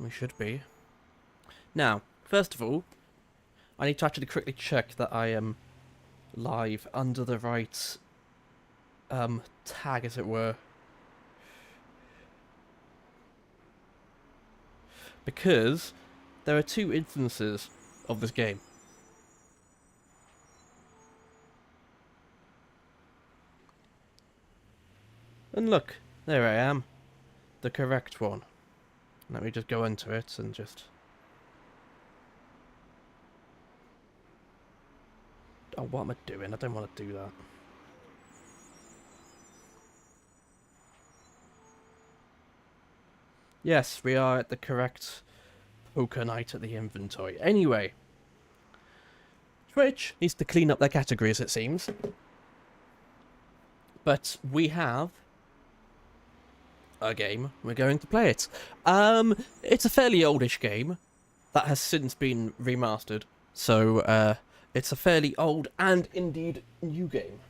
We should be. Now, first of all, I need to actually quickly check that I am live under the right tag, as it were. Because there are two instances of this game. And look, there I am. The correct one. Let me just go into it and just... Oh, what am I doing? I don't want to do that. Yes, we are at the correct poker night at the inventory. Anyway, Twitch needs to clean up their categories, it seems. But we have a game. We're going to play it. It's a fairly oldish game that has since been remastered. So, it's a fairly old and indeed new game.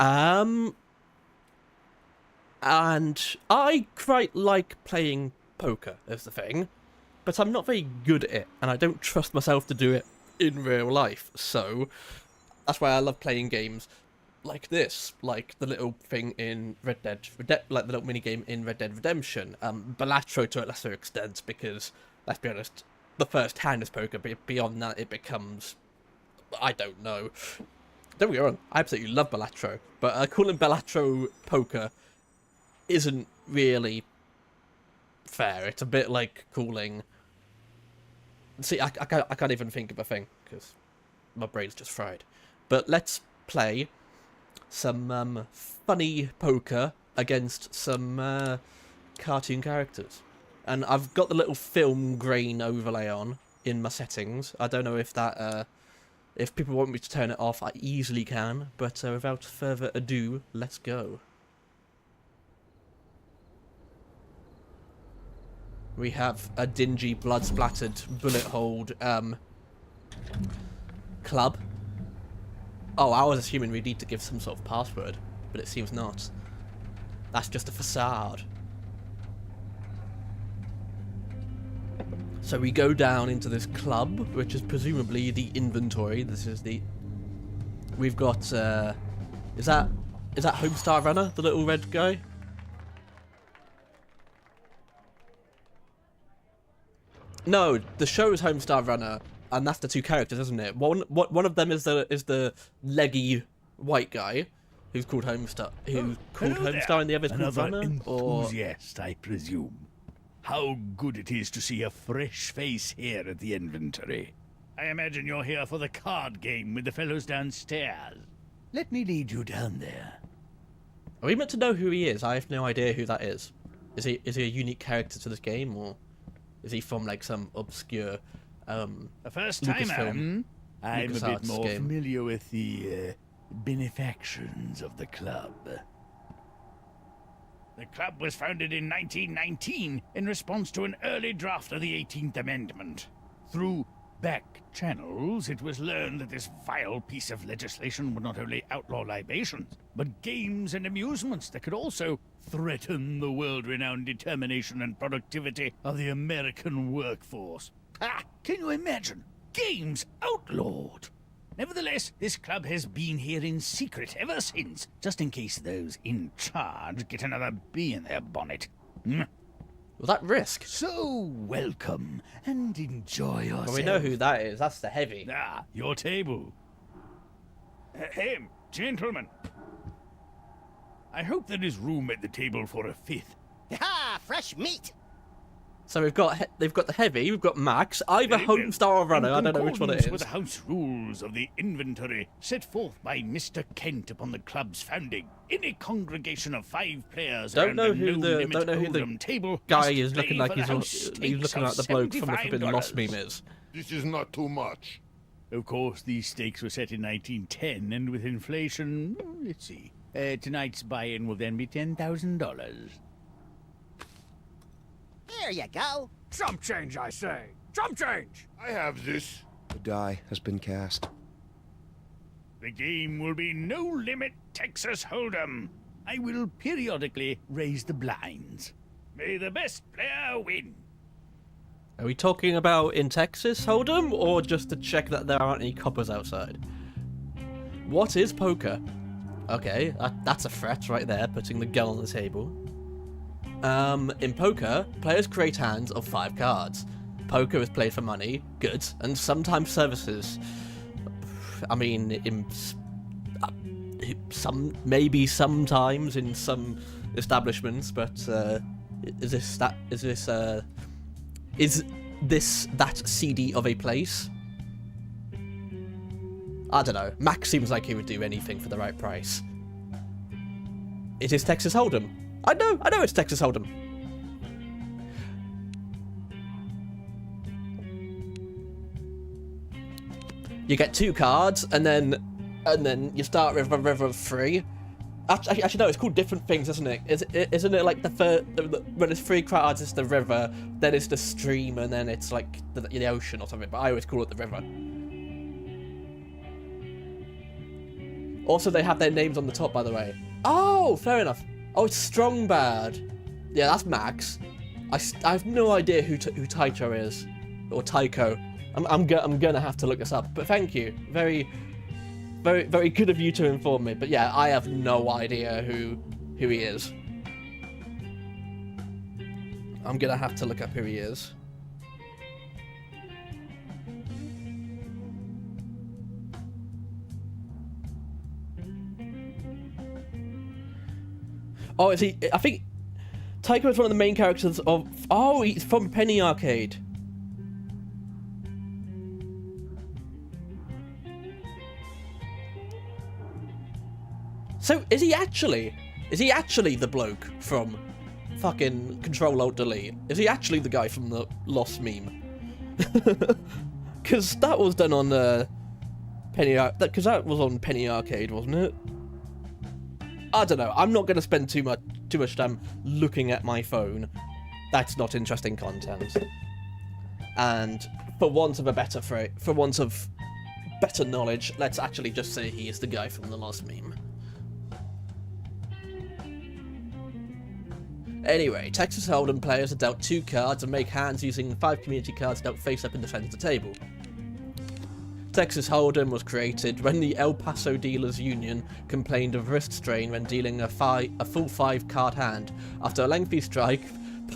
And I quite like playing poker, is the thing, but I'm not very good at it, and I don't trust myself to do it in real life, so that's why I love playing games like this, like the little thing in like the little mini-game in Red Dead Redemption, Balatro to a lesser extent, because, let's be honest, the first hand is poker, but beyond that it becomes, I don't know. Don't get me wrong, I absolutely love Balatro, but calling Balatro poker isn't really fair. It's a bit like calling... See, I can't even think of a thing, because my brain's just fried. But let's play some funny poker against some cartoon characters. And I've got the little film grain overlay on in my settings. I don't know if that... if people want me to turn it off, I easily can. But without further ado, let's go. We have a dingy, blood-splattered, bullet-holed, club. Oh, I was assuming we need to give some sort of password, but it seems not. That's just a facade. So we go down into this club, which is presumably the inventory. This is the... We've got, Is that Homestar Runner, the little red guy? No, the show is Homestar Runner, and that's the two characters, isn't it? One of them is the leggy white guy, who's called Homestar, Homestar, and the other's called Runner. Enthusiast, I presume. How good it is to see a fresh face here at the inventory. I imagine you're here for the card game with the fellows downstairs. Let me lead you down there. Are we meant to know who he is? I have no idea who that is. Is he a unique character to this game, or is he from like some obscure A first timer? I'm a bit more game? familiar with the benefactions of the club. The club was founded in 1919 in response to an early draft of the 18th Amendment. Through back channels, it was learned that this vile piece of legislation would not only outlaw libations, but games and amusements that could also threaten the world-renowned determination and productivity of the American workforce. Ah, can you imagine? Games outlawed! Nevertheless, this club has been here in secret ever since, just in case those in charge get another bee in their bonnet. Was that Risk? So, welcome, and enjoy yourself. Well, we know who that is. That's the heavy. Ah, your table. Hey, gentlemen. I hope there is room at the table for a fifth. Ha! Fresh meat! So they've got the heavy, we've got Max, either Homestar or Runner, I don't know which one it is. With the house rules of the inventory set forth by Mr. Kent upon the club's founding, any congregation of 5 players Don't know who the table guy is looking like. He's looking like the bloke from the Forbidden Lost meme is. This is not too much. Of course, these stakes were set in 1910, and with inflation, let's see. Tonight's buy-in will then be $10,000. Here you go. Chump change, I say! Chump change! I have this. The die has been cast. The game will be No Limit Texas Hold'em. I will periodically raise the blinds. May the best player win. Are we talking about in Texas Hold'em, or just to check that there aren't any coppers outside? What is poker? Okay, that's a threat right there, putting the gun on the table. In poker, players create hands of 5 cards. Poker is played for money, goods, and sometimes services. I mean, maybe sometimes in some establishments, but is this that seedy of a place? I don't know. Max seems like he would do anything for the right price. It is Texas Hold'em. I know it's Texas Hold'em. You get 2 cards, and then you start with a river of 3. Actually, no, it's called different things, isn't it? Isn't it like when it's 3 cards, it's the river, then it's the stream, and then it's like the ocean or something, but I always call it the river. Also, they have their names on the top, by the way. Oh, fair enough. Oh, it's Strongbad. Yeah, that's Max. I have no idea who Tycho is, or Tycho. I'm gonna have to look this up. But thank you. Very, very, very good of you to inform me. But yeah, I have no idea who he is. I'm gonna have to look up who he is. Oh, is he? I think Tycho is one of the main characters of... Oh, he's from Penny Arcade. So, is he actually the bloke from fucking Control-Alt-Delete? Is he actually the guy from the Lost meme? Because that was done on because that was on Penny Arcade, wasn't it? I don't know. I'm not going to spend too much time looking at my phone. That's not interesting content. And for want of better knowledge, let's actually just say he is the guy from the Lost meme. Anyway, Texas Hold'em players are dealt 2 cards and make hands using 5 community cards dealt face up in the center of the table. Texas Hold'em was created when the El Paso Dealers Union complained of wrist strain when dealing a full 5-card hand. After a lengthy strike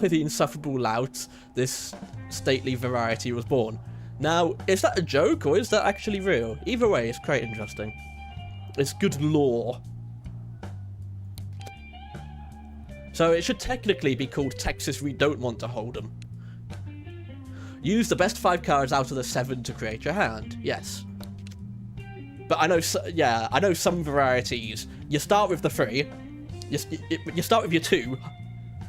by the insufferable louts, this stately variety was born. Now, is that a joke or is that actually real? Either way, it's quite interesting. It's good lore. So it should technically be called Texas We Don't Want to Hold'em. Use the best 5 cards out of the 7 to create your hand. Yes. But I know some varieties. You start with the 3. You start with your 2,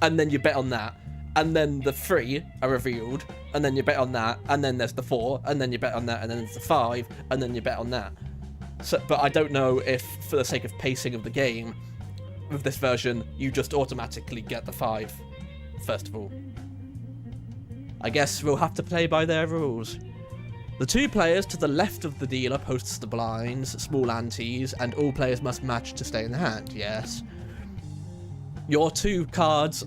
and then you bet on that. And then the 3 are revealed, and then you bet on that. And then there's the 4, and then you bet on that. And then there's the 5, and then you bet on that. So, but I don't know if, for the sake of pacing of the game, with this version, you just automatically get the 5, first of all. I guess we'll have to play by their rules. The 2 players to the left of the dealer posts the blinds, small antes, and all players must match to stay in the hand. Yes. Your 2 cards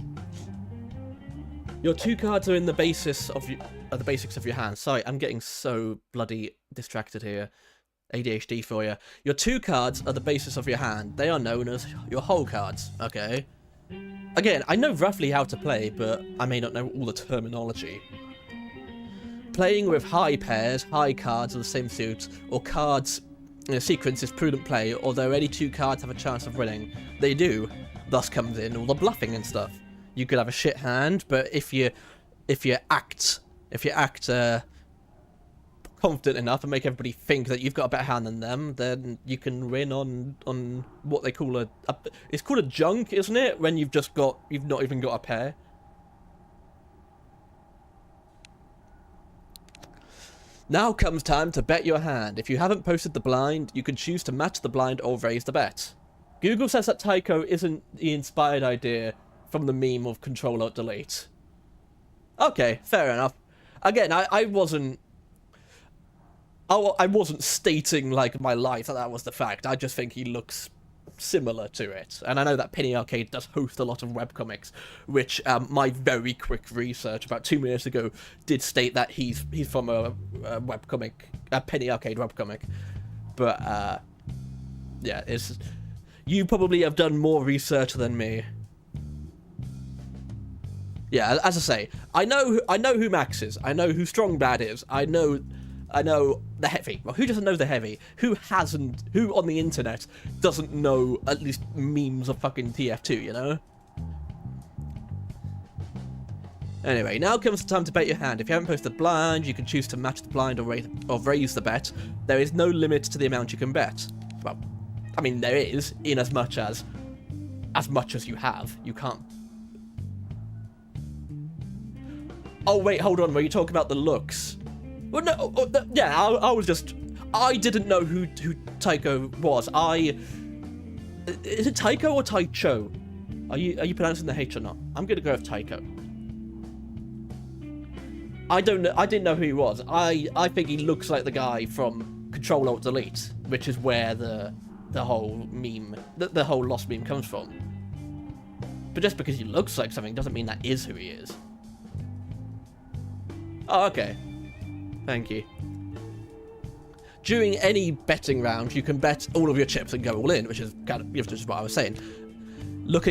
are in the basics of your hand. Sorry, I'm getting so bloody distracted here. ADHD for you. Your 2 cards are the basis of your hand. They are known as your whole cards. Okay. Again, I know roughly how to play, but I may not know all the terminology. Playing with high pairs, high cards of the same suit, or cards in a sequence is prudent play, although any 2 cards have a chance of winning. They do. Thus comes in all the bluffing and stuff. You could have a shit hand, but if you act confident enough and make everybody think that you've got a better hand than them, then you can win on what they call it's called a junk, isn't it? When you've not even got a pair. Now comes time to bet your hand. If you haven't posted the blind, you can choose to match the blind or raise the bet. Google says that Tycho isn't the inspired idea from the meme of Control-Alt-Delete. Okay, fair enough. Again, I wasn't stating, like, my life that was the fact. I just think he looks similar to it. And I know that Penny Arcade does host a lot of webcomics, which my very quick research about 2 minutes ago did state that he's from a webcomic, a Penny Arcade webcomic. But yeah, you probably have done more research than me. Yeah, as I say, I know who Max is. I know who Strong Bad is. I know the Heavy. Well, who doesn't know the Heavy? Who on the internet doesn't know at least memes of fucking TF2, you know? Anyway, now comes the time to bet your hand. If you haven't posted a blind, you can choose to match the blind or raise the bet. There is no limit to the amount you can bet. Well, I mean, there is, in as much as you have. You can't... Oh, wait, hold on. Were you talking about the looks? Well, no, yeah, I didn't know who Tycho was. Is it Tycho or Tycho? Are you pronouncing the H or not? I'm gonna go with Tycho. I don't know. I didn't know who he was. I think he looks like the guy from Control Alt Delete, which is where the whole meme, the whole Lost meme comes from. But just because he looks like something doesn't mean that is who he is. Oh, okay. Thank you. During any betting round, you can bet all of your chips and go all in, which is kind of just what I was saying. Look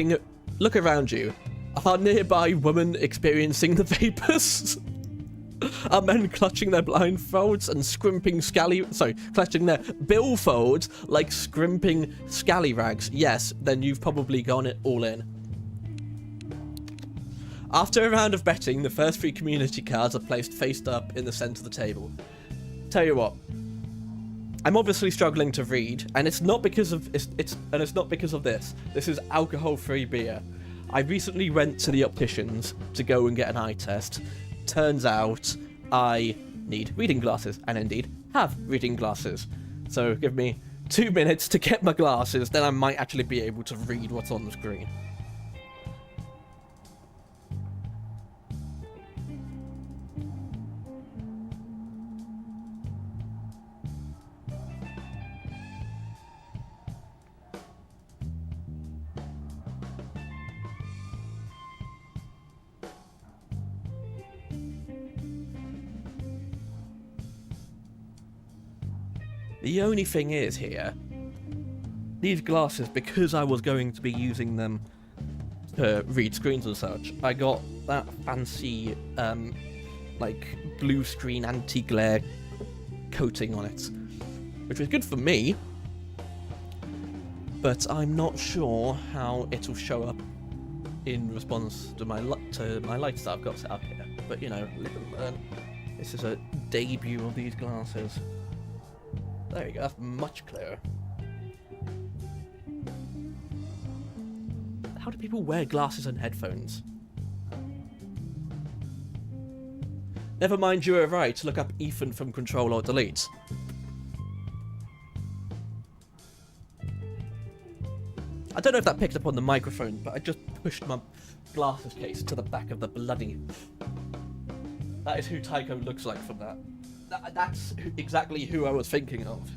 around you. Are nearby women experiencing the vapors? Are men clutching their blindfolds and scrimping clutching their billfolds like scrimping scallyrags? Yes, then you've probably gone it all in. After a round of betting, the first 3 community cards are placed face up in the centre of the table. Tell you what, I'm obviously struggling to read, and it's not because of it's not because of this. This is alcohol-free beer. I recently went to the opticians to go and get an eye test. Turns out I need reading glasses, and indeed have reading glasses. So give me 2 minutes to get my glasses, then I might actually be able to read what's on the screen. The only thing is here, these glasses, because I was going to be using them to read screens and such, I got that fancy, like, blue screen anti-glare coating on it, which was good for me, but I'm not sure how it'll show up in response to my lights that I've got set up here. But, you know, live and learn. This is a debut of these glasses. There we go, that's much clearer. How do people wear glasses and headphones? Never mind, you were right. Look up Ethan from Control or Delete. I don't know if that picked up on the microphone, but I just pushed my glasses case to the back of the bloody... That is who Tycho looks like from that. That's exactly who I was thinking of.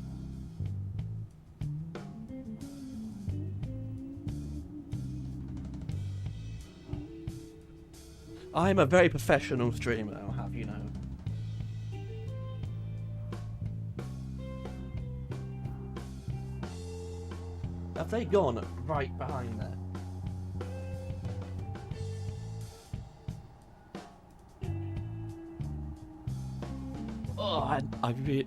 I'm a very professional streamer, I'll have you know. Have they gone right behind there? Oh, I really...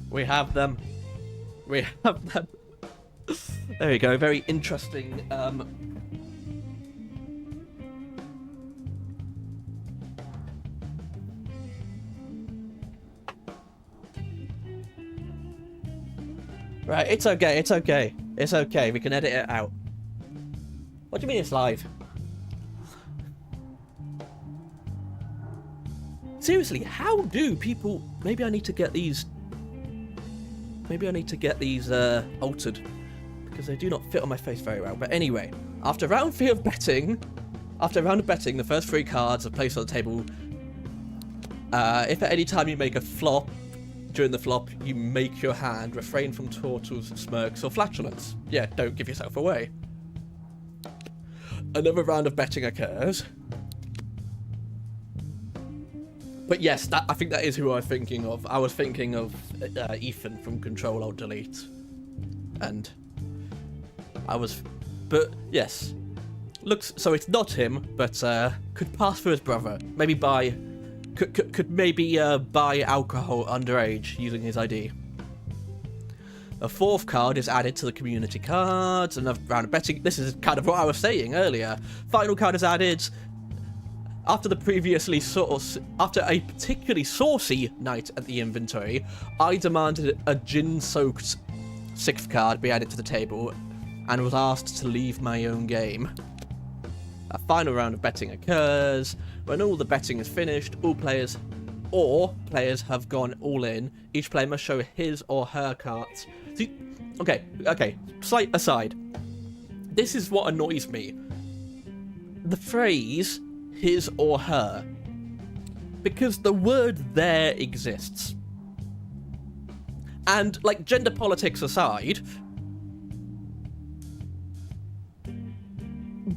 We have them. We have them. There we go. Very interesting. Right, it's okay. It's okay. It's okay. We can edit it out. What do you mean it's live? Seriously, how do people... Maybe I need to get these... altered. Because they do not fit on my face very well. But anyway, after round of betting, the first 3 cards are placed on the table If at any time you make a flop, during the flop, you make your hand refrain from tautles, smirks, or flatulence. Yeah, don't give yourself away. Another round of betting occurs. But yes, I think that is who I was thinking of. I was thinking of Ethan from Control-Alt-Delete. And but yes. Looks, so it's not him, but could pass for his brother. Maybe could maybe buy alcohol underage using his ID. A fourth card is added to the community cards. Another round of betting. This is kind of what I was saying earlier. Final card is added. After a particularly saucy night at the inventory, I demanded a gin-soaked sixth card be added to the table, and was asked to leave my own game. A final round of betting occurs. When all the betting is finished, all players have gone all in. Each player must show his or her cards. See, okay, slight aside. This is what annoys me. The phrase, his or her. Because the word there exists. And, like, gender politics aside,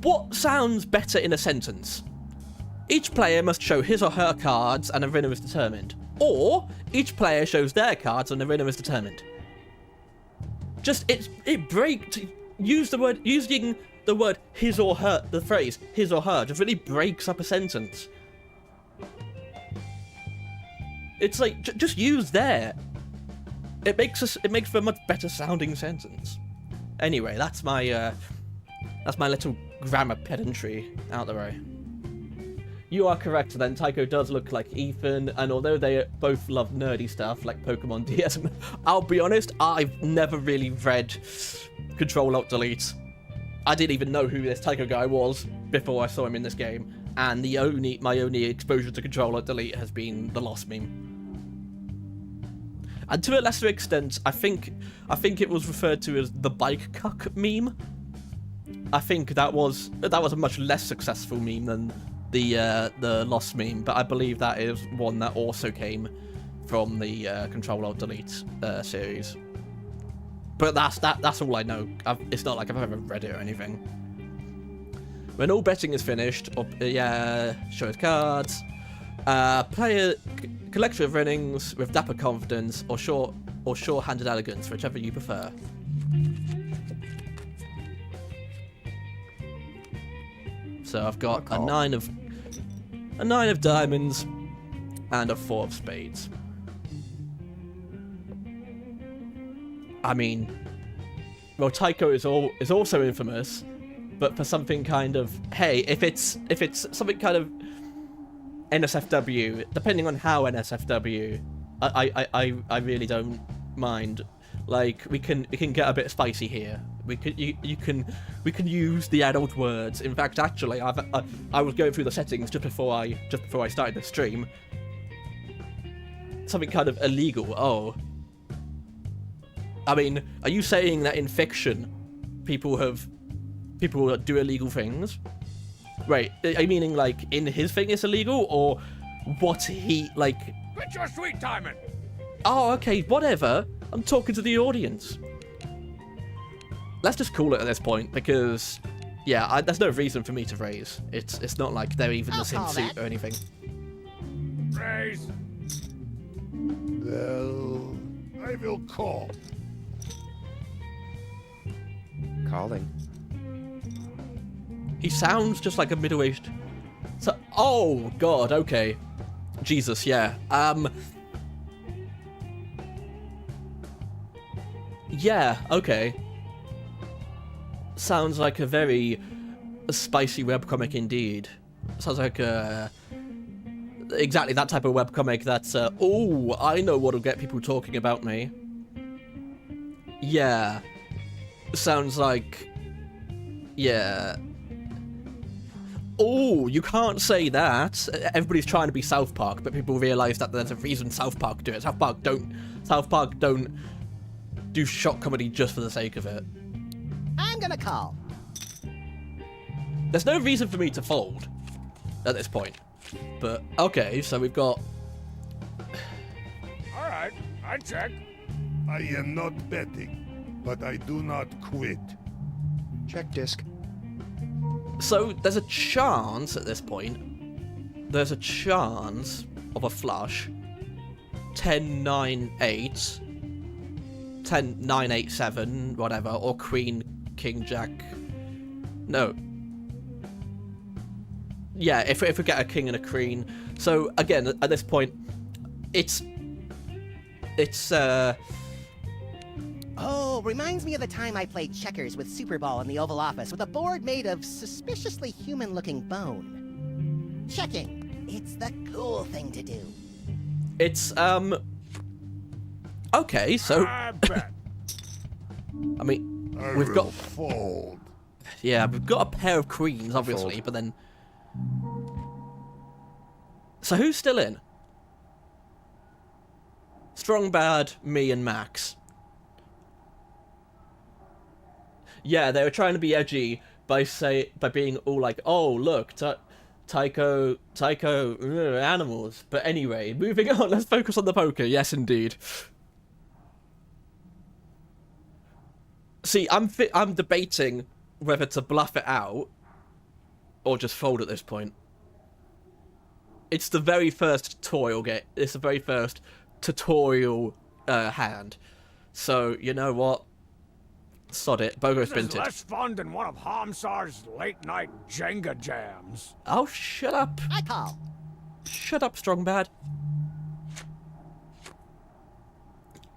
what sounds better in a sentence? Each player must show his or her cards and a winner is determined. Or, each player shows their cards and the winner is determined. Using the word his or her, the phrase his or her, just really breaks up a sentence. It's like, just use there. It makes for a much better sounding sentence. Anyway, that's my little grammar pedantry out the way. You are correct then, Tycho does look like Ethan, and although they both love nerdy stuff like Pokemon DS, I'll be honest, I've never really read Control-Alt-Delete. I didn't even know who this Tycho guy was before I saw him in this game, and my only exposure to Control-Alt-Delete has been the Lost meme. And to a lesser extent, I think it was referred to as the bike cuck meme. I think that was a much less successful meme than the Lost meme, but I believe that is one that also came from the Control-Alt-Delete series. But that's all I know. It's not like I've ever read it or anything. When all betting is finished, show his cards. Player collection of winnings with dapper confidence or sure-handed elegance, whichever you prefer. So I've got a nine of diamonds and a 4 of spades. I mean, well, Tycho is also infamous, but for something kind of, hey, if it's something kind of NSFW, depending on how NSFW, I really don't mind. Like, we can get a bit spicy here. We can use the adult words. In fact, actually, I was going through the settings just before I started the stream. Something kind of illegal. Oh, I mean, are you saying that in fiction, people do illegal things? Wait, are you meaning like in his thing it's illegal, or what he like? Quit your sweet timing! Oh, okay, whatever. I'm talking to the audience. Let's just call it at this point, because, yeah, there's no reason for me to raise. It's not like they're even the same suit or anything. Raise! Well, I will call. Calling. He sounds just like a middle-aged... So, oh, God, okay. Jesus, yeah. Yeah, okay. Sounds like a very spicy webcomic indeed. Sounds like exactly that type of webcomic that's, oh, I know what'll get people talking about me. Yeah. Sounds like... Yeah. Oh, you can't say that. Everybody's trying to be South Park, but people realise that there's a reason South Park do it. South Park don't do shock comedy just for the sake of it. I'm gonna call. There's no reason for me to fold at this point. But, okay, so we've got I check. I am not betting, but I do not quit. Check disc. So there's a chance at this point. There's a chance of a flush. 10, 9, 8. 10, 9, 8, 7, whatever. Or Queen, King, Jack. No. Yeah, if we get a king and a queen. So again, at this point, it's Oh, reminds me of the time I played checkers with Super Ball in the Oval Office with a board made of suspiciously human-looking bone. Checking. It's the cool thing to do. it's okay, so I bet. I mean I we've will got fold. yeah, we've got a pair of queens, obviously, Fold. but then so who's still in? Strong Bad, me and Max. Yeah, they were trying to be edgy by being all like, "Oh, look, Tycho, animals." But anyway, moving on. Let's focus on the poker. Yes, indeed. See, I'm debating whether to bluff it out or just fold at this point. It's the very first It's the very first tutorial hand. So you know what? Sod it. Bogo's This is printed. less fun than one of Hamsar's late-night Jenga jams. Oh, shut up. I call. Shut up, Strong Bad.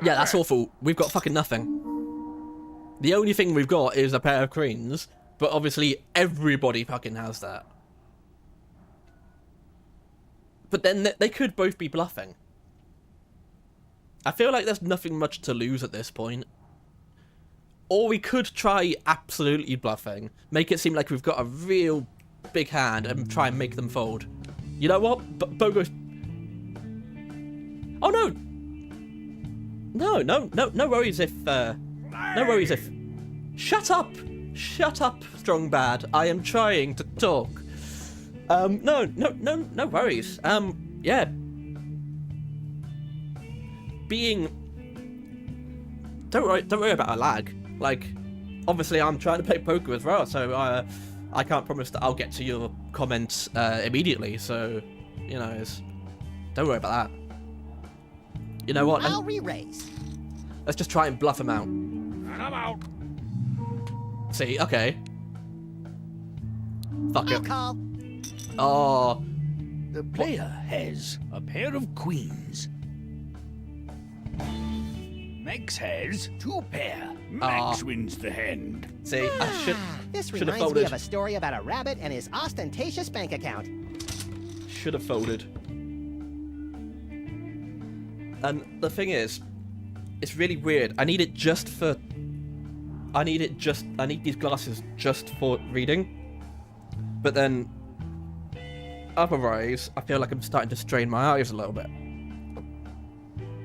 Yeah, that's awful. We've got fucking nothing. The only thing we've got is a pair of queens, but obviously everybody fucking has that. But then they could both be bluffing. I feel like there's nothing much to lose at this point. Or we could try absolutely bluffing, make it seem like we've got a real big hand and try and make them fold. You know what? Bogo's... Oh, no! No worries if... No worries if... Shut up! Shut up, Strong Bad. I am trying to talk. No worries. Yeah. Being... Don't worry about a lag. Like, obviously I'm trying to play poker as well, so I can't promise that I'll get to your comments immediately, so, you know, don't worry about that. You know what? I'll re-raise. Let's just try and bluff him out. And I'm out. See, okay. Fuck I'll it. call. Oh, The player has a pair of queens. Max has 2 pair. Max wins the hand. see, I This should have reminds me folded. of a story about a rabbit and his ostentatious bank account. Should have folded. And the thing is, it's really weird. I need these glasses just for reading. But then, otherwise, I feel like I'm starting to strain my eyes a little bit.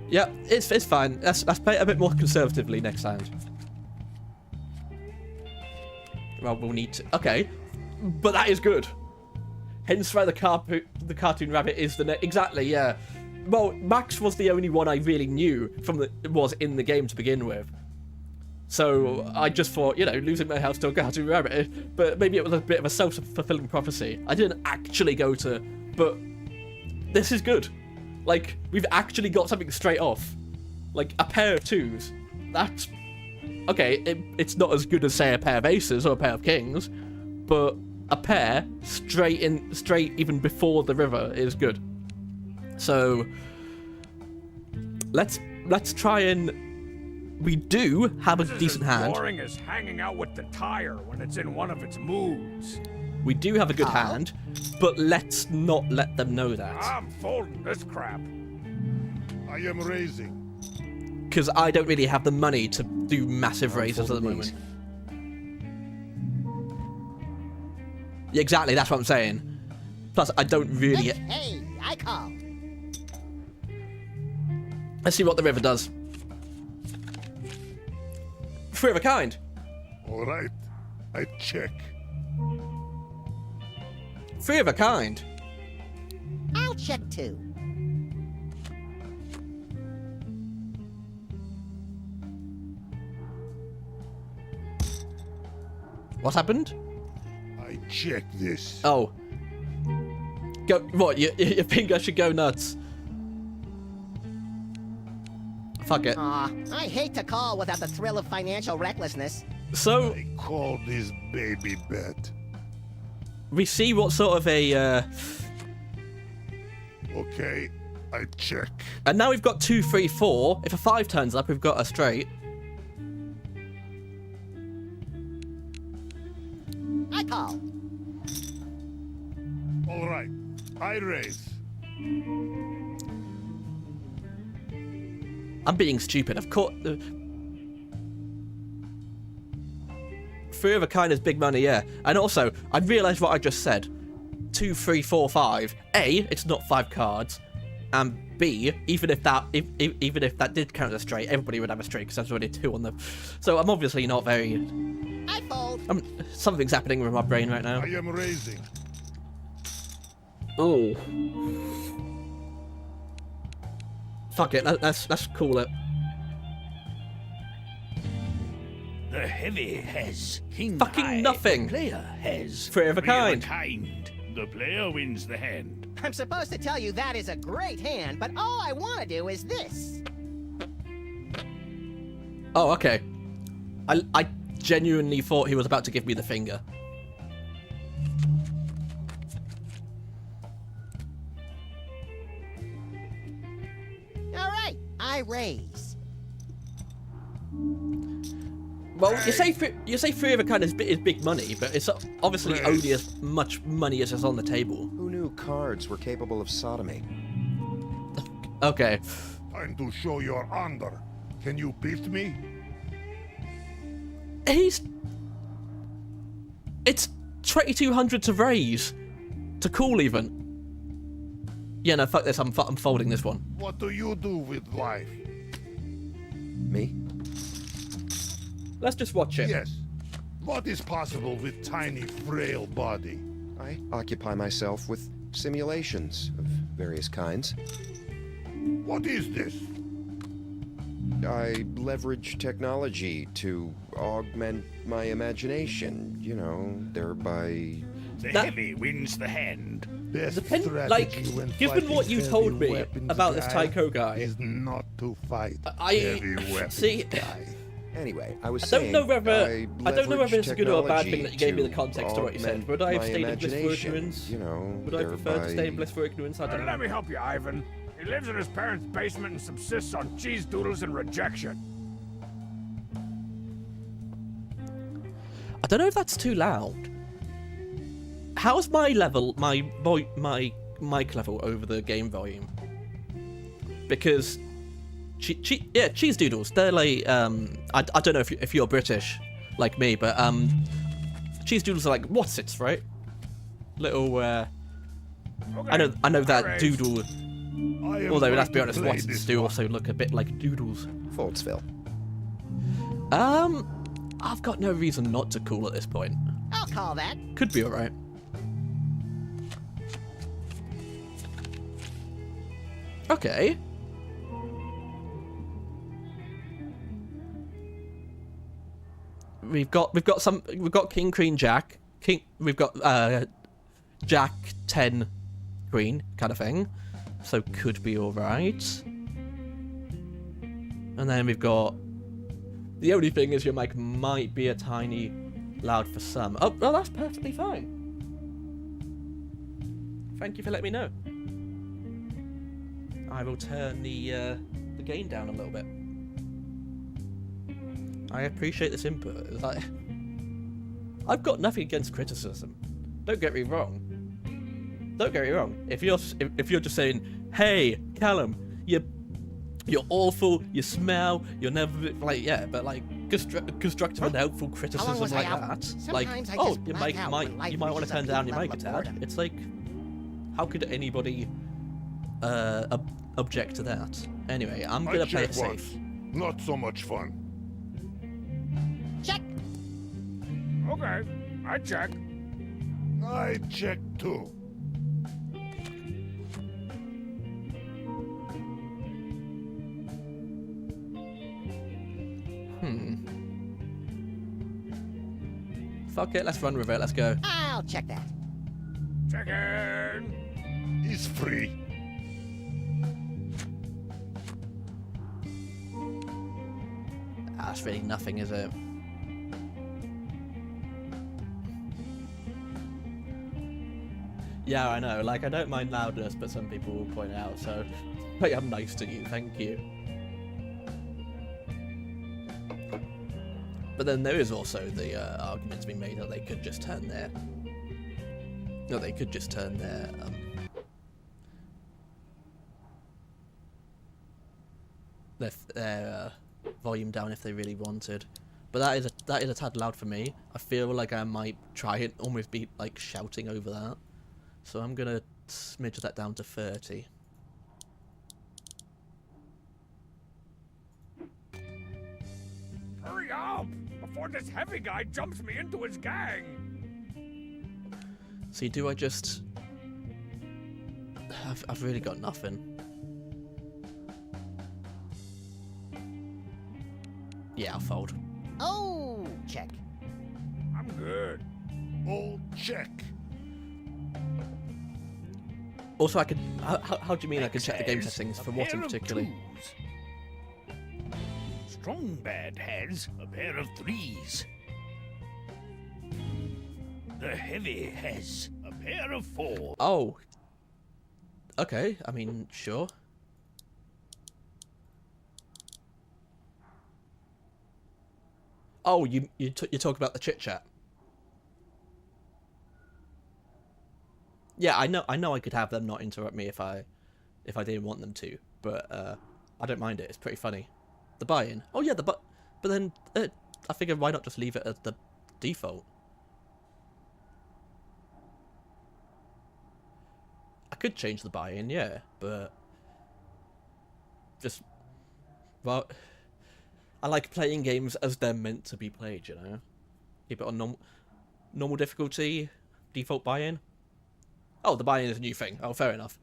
Yeah, it's fine. Let's play it a bit more conservatively next hand. Well, we'll need to... Okay. But that is good. Hence why the cartoon rabbit is the... Exactly, yeah. Well, Max was the only one I really knew was in the game to begin with. So I just thought, you know, losing my house to a cartoon rabbit, but maybe it was a bit of a self-fulfilling prophecy. I didn't actually go to... But this is good. Like, we've actually got something straight off. Like, a pair of 2s. That's... Okay, it's not as good as, say, a pair of aces or a pair of kings, but a pair straight even before the river is good. So, let's try and... We do have a This is decent as hand. boring as hanging out with the tire when it's in one of its moods. We do have a good hand, but let's not let them know that. I'm folding this crap. I am raising. Because I don't really have the money to do massive raises at the moment. Yeah, exactly, that's what I'm saying. Plus, I don't really... Hey, I call. Let's see what the river does. 3 of a kind. All right. I check. 3 of a kind. I'll check too. What happened? I checked this. Oh. Go. What? You think I should go nuts? Fuck it. Aw, I hate to call without the thrill of financial recklessness. So I call this baby bet. we see what sort of a. Okay, I check. And now we've got 2, 3, 4. If a 5 turns up, we've got a straight. I call. All right, I raise. I'm being stupid. Of course. 3 of a kind is big money, yeah. And also, I realised what I just said. 2, 3, 4, 5. A, it's not 5 cards. And B, even if that did count as a straight, everybody would have a straight because there's already 2 on them. So I'm obviously not very. I fold. Something's happening with my brain right now. I am raising. Oh. Fuck it. Let's call it. The heavy has king Fucking high. nothing. The player has 3 of a kind. The player wins the hand. I'm supposed to tell you that is a great hand, but all I want to do is this. Oh, okay. I genuinely thought he was about to give me the finger. All right, I raise. Well, you say 3 of a kind is big money, but it's obviously Right. only as much money as is on the table. Who knew cards were capable of sodomy? Okay. Time to show your honor. Can you beat me? It's 2,200 to raise. To call even. Yeah, no, fuck this. I'm folding this one. What do you do with life? Me? Let's just watch it. Yes. What is possible with tiny, frail body? I occupy myself with simulations of various kinds. What is this? I leverage technology to augment my imagination, thereby... The That- heavy wins the hand. Best Depend- strategy like, when given fighting what you heavy told me weapons about this guy Tycho guy- is not to fight I- heavy weapons see- guy. Anyway, I was I don't saying... know whether I it's a good or a bad thing that you gave me the technology context to what you said. augment Would I have my stayed in blissful imagination, ignorance? Would I prefer to thereby- stay in blissful ignorance? I don't Let me know. help you, Ivan. He lives in his parents' basement and subsists on cheese doodles and rejection. I don't know if that's too loud. How's my level, my mic level over the game volume? Because, cheese doodles. They're like, I don't know if you're British like me, but cheese doodles are like whatsits, right? Little, Okay, I know that raise. doodle. I am Although going let's be to honest, play whatsits this do one. also look a bit like doodles. Foldsville. I've got no reason not to call at this point. I'll call that. Could be alright. Okay. We've got King Queen Jack. We've got Jack 10 Queen kind of thing. So could be alright. And then we've got, the only thing is your mic might be a tiny loud for some. Oh, well, that's perfectly fine. Thank you for letting me know. I will turn the gain down a little bit. I appreciate this input. It's like, I've got nothing against criticism. Don't get me wrong. Don't get me wrong. If you're just saying, "Hey, Callum, you're awful. You smell. You're never like yeah," but like constructive and helpful criticism was I like out? that, Sometimes like I oh, just your black mic out might when life you might want to reaches a turn down peak your mic a level of tad. boredom. It's like, how could anybody object to that? Anyway, I'm I gonna play check it once. safe. Not so much fun. Check. Okay, I check. I check too. Fuck it, let's run with it. Let's go. I'll check that. Checking. He's free. That's really nothing, is it? Yeah, I know. Like, I don't mind loudness, but some people will point out, so I am nice to you. Thank you. But then there is also the argument to be made that they could just turn their... No, they could just turn their volume down if they really wanted. But that is a tad loud for me. I feel like I might try and almost be like shouting over that. So I'm gonna smidge that down to 30. Hurry up! Before this heavy guy jumps me into his gang! See, do I just... I've really got nothing. Yeah, I'll fold. Oh, check. I'm good. Oh, check. Also, I could... How do you mean I can check the game Has settings? a For what in pair of particularly? twos. Strong Bad has a pair of threes. The Heavy has a pair of fours. Oh. Okay, I mean, sure. Oh, you talk about the chit chat. Yeah, I know I could have them not interrupt me if I didn't want them to, but I don't mind it. It's pretty funny. The buy-in. Oh yeah, but then I figured why not just leave it as the default? I could change the buy-in, yeah, but just well, I like playing games as they're meant to be played, you know. Keep it on normal difficulty, default buy-in. Oh, the buy-in is a new thing. Oh, fair enough.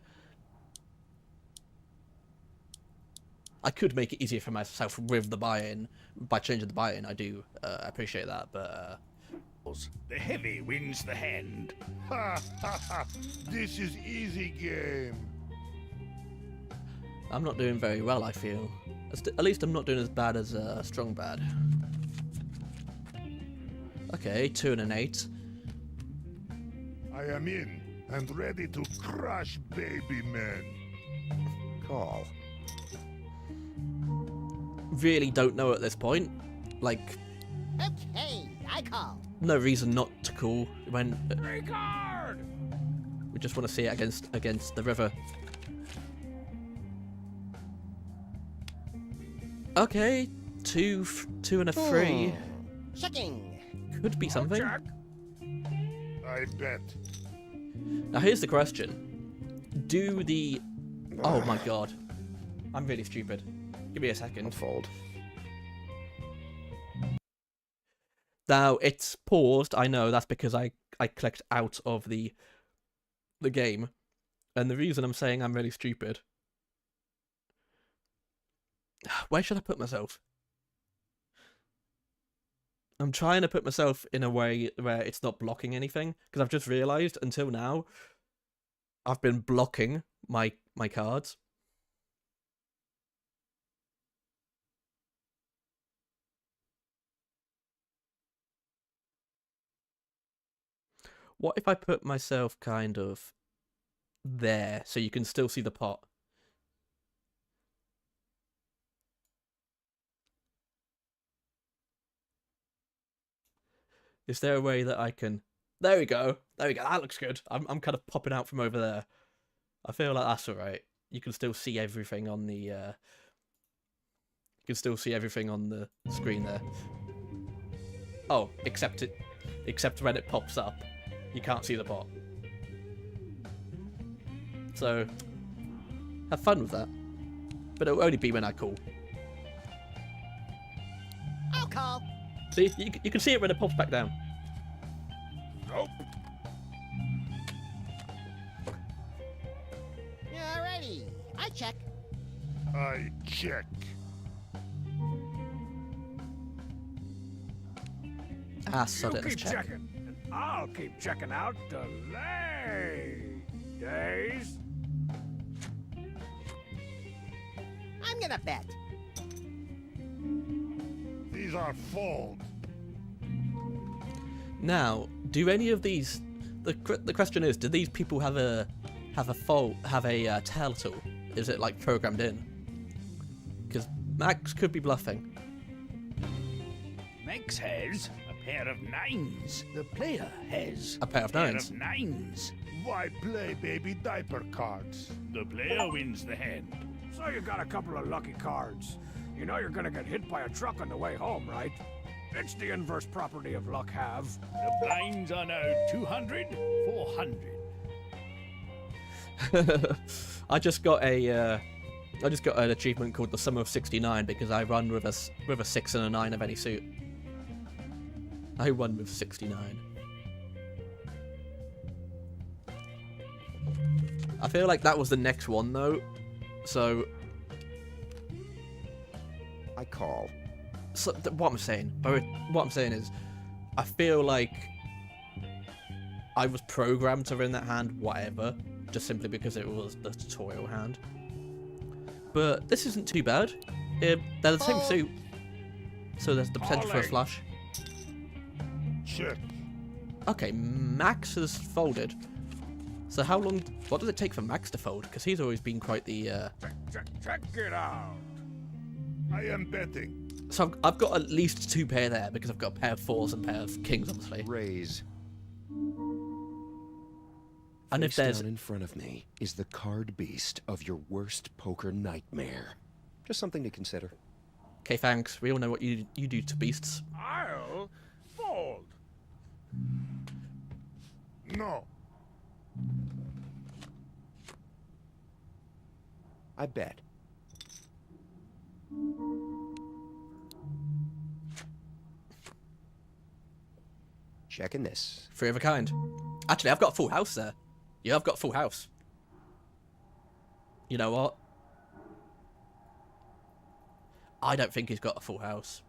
I could make it easier for myself with the buy-in by changing the buy-in. I do appreciate that, but The Heavy wins the hand. Ha ha ha! This is easy game. I'm not doing very well, I feel. At least I'm not doing as bad as Strong Bad. Okay, 2 and an 8. I am in and ready to crush baby men. Call. Really don't know at this point. Like, Okay, I call. no reason not to call when Free card! we just want to see it against the river. Okay, 2 and a 3. Checking. Could be something. Check. I bet. Now here's the question. Do the... Oh my god. I'm really stupid. Give me a second. Fold. Now, it's paused. I know, that's because I clicked out of the game. And the reason I'm saying I'm really stupid... Where should I put myself? I'm trying to put myself in a way where it's not blocking anything. Because I've just realised, until now, I've been blocking my cards. What if I put myself kind of there so you can still see the pot? Is there a way that I can... There we go. There we go. That looks good. I'm kind of popping out from over there. I feel like that's alright. You can still see everything on the... You can still see everything on the screen there. Oh, except when it pops up. You can't see the pot. So, have fun with that. But it'll only be when I call. I'll call. See, you can see it when it pops back down. Nope. Alrighty, I check. I check. Ah, sod You it, let's keep check. checking. I'll keep checking out delay days. I'm gonna bet. These are fold. Now, do any of these? The question is, do these people have a tell at all? Is it like programmed in? Because Max could be bluffing. Max has a pair of nines. The player has A pair of nines. nines. Why play baby diaper cards? The player wins the hand. So you got a couple of lucky cards. You know you're gonna get hit by a truck on the way home, right? It's the inverse property of luck have. The blinds are now 200, 400. I just got an achievement called the Sum of 69 because I run with a 6 and a 9 of any suit. I won with 69. I feel like that was the next one though, so I call. what I'm saying is, I feel like I was programmed to win that hand, whatever, just simply because it was the tutorial hand. But this isn't too bad. They're the same suit, so there's the potential for a Calling. flush. Check. Okay, Max has folded. So how long? What does it take for Max to fold? Because he's always been quite the. Check it out. I am betting. So I've got at least 2 pair there because I've got a pair of 4s and a pair of kings, obviously. Raise. And if Face there's down in front of me is the card beast of your worst poker nightmare. Just something to consider. okay, thanks. We all know what you do to beasts. I'll fold. No. I bet. Checking this. 3 of a kind. Actually, I've got a full house there. Yeah, I've got a full house. You know what? I don't think he's got a full house.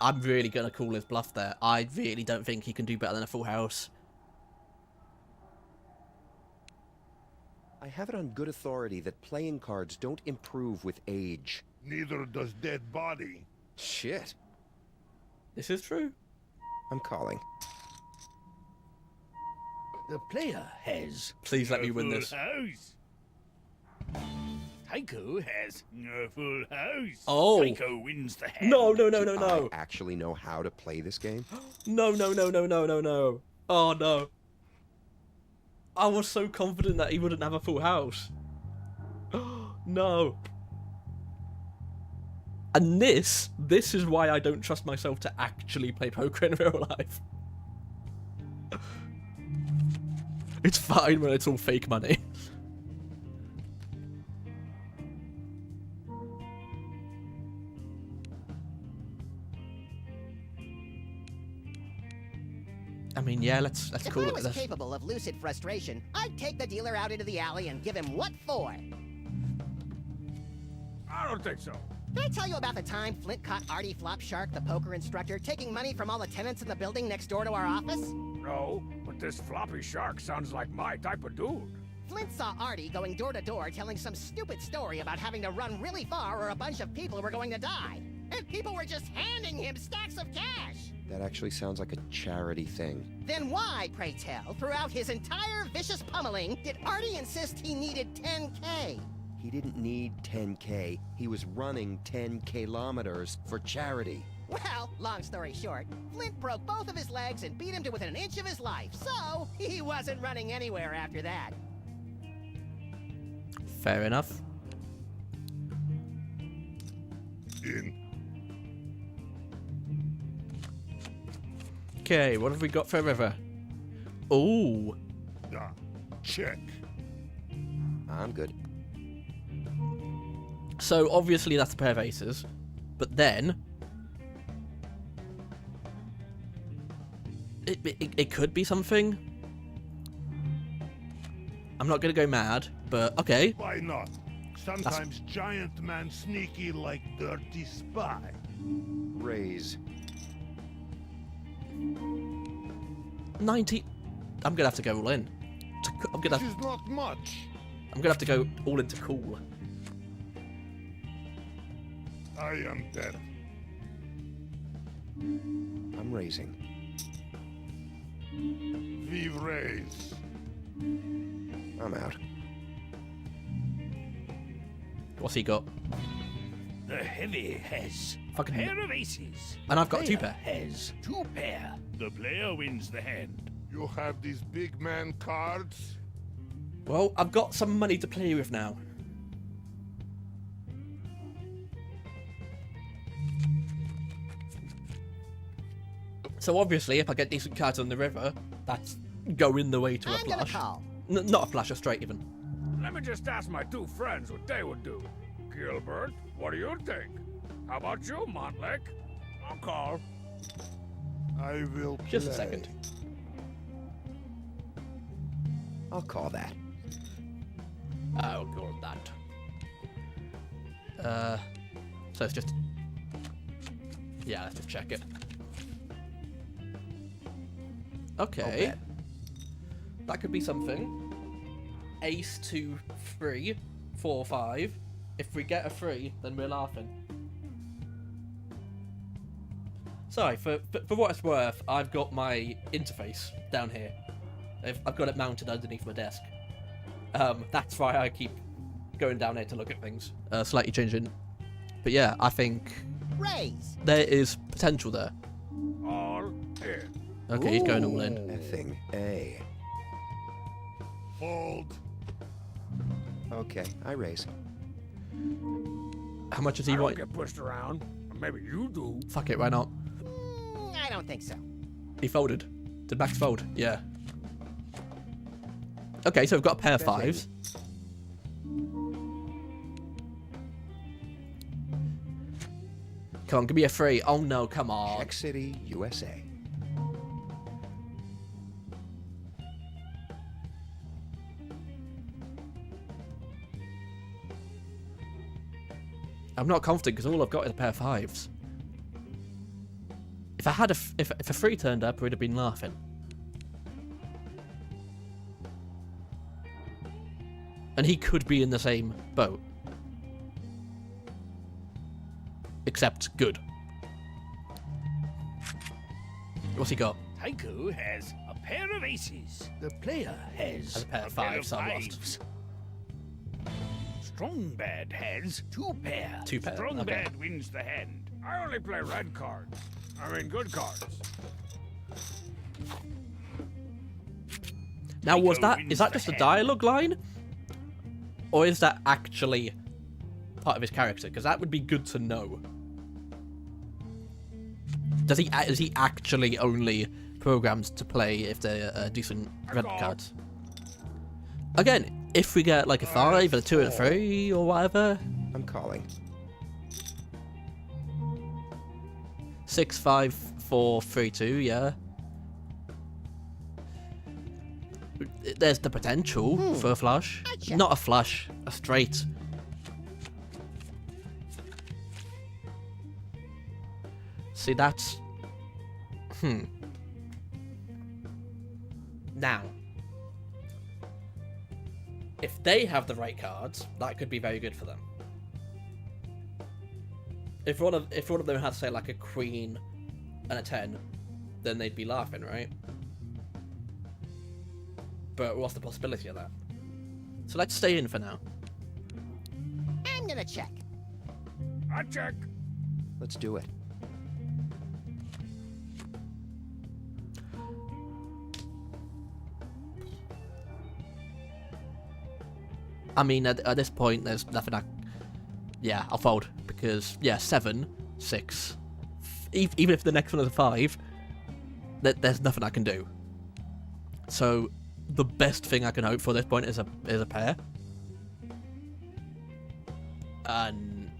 I'm really going to call his bluff there. I really don't think he can do better than a full house. I have it on good authority that playing cards don't improve with age. Neither does dead body. Shit. This is true. I'm calling. The player has Please let a me win full this. house. Tycho has a full house. Oh. Tycho wins the hand. No. I actually know how to play this game. No. Oh, no. I was so confident that he wouldn't have a full house. No. And this is why I don't trust myself to actually play poker in real life. It's fine when it's all fake money. I mean, yeah, let's If call I it was this. capable of lucid frustration, I'd take the dealer out into the alley and give him what for. I don't think so. Did I tell you about the time Flint caught Artie Flopshark, the poker instructor, taking money from all the tenants in the building next door to our office? No, but this floppy shark sounds like my type of dude. Flint saw Artie going door to door telling some stupid story about having to run really far or a bunch of people were going to die. And people were just handing him stacks of cash. That actually sounds like a charity thing. Then why, pray tell, throughout his entire vicious pummeling, did Artie insist he needed 10K? He didn't need 10K. He was running 10 kilometers for charity. Well, long story short, Flint broke both of his legs and beat him to within an inch of his life, so he wasn't running anywhere after that. Fair enough. In. Okay, what have we got for a river? Ooh. Check. I'm good. So obviously that's a pair of aces, but then it could be something. I'm not gonna go mad, but okay. Why not? Sometimes giant man sneaky like dirty spy. Raise. 90. I'm gonna have to go all in. I'm This is not much. gonna have to go all into cool. I am dead. I'm raising. Vive raise. I'm out. What's he got? The heavy has Fucking- pair of aces. And I've got a Player 2-pair. Has 2 pair. The player wins the hand. You have these big man cards? Well, I've got some money to play with now. So obviously, if I get decent cards on the river, that's going the way to a I'm gonna flush. call. Not a flush, a straight even. Let me just ask my 2 friends what they would do. Gilbert, what do you think? How about you, Montlake? I'll call. I will Just a play. second. I'll call that. I'll go with that. So it's just... Yeah, let's just check it. Okay. bet. That could be something. Ace 2, 3, 4, 5. If we get a 3, then we're laughing. Sorry, for what it's worth, I've got my interface down here. I've got it mounted underneath my desk. That's why I keep going down here to look at things. Slightly changing. But yeah, I think Raise. there is potential there. All in. Okay, he's going all in. Effing A. Fold. Okay, I raise. How much does I he don't want? get pushed around. Maybe you do. Fuck it, why not? I don't think so. He folded. Did Max fold? Yeah. Okay, so we've got a pair of Bet maybe. 5s. Come on, give me a 3. Oh no, come on. Check City, USA. I'm not confident because all I've got is a pair of 5s. If I had if a 3 turned up, we'd have been laughing. And he could be in the same boat. Except good. What's he got? Tycho has a pair of aces. The player has Has a pair of 5s, so I lost. fives. Strongbad has 2 pair. 2 pair, Strongbad okay. wins the hand. I only play red cards. I mean, good cards. Now, was Tycho that wins is that the just a hand. dialogue line, or is that actually part of his character? Because that would be good to know. Is he actually only programmed to play if they're decent red call. cards? Again, if we get like a 5, a 2, and a 3, or whatever, I'm calling. 6, 5, 4, 3, 2, yeah. There's the potential for a flush. I check. Not a flush, a straight. See, that's... Now, if they have the right cards, that could be very good for them. If one of them had, say, like a queen and a 10, then they'd be laughing, right? But what's the possibility of that? So let's stay in for now. I'm gonna check. I check. Let's do it. I mean, at this point, there's nothing Yeah, I'll fold. Because, yeah, 7, 6... Even if the next one is a 5, there's nothing I can do. So, the best thing I can hope for at this point is a pair. And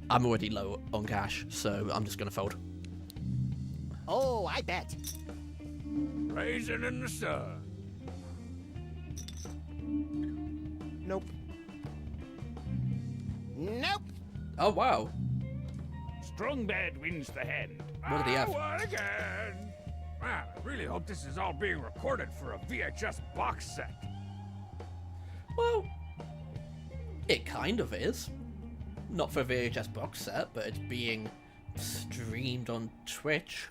I'm already low on cash, so I'm just going to fold. Oh, I bet. Raisin in the sun. Nope. Nope. Oh, wow. Strongbad wins the hand. What did he have? I won again. Man, I really hope this is all being recorded for a VHS box set. Well, it kind of is. Not for a VHS box set, but it's being streamed on Twitch.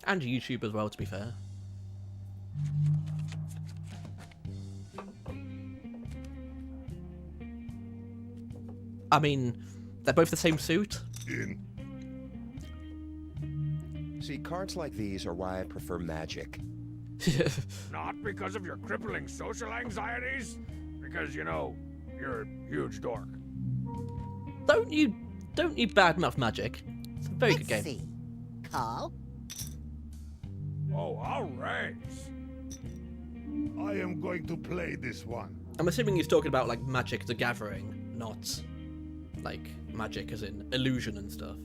And YouTube as well, to be fair. I mean, they're both the same suit. In. See, cards like these are why I prefer Magic. Not because of your crippling social anxieties? Because, you know, you're a huge dork. Don't you badmouth Magic. It's a very Let's good game. see. Call. Oh, I'll raise. I am going to play this one. I'm assuming he's talking about like Magic the Gathering, not like Magic as in illusion and stuff.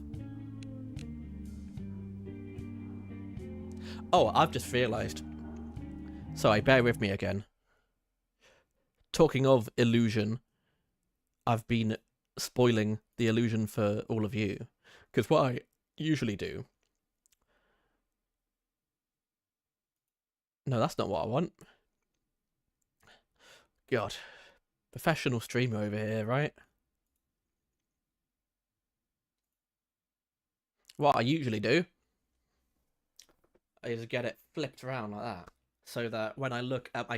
Oh, I've just realised. Sorry, bear with me again. Talking of illusion, I've been spoiling the illusion for all of you. Because what I usually do... No, that's not what I want. God. Professional streamer over here, right? What I usually do is get it flipped around like that, so that when I look at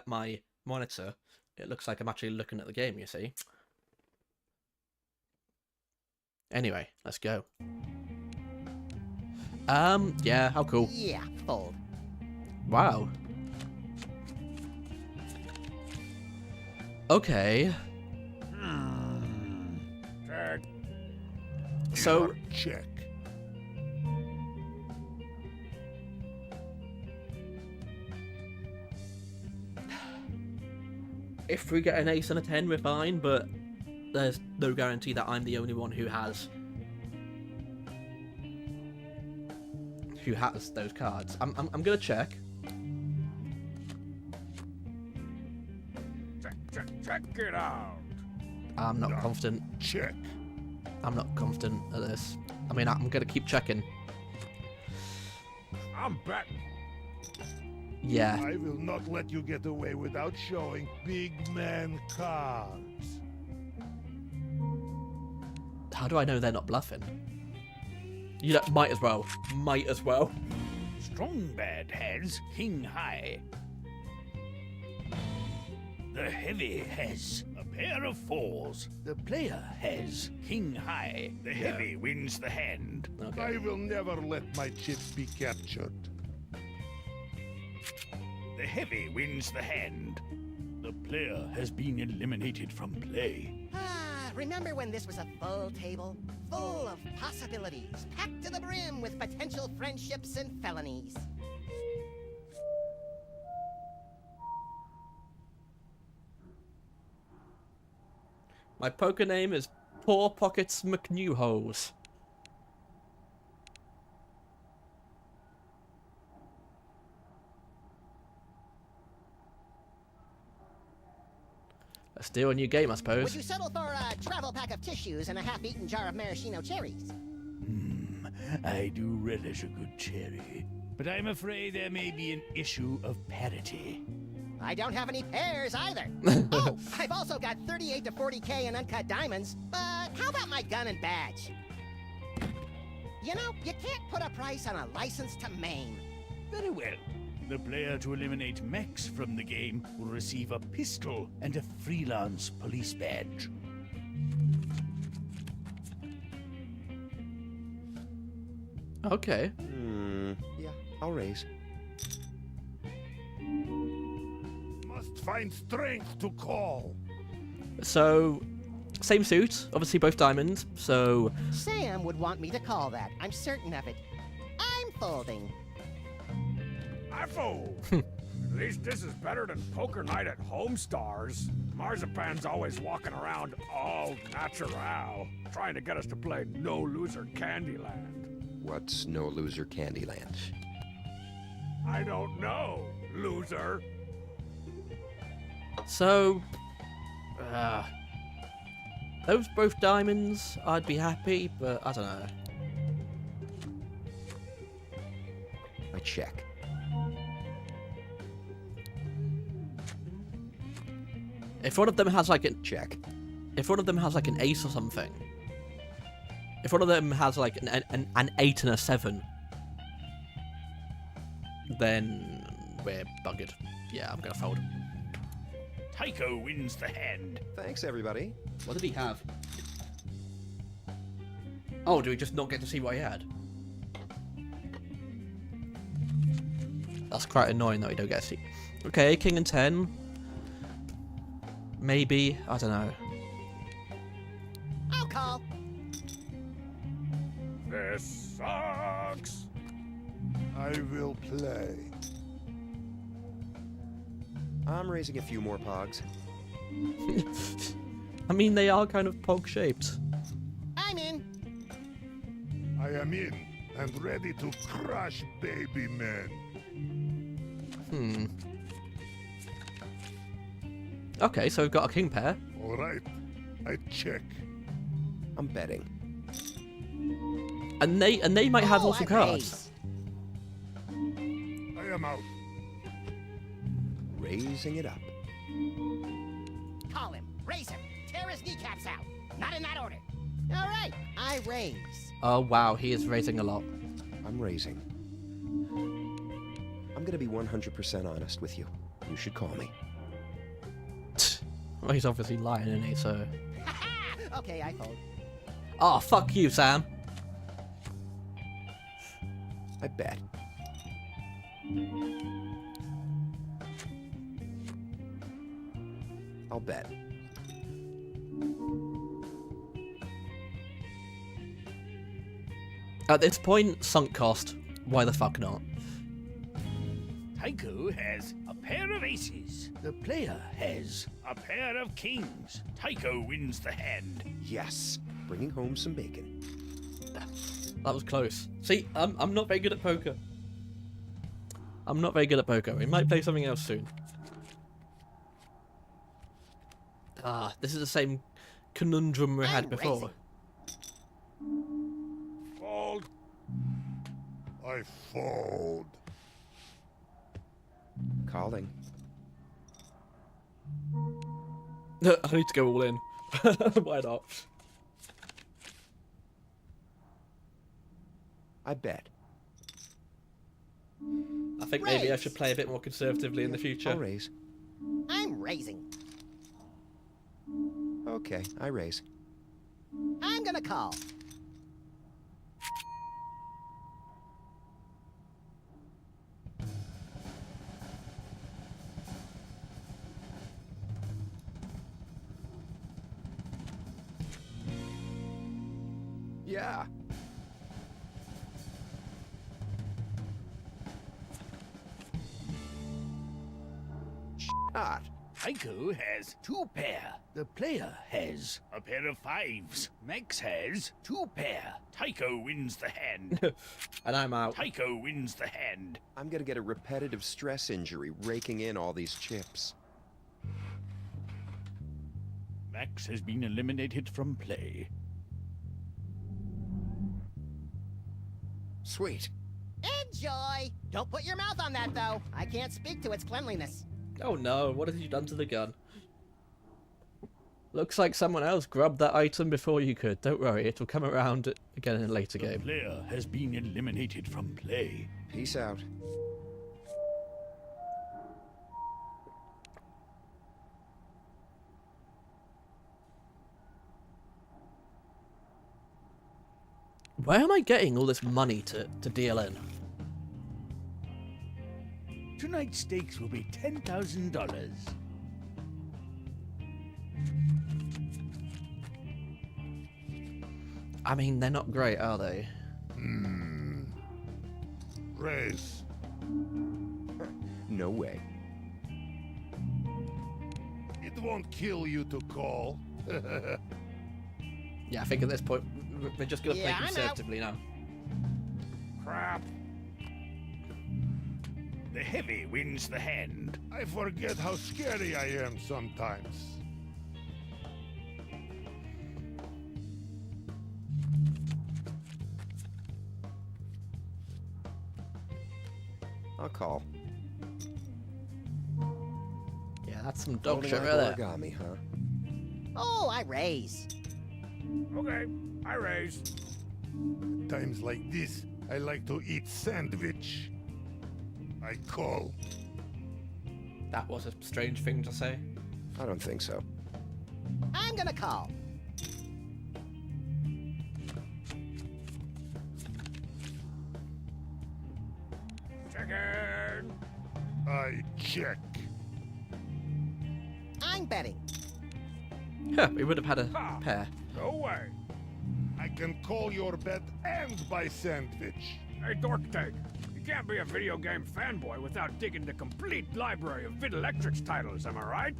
my monitor, it looks like I'm actually looking at the game, you see. Anyway, let's go. Yeah, how cool. Yeah, fold. Wow. Okay. Check. So, Check. if we get an ace and a 10, we're fine, but there's no guarantee that I'm the only one who has those cards. I'm gonna check. Check it out. I'm not No. confident. Check. I'm not confident at this. I mean, I'm gonna keep checking. I'm betting. Yeah. I will not let you get away without showing big man cards. How do I know they're not bluffing? You know, might as well. Might as well. Strongbad has king high. The heavy has a pair of fours. The player has king high. The heavy wins the hand. Okay. I will never let my chips be captured. The heavy wins the hand. The player has been eliminated from play. Remember when this was a full table? Full of possibilities, packed to the brim with potential friendships and felonies. My poker name is Poor Pockets McNewholes. Let's do a new game, I Would suppose. you settle for a travel pack of tissues and a half-eaten jar of maraschino cherries? I do relish a good cherry. But I'm afraid there may be an issue of parity. I don't have any pears either. Oh, I've also got 38 to 40K in uncut diamonds, but how about my gun and badge? You know, you can't put a price on a license to maim. Very well. The player to eliminate mechs from the game will receive a pistol and a freelance police badge. Okay. Yeah, I'll raise. Must find strength to call. So, same suit, obviously both diamonds, so... Sam would want me to call that. I'm certain of it. I'm folding. I fold. At least this is better than poker night at Home Stars. Marzipan's always walking around all natural, trying to get us to play No Loser Candyland. What's No Loser Candyland? I don't know, loser. So... those both diamonds, I'd be happy, but I don't know. I check. If one of them has like an Check. if one of them has like an ace or something, if one of them has like an 8 and a 7, then we're buggered. Yeah, I'm gonna fold. Tycho wins the hand. Thanks, everybody. What did he have? Oh, do we just not get to see what he had? That's quite annoying that we don't get to see. Okay, king and 10. Maybe, I don't know. I'll call. This sucks. I will play. I'm raising a few more pogs. I mean, they are kind of pog-shaped. I'm in. I am in and ready to crush baby men. Okay, so we've got a king pair. All right, I check. I'm betting. And they might have Oh, awesome I cards. raise. I am out. Raising it up. Call him. Raise him. Tear his kneecaps out. Not in that order. All right, I raise. Oh wow, he is raising a lot. I'm raising. I'm gonna be 100% honest with you. You should call me. Well, he's obviously lying, isn't he? So. Okay, I fold. Oh, fuck you, Sam. I bet. I'll bet. At this point, sunk cost. Why the fuck not? Tycho has a pair of aces. The player has a pair of kings. Tycho wins the hand. Yes. Bringing home some bacon. That was close. See, I'm not very good at poker. I'm not very good at poker. We might play something else soon. Ah, this is the same conundrum we had I'm before. raising. Fold. I fold. Calling. I need to go all in. Why not? I bet. I think maybe I Raise. should play a bit more conservatively in the I'll future. raise. I'm raising. Okay, I raise. I'm gonna call. Yeah. Shot. Tycho has two pair. The player has a pair of fives. Max has two pair. Tycho wins the hand. And I'm out. Tycho wins the hand. I'm gonna get a repetitive stress injury raking in all these chips. Max has been eliminated from play. Sweet. Enjoy. Don't put your mouth on that, though. I can't speak to its cleanliness. Oh no, what have you done to the gun? Looks like someone else grabbed that item before you could. Don't worry, it'll come around again in a later The game. player has been eliminated from play. Peace out. Where am I getting all this money to deal in? Tonight's stakes will be $10,000. I mean, they're not great, are they? Raise. No way. It won't kill you to call. Yeah, I think at this point, we're just going to Yeah, play I'm out. conservatively now. Crap. The heavy wins the hand. I forget how scary I am sometimes. I'll call. Yeah, that's some dog Folding shit like right there. origami, huh? Oh, I raise. Okay, I raise. Times like this, I like to eat sandwich. I call. That was a strange thing to say. I don't think so. I'm gonna call. Chicken. I check. I'm betting. Huh, we would have had a Ha. pair. No way. I can call your bet and buy sandwich. Hey, Dork Tank. You can't be a video game fanboy without digging the complete library of Vidalectrix titles, am I right?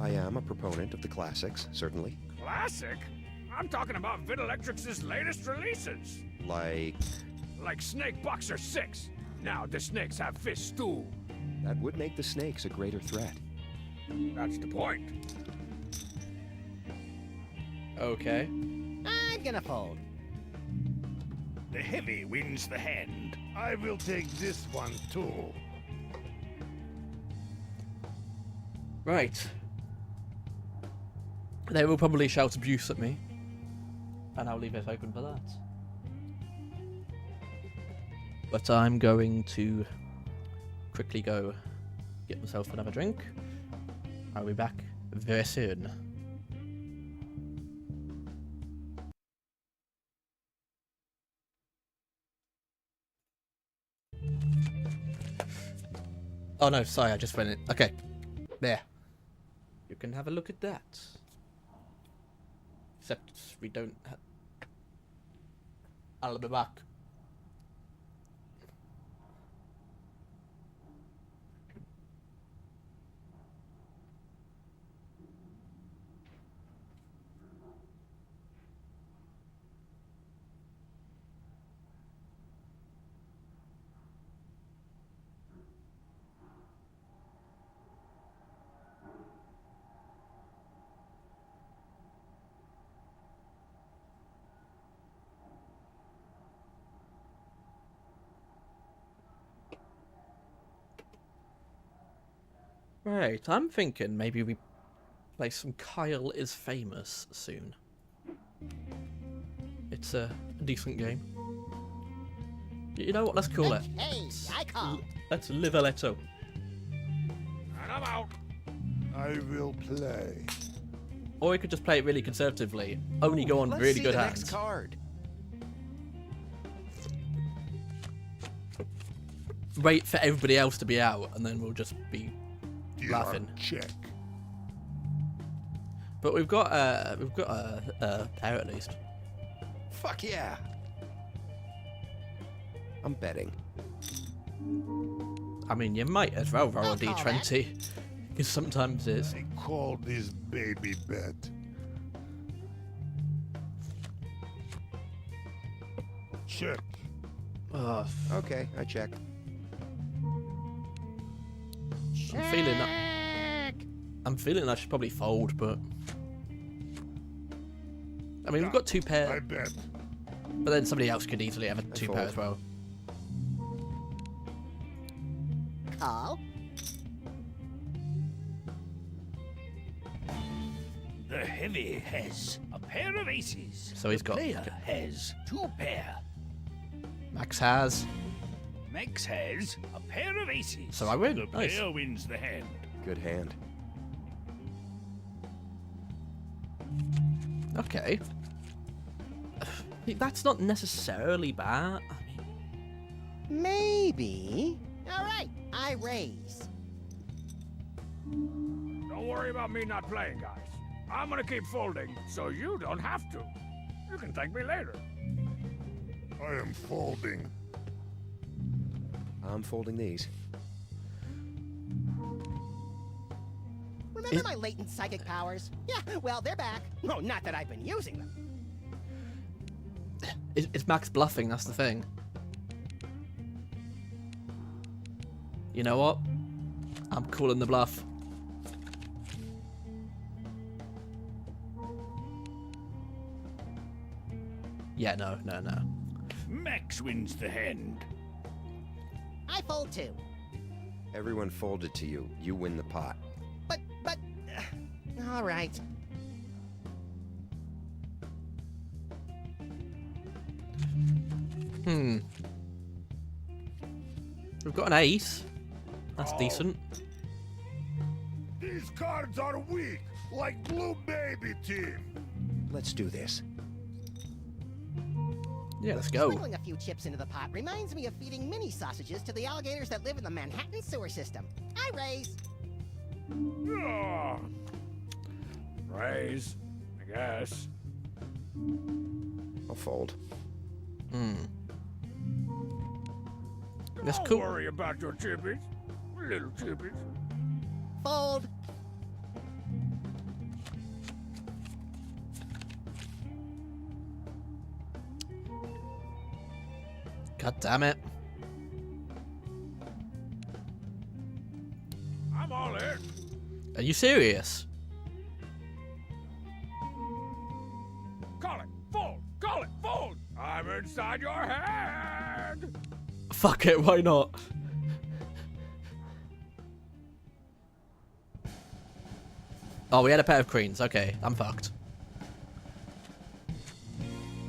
I am a proponent of the classics, certainly. Classic? I'm talking about Vidalectrix's latest releases. Like, Like Snake Boxer 6. Now the snakes have fists too. that would make the snakes a greater threat. That's the point. Okay. I'm gonna fold. The heavy wins the hand. I will take this one too. Right. They will probably shout abuse at me. And I'll leave it open for that. But I'm going to quickly go get myself another drink. I'll be back very soon. Oh no, sorry, I just went in. Okay. There. You can have a look at that. Except we don't have... I'll be back. Right, I'm thinking maybe we play some Kyle is Famous soon. It's a decent game. You know what, let's call it. Hey, I call. Let's live a letto. And I'm out. I will play. Or we could just play it really conservatively. Only go on Let's really see good the hands. next card. Wait for everybody else to be out, and then we'll just be Dear laughing. check. But we've got a pair at least. Fuck yeah. I'm betting. I mean, you might as well roll a I'll call d20, because sometimes it's. I call this baby bet. Check. Okay, I check. I'm feeling I should probably fold, but I mean we've got two I pair, bet. but then somebody else could easily have a two pair fold. as well. Call. The heavy has a pair of aces. So he's the got- player has two pair. Max has, Max has a pair of aces. so I win. The Nice. player wins the hand. Good hand. Okay, that's not necessarily bad. I mean, Maybe. All right, I raise. Don't worry about me not playing, guys. I'm gonna keep folding, so you don't have to. You can thank me later. I am folding. I'm folding these. Remember my latent psychic powers? Yeah, well, they're back. No, not that I've been using them. is Max bluffing? That's the thing. You know what? I'm calling the bluff. Yeah, no. Max wins the hand. I fold too. Everyone folded to you. You win the pot. But, all right. Hmm. We've got an ace. That's decent. These cards are weak, like Blue Baby Team. Let's do this. Yeah, let's go. Sprinkling a few chips into the pot reminds me of feeding mini sausages to the alligators that live in the Manhattan sewer system. I raise. Ah. Raise, I guess. I'll fold. That's Don't cool. worry about your chippies, little chippies. Fold. God damn it. I'm all in. Are you serious? Call it, fold, call it, fold. I'm inside your head. Fuck it, why not? Oh, we had a pair of queens. Okay, I'm fucked.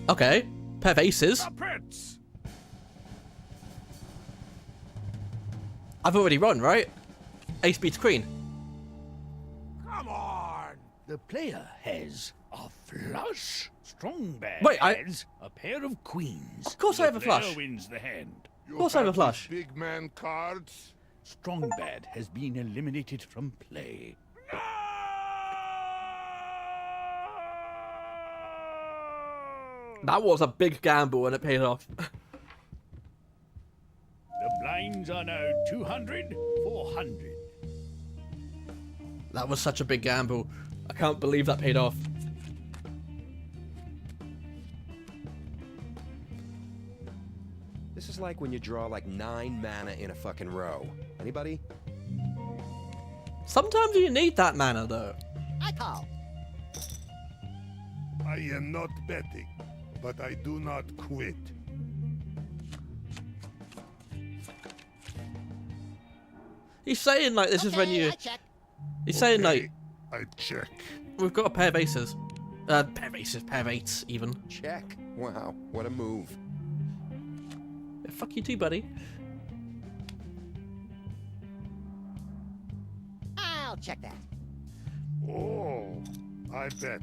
Okay, pair of aces. The pits. I've already run, right? Ace beats queen. Come on. The player has a flush. Strong bad Wait, has a pair of queens. Of course I have a The player flush. wins the hand. You course I have a these flush. Big man cards. Strong bad has been eliminated from play. That was a big gamble and it paid off. The blinds are now 200, 400. That was such a big gamble. I can't believe that paid off. This is like when you draw like 9 mana in a fucking row. Anybody? Sometimes you need that mana though. I call. I am not betting, but I do not quit. He's saying like this is when Okay, you. I check. He's saying Okay, like I check. we've got a pair of aces. Pair of aces, pair of eights even. Check. Wow, what a move. Yeah, fuck you too, buddy. I'll check that. Oh, I bet.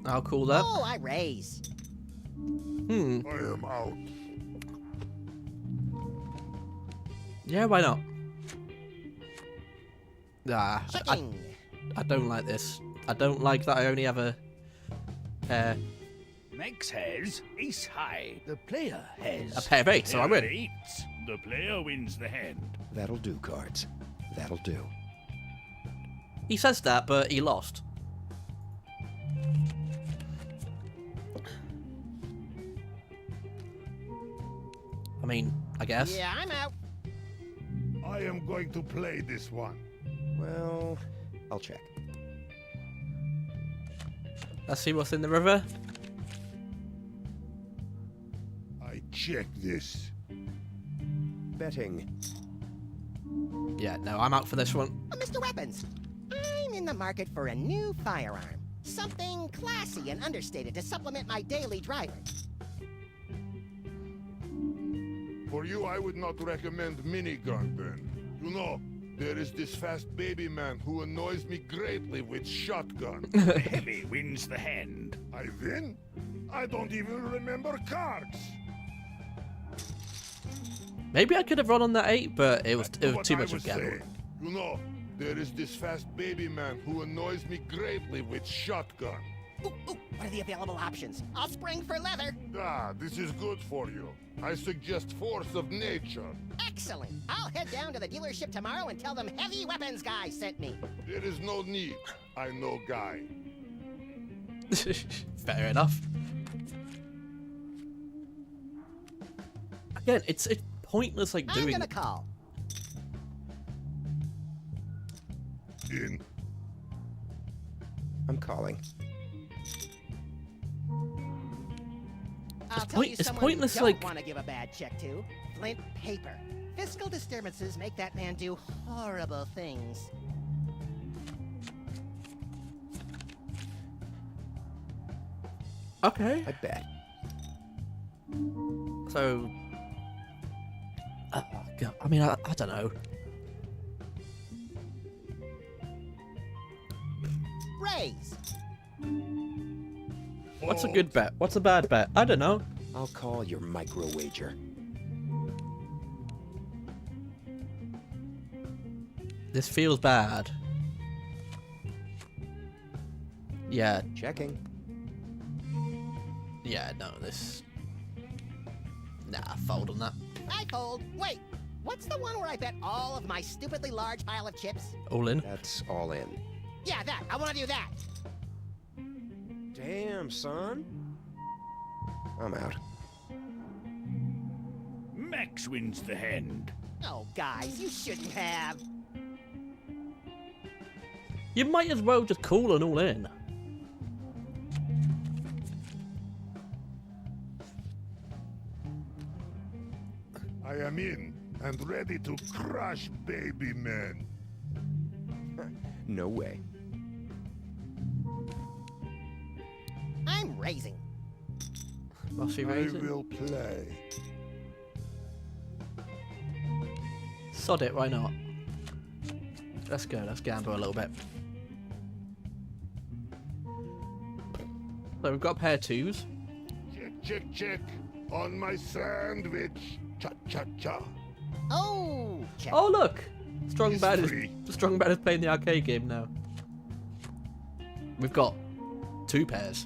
I'll call that. Oh, I raise. Hmm. I am out. Yeah, why not? Ah, Checking. I don't like this. I don't like that I only have a pair. Max has ace high. The player has A pair of eights, so I pair of win. eights. The player wins the hand. That'll do, cards. That'll do. He says that, but he lost. I mean, I guess. Yeah, I'm out. I am going to play this one. Well, I'll check. Let's see what's in the river. I check this. Betting. Yeah, no, I'm out for this one. Mr. Weapons, I'm in the market for a new firearm. Something classy and understated to supplement my daily driving. For you, I would not recommend minigun then. You know, there is this fast baby man who annoys me greatly with shotgun. The heavy wins the hand. I win? I don't even remember cards. Maybe I could have run on that 8, but it was That's what too I much of was a gamble. saying. You know, there is this fast baby man who annoys me greatly with shotgun. Ooh, what are the available options? I'll spring for leather. Ah, this is good for you. I suggest force of nature. Excellent. I'll head down to the dealership tomorrow and tell them Heavy Weapons Guy sent me. There is no need. I know guy. Fair enough. Again, it's pointless like I'm doing. gonna call. In. I'm calling. I'll tell you it's someone pointless, you don't like- want to give a bad check to. Flint Paper. Fiscal disturbances make that man do horrible things. Okay. I bet. So, God, I mean, I don't know. Raise. What's a good bet? What's a bad bet? I don't know. I'll call your micro wager. This feels bad. Yeah, Checking. yeah, no, this... Nah, fold on that. I fold. Wait, what's the one where I bet all of my stupidly large pile of chips? All in. That's all in. Yeah, that. I want to do that. Damn, son. I'm out. Max wins the hand. Oh, guys, you shouldn't have. You might as well just call an all in. I am in and ready to crush baby men. No way. I'm raising. Must be I raising. will play. Sod it, why not? Let's go, let's gamble a little bit. So we've got a pair of twos. Check, check, check. On my sandwich. Cha, cha, cha. Oh, check. Oh look! Strong It's Bad free. is Strong Bad is playing the arcade game now. We've got two pairs.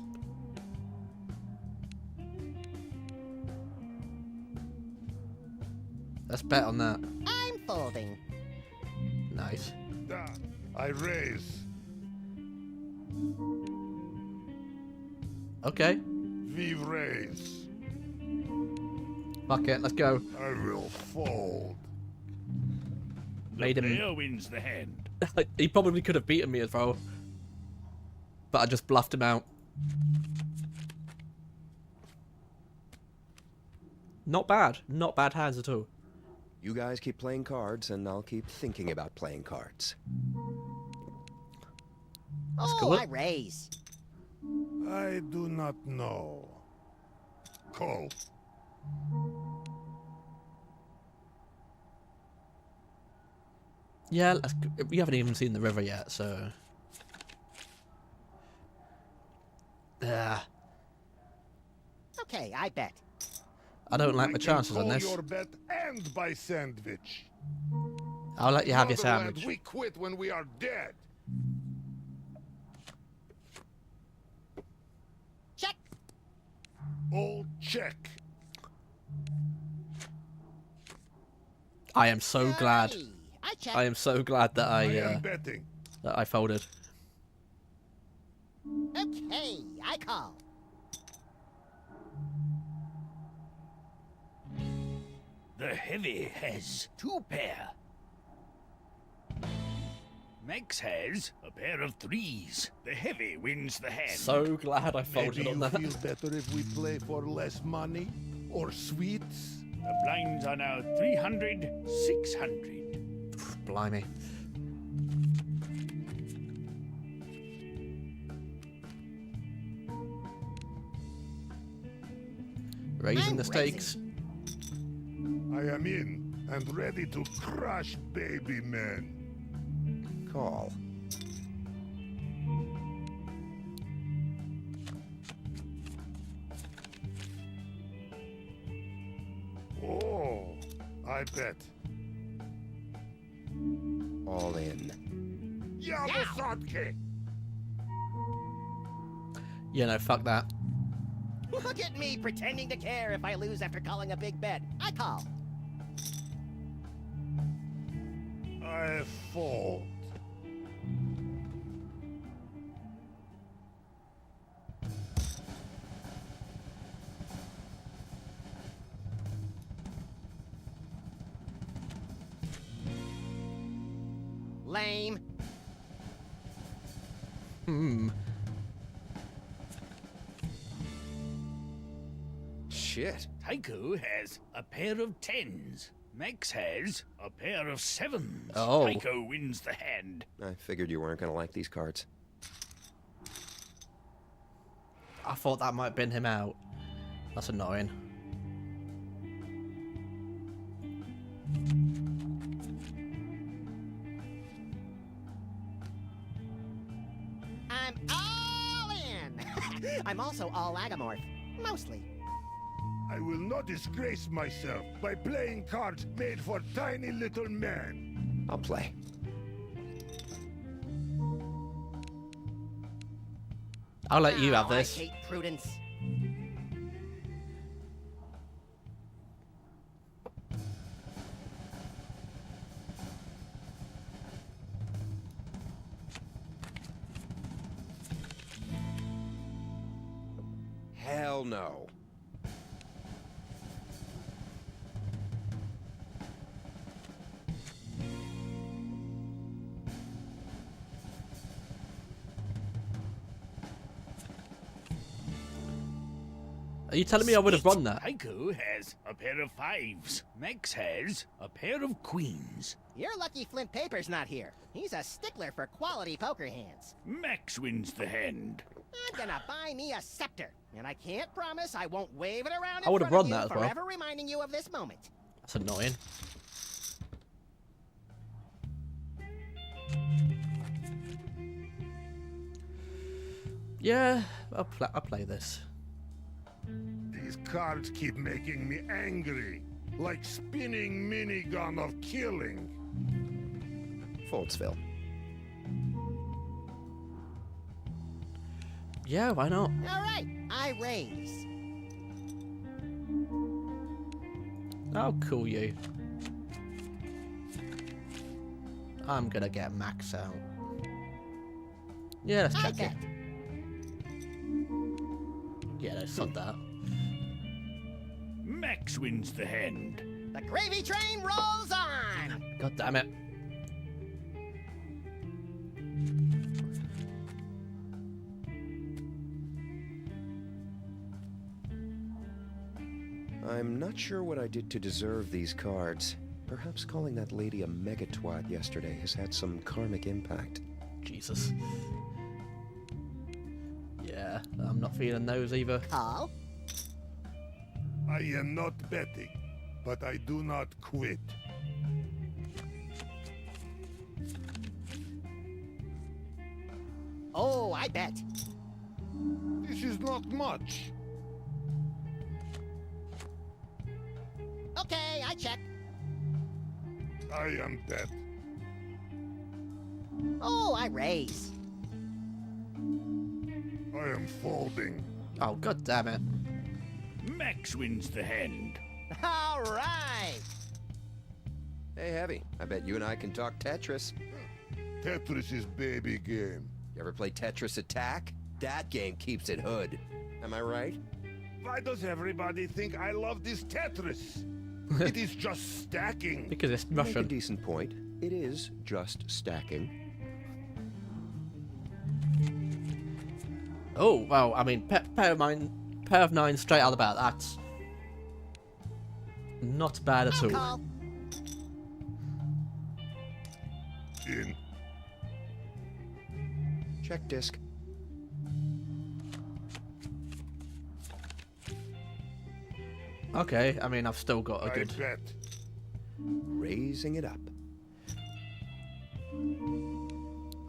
Let's bet on that. I'm folding. Nice. Da. I raise. Okay. We raise. Fuck it, let's go. I will fold. Made The him- player wins the hand. He probably could have beaten me as well. But I just bluffed him out. Not bad. Not bad hands at all. You guys keep playing cards, and I'll keep thinking about playing cards. Oh, cool. I raise. I do not know. Call. Yeah, we haven't even seen the river yet, so... Okay, I bet. I don't like I my can chances on call this. your bet and buy sandwich. I'll let you have your Motherland, sandwich. We quit when we are dead. Check. All check. I am so glad. Hey, I check. I am so glad that I am betting. I folded. Okay, I call. The heavy has two pair. Max has a pair of threes. The heavy wins the hand. So glad I folded Maybe on you that. feel better if we play for less money or sweets. The blinds are now 300, 600. Blimey. Raising I'm the stakes. I am in and ready to crush baby men. Call. Oh, I bet. All in. Yamazaki! Yeah, no, fuck that. Look at me pretending to care if I lose after calling a big bet. I call. I fold. Lame. shit. Tycho has a pair of 10s. Max has a pair of 7s. Oh. Tycho wins the hand. I figured you weren't gonna like these cards. I thought that might bin him out. That's annoying. I'm all in. I'm also all Agamorph. Mostly. I will not disgrace myself by playing cards made for tiny little men. I'll play. I'll let you have Oh, this. I hate prudence. Hell no. Are you telling me I would have run that? Tycho has a pair of 5s. Max has a pair of queens. You're lucky Flint Paper's not here. He's a stickler for quality poker hands. Max wins the hand. I'm gonna buy me a scepter, and I can't promise I won't wave it around I in would've front run of you, that as well. forever reminding you of this moment. That's annoying. Yeah, I'll play this. These cards keep making me angry. Like spinning minigun of killing. Foldsville. Yeah, why not? All right, I raise. I'll cool you. I'm gonna get Max out. Yeah, let's I check it. bet. Yeah, let's sod that. Max wins the hand. The gravy train rolls on. God damn it. I'm not sure what I did to deserve these cards. Perhaps calling that lady a megatwat yesterday has had some karmic impact. Jesus. Yeah, I'm not feeling those either. Call. I am not betting, but I do not quit. Oh, I bet. This is not much. Okay, I check. I am dead. Oh, I raise. I am folding. Oh, god damn it. Max wins the hand. All right. Hey, Heavy, I bet you and I can talk Tetris. Tetris is baby game. You ever play Tetris Attack? That game keeps it hood. Am I right? Why does everybody think I love this Tetris? It is just stacking. Because it's You make a Russian. decent point. It is just stacking. Oh, well, I mean, pair of 9 straight out of the bat. That's not bad at I'll all. call. In. Check disc. Okay, I mean, I've still got a I good... bet. Raising it up.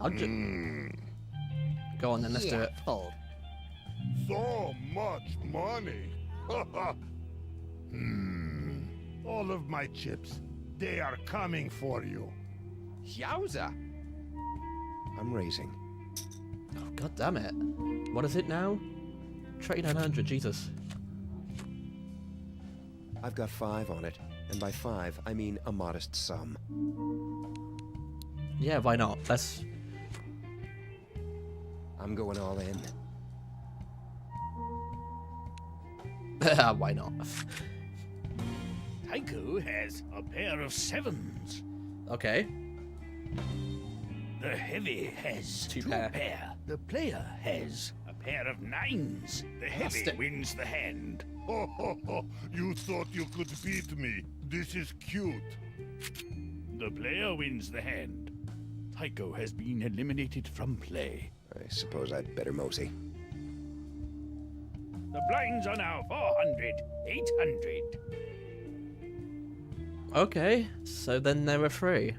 I'll just... Go on then, let's do Yeah, it. Fold. So much money. All of my chips, they are coming for you. Yowza! I'm raising. Oh, god damn it. What is it now? 2900, Jesus. I've got 5 on it, and by 5, I mean a modest sum. Yeah, why not? Let's... I'm going all in. why not? Tycho has a pair of 7s. Okay. The heavy has Two two pair. pair. The player has a pair of 9s. The heavy stick- wins the hand. Ho ho ho! You thought you could beat me. This is cute. The player wins the hand. Tycho has been eliminated from play. I suppose I'd better mosey. The blinds are now 400, 800. Okay, so then there were three.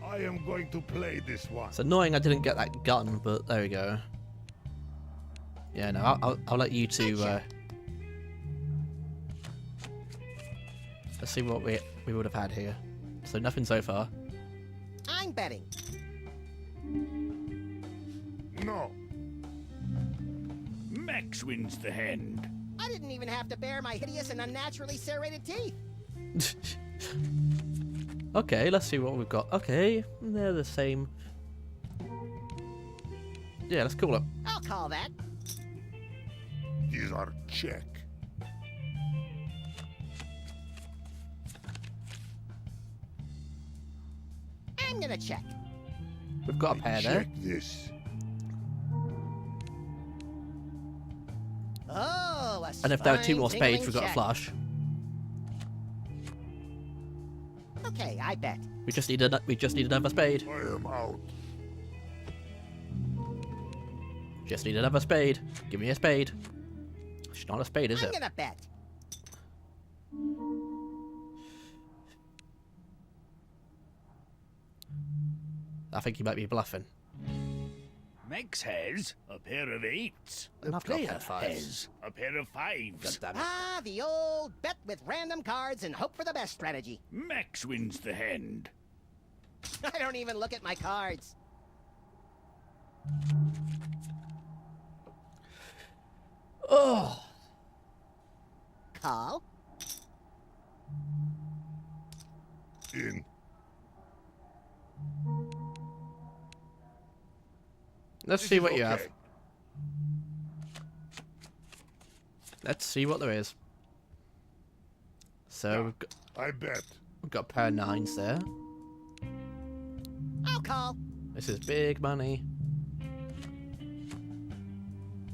I am going to play this one. It's annoying I didn't get that gun, but there we go. Yeah, no, I'll let you two. Let's see what we would have had here. So nothing so far. I'm betting. No. Max wins the hand. I didn't even have to bare my hideous and unnaturally serrated teeth. Okay, let's see what we've got. Okay, they're the same. Yeah, let's call it. I'll call that. These are check. I'm gonna check. We've got a pair there. Check this. Oh, a And if there are two fine more spades, tingling we've got a check. flush. Okay, I bet. We just need another spade. I am out. Just need another spade. Give me a spade. It's not a spade, is I'm it? gonna bet. I think you might be bluffing. Max has a pair of eights. The And I've got a player pair of fives. has a pair of fives. God damn it. Ah, the old bet with random cards and hope for the best strategy. Max wins the hand. I don't even look at my cards. Oh, Call. In. let's This see is what you okay. have. Let's see what there is. So I bet. we've got a pair of nines there. I'll call. This is big money.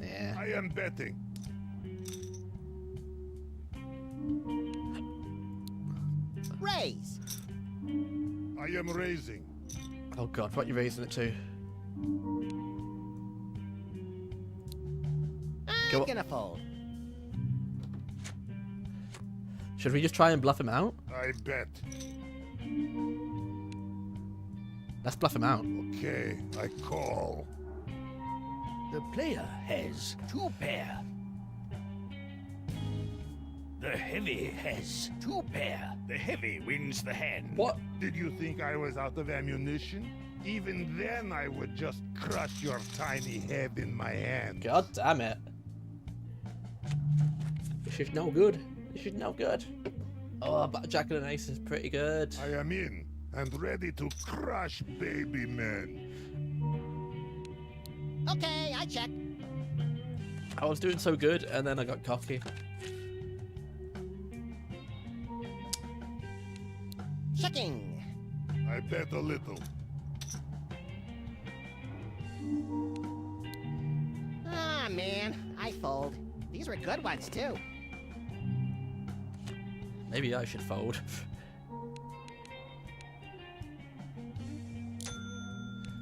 Yeah. I am betting. Raise. I am raising. Oh god, what are you raising it to? I'm Go on. gonna fold. Should we just try and bluff him out? I bet. Let's bluff him out. Okay, I call. The player has two pair. The heavy has two pair. The heavy wins the hand. What? Did you think I was out of ammunition? Even then, I would just crush your tiny head in my hand. God damn it. This is no good. This is no good. Oh, but Jack and an ace is pretty good. I am in and ready to crush baby men. Okay, I check. I was doing so good, and then I got cocky. Checking. I bet a little. Ah, man, I fold. These were good ones, too. Maybe I should fold.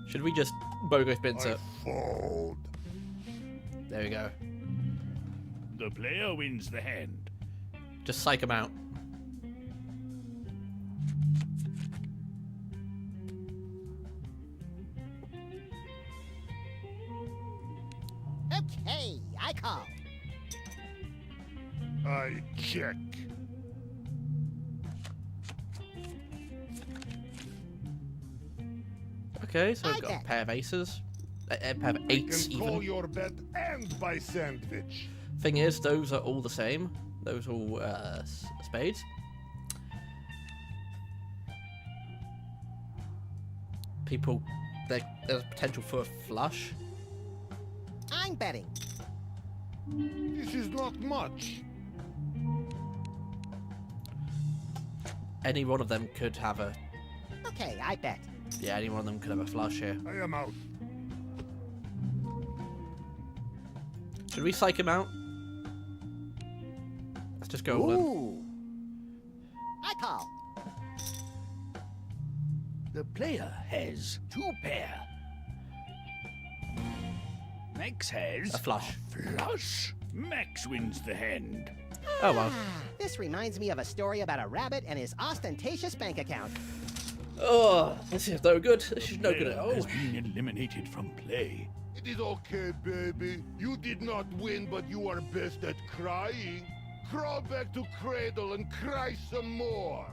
Should we just BOGO spin I to... fold. There we go. The player wins the hand. Just psych him out. Okay, I call. I check. Okay, so I we've got a bet. pair of aces. A pair of I eights, can call even. your bet and buy sandwich. Thing is, those are all the same. Those are all spades. People, there's potential for a flush. I'm betting. This is not much. any one of them could have a... Okay, I bet. Yeah, any one of them could have a flush here. I am out. Should we psych him out? Let's just go all in. Ooh. I call. The player has 2 pair. Max has A flush. flush. Max wins the hand. Oh well. This reminds me of a story about a rabbit and his ostentatious bank account. Oh, let's see if they're good. This is no good Player at all. has been eliminated from play. It is okay, baby. You did not win, but you are best at crying. Crawl back to cradle and cry some more.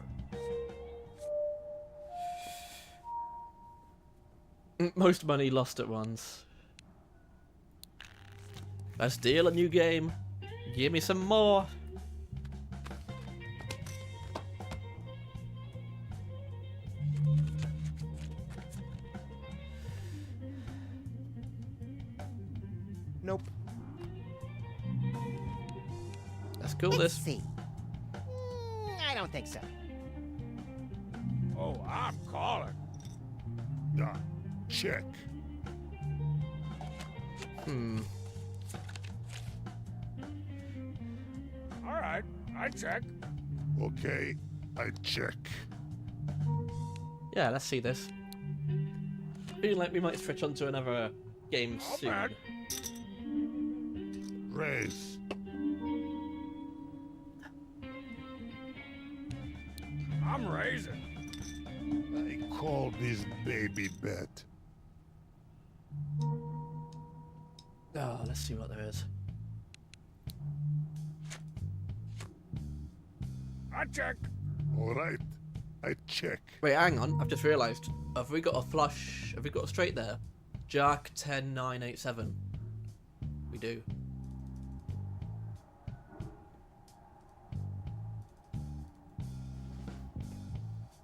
Most money lost at once. Let's deal a new game. Give me some more. Nope. Let's go Let's this. see. I don't think so. Oh, I'm calling. Ah, check. Hmm. All right, I check. Okay, I check. Yeah, let's see this. Feeling like we might switch on to another game Not soon. bad. Raise. I'm raising. I call this baby bet. Oh, let's see what there is. I check. All right, I check. Wait, hang on. I've just realised. Have we got a flush? Have we got a straight there? Jack 10 9 8 7. We do.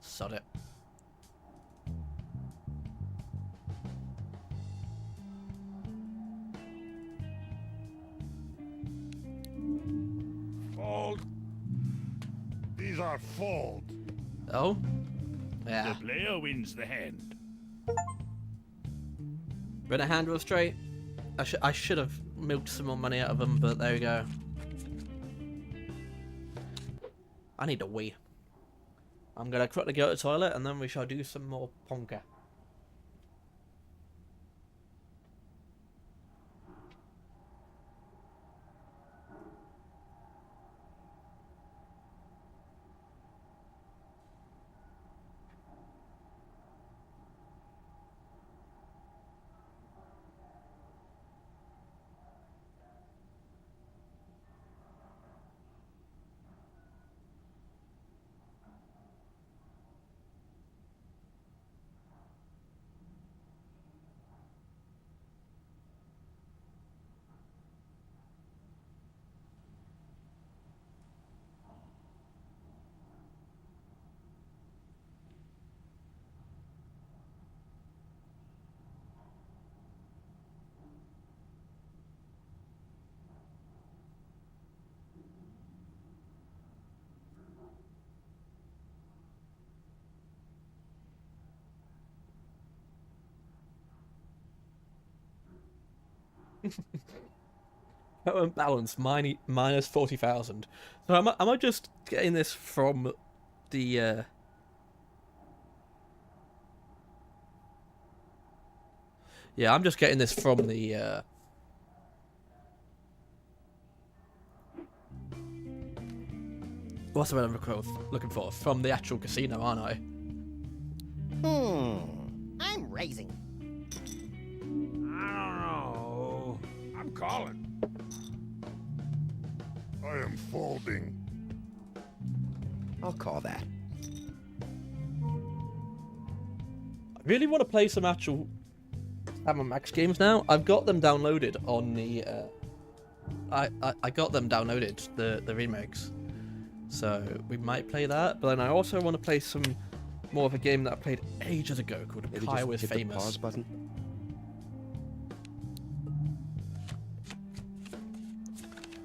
Sod it. Fold. These are fold. Oh? Yeah. The player wins the hand. Run a hand with straight. I should have milked some more money out of them, but there we go. I need a wee. I'm gonna quickly go to the toilet and then we shall do some more Ponka. Balance minus 40,000. So am I just getting this from the? Yeah, I'm just getting this from the. What's the word I'm looking for? From the actual casino, aren't I? I'm raising. I don't know. I'm calling. I am folding. I'll call that. I really want to play some actual Sam & Max games now. I've got them downloaded on the. I got them downloaded, the remakes. So we might play that, but then I also want to play some more of a game that I played ages ago called Maybe Kyle just is hit Famous. the pause button.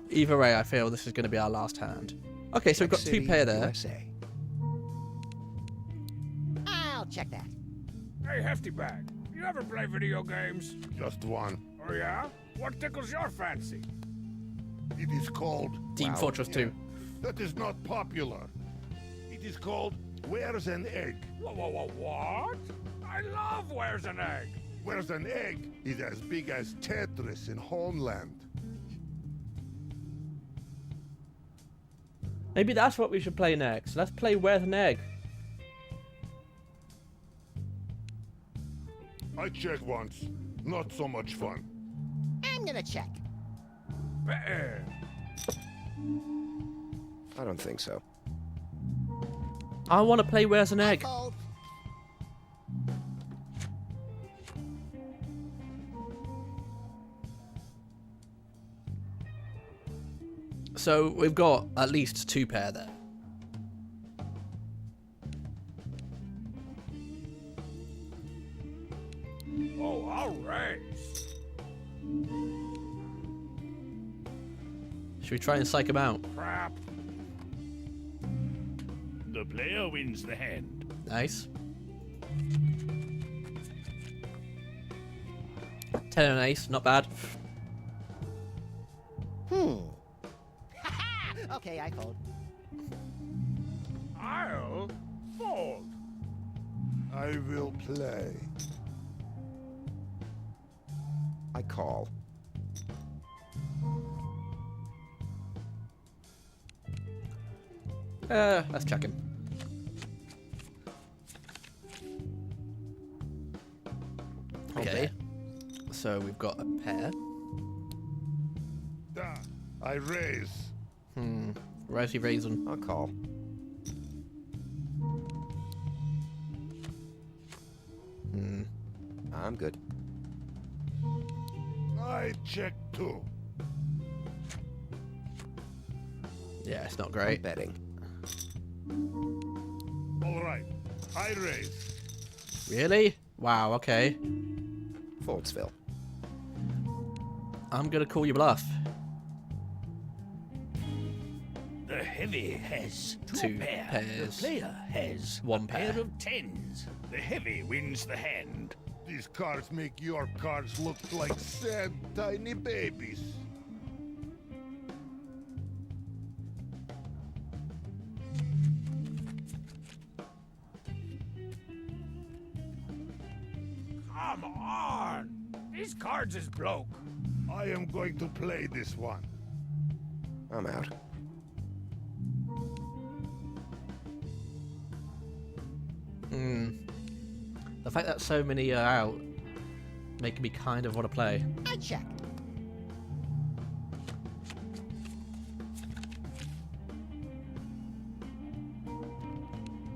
Either way, I feel this is going to be our last hand. Okay, so we've got City, two pair there. USA. check that. Hey, Hefty Bag, you ever play video games? Just one. Oh yeah? What tickles your fancy? It is called... Team Fortress 2. That is not popular. It is called Where's an Egg? Whoa, what? I love Where's an Egg? Where's an Egg is as big as Tetris in Homeland. Maybe that's what we should play next. Let's play Where's an Egg? I checked once. Not so much fun. I'm gonna check. Better. I don't think so. I want to play Where's an I Egg. fold. So we've got at least 2 pair there. Oh, I'll raise. Should we try and psych him out? Crap. The player wins the hand. Nice. 10 and ace, not bad. Okay, I fold. I'll fold. I will play. I call. Let's check him. Okay. So we've got a pair. Da. I raise. Where's he raising? I'll call. I'm good. I check too. Yeah, it's not I'm great. betting. All right. I raise. Really? Wow, okay. Foldsville. I'm gonna call you bluff. The heavy has 2 pair. pairs. The player has 1 a pair. pair of 10s. The heavy wins the hand. These cards make your cards look like sad, tiny babies. Come on. These cards is broke. I am going to play this one. I'm out. The fact that so many are out making me kind of want to play. I check.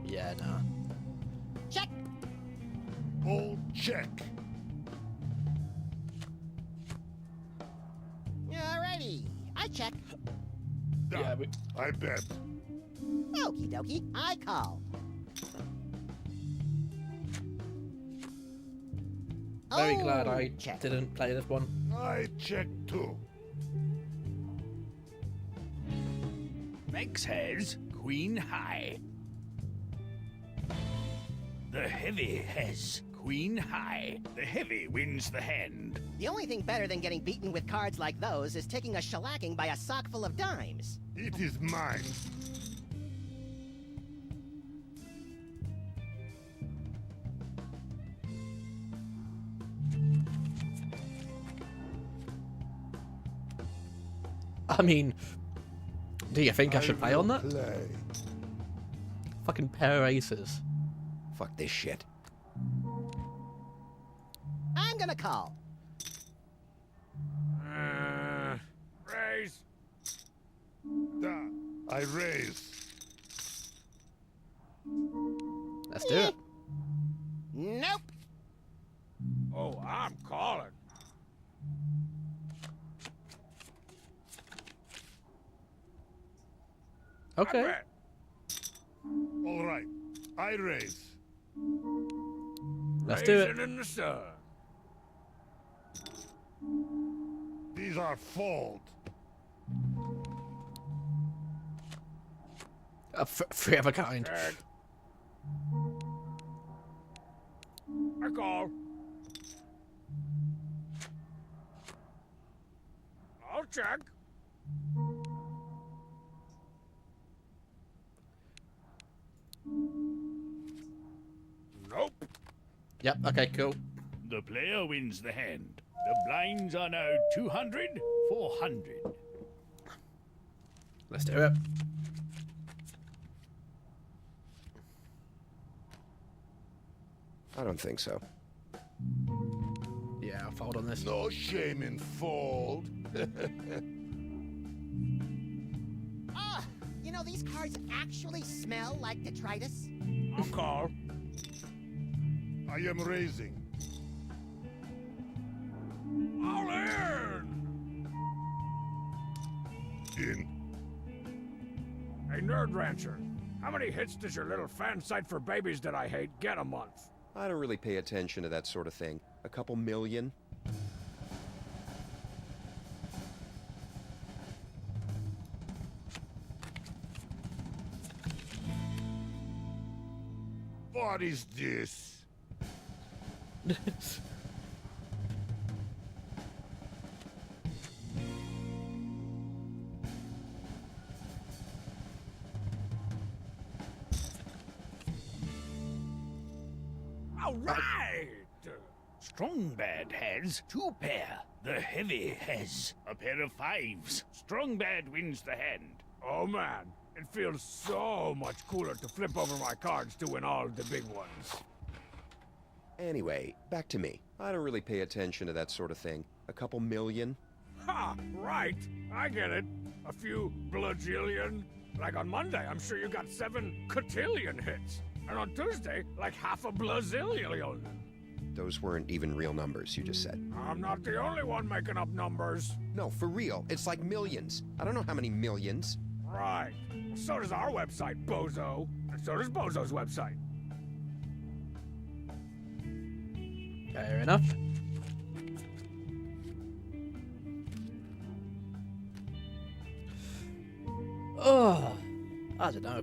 Yeah, nah. Check. All check. Alrighty. I check. Da. Yeah, I bet. Okie dokie. I call. Very glad Oh, I check. didn't play this one. I check too. Max has queen high. The heavy has queen high. The heavy wins the hand. The only thing better than getting beaten with cards like those is taking a shellacking by a sock full of dimes. It is mine. I mean, do you think I should play on will that? Play. Fucking pair of aces. Fuck this shit. I'm gonna call. Raise. Da. I raise. Let's do it. Nope. Oh, I'm calling. I Okay. bet. All right. I raise. Let's do it. Raisin in the sun. These are fold. Free of a kind. Check. I call. I'll check. Nope. Yep, okay, cool. The player wins the hand. The blinds are now 200, 400. Let's do it. I don't think so. Yeah, I'll fold on this. No shame in fold. Ah, you know, these cards actually smell like detritus. I'll call. I am raising. All in. In. Hey, Nerd Rancher. How many hits does your little fan site for babies that I hate get a month? I don't really pay attention to that sort of thing. A couple million? What is this? All right. Strong Bad has 2 pair. The heavy has a pair of 5s. Strong Bad wins the hand. Oh man, it feels so much cooler to flip over my cards to win all the big ones. Anyway, back to me. I don't really pay attention to that sort of thing. A couple million? Ha! Right. I get it. A few blajillion. Like on Monday, I'm sure you got 7 cotillion hits. And on Tuesday, like half a blazillion. Those weren't even real numbers you just said. I'm not the only one making up numbers. No, for real. It's like millions. I don't know how many millions. Right. So does our website, Bozo. And so does Bozo's website. Fair enough. Oh, I don't know.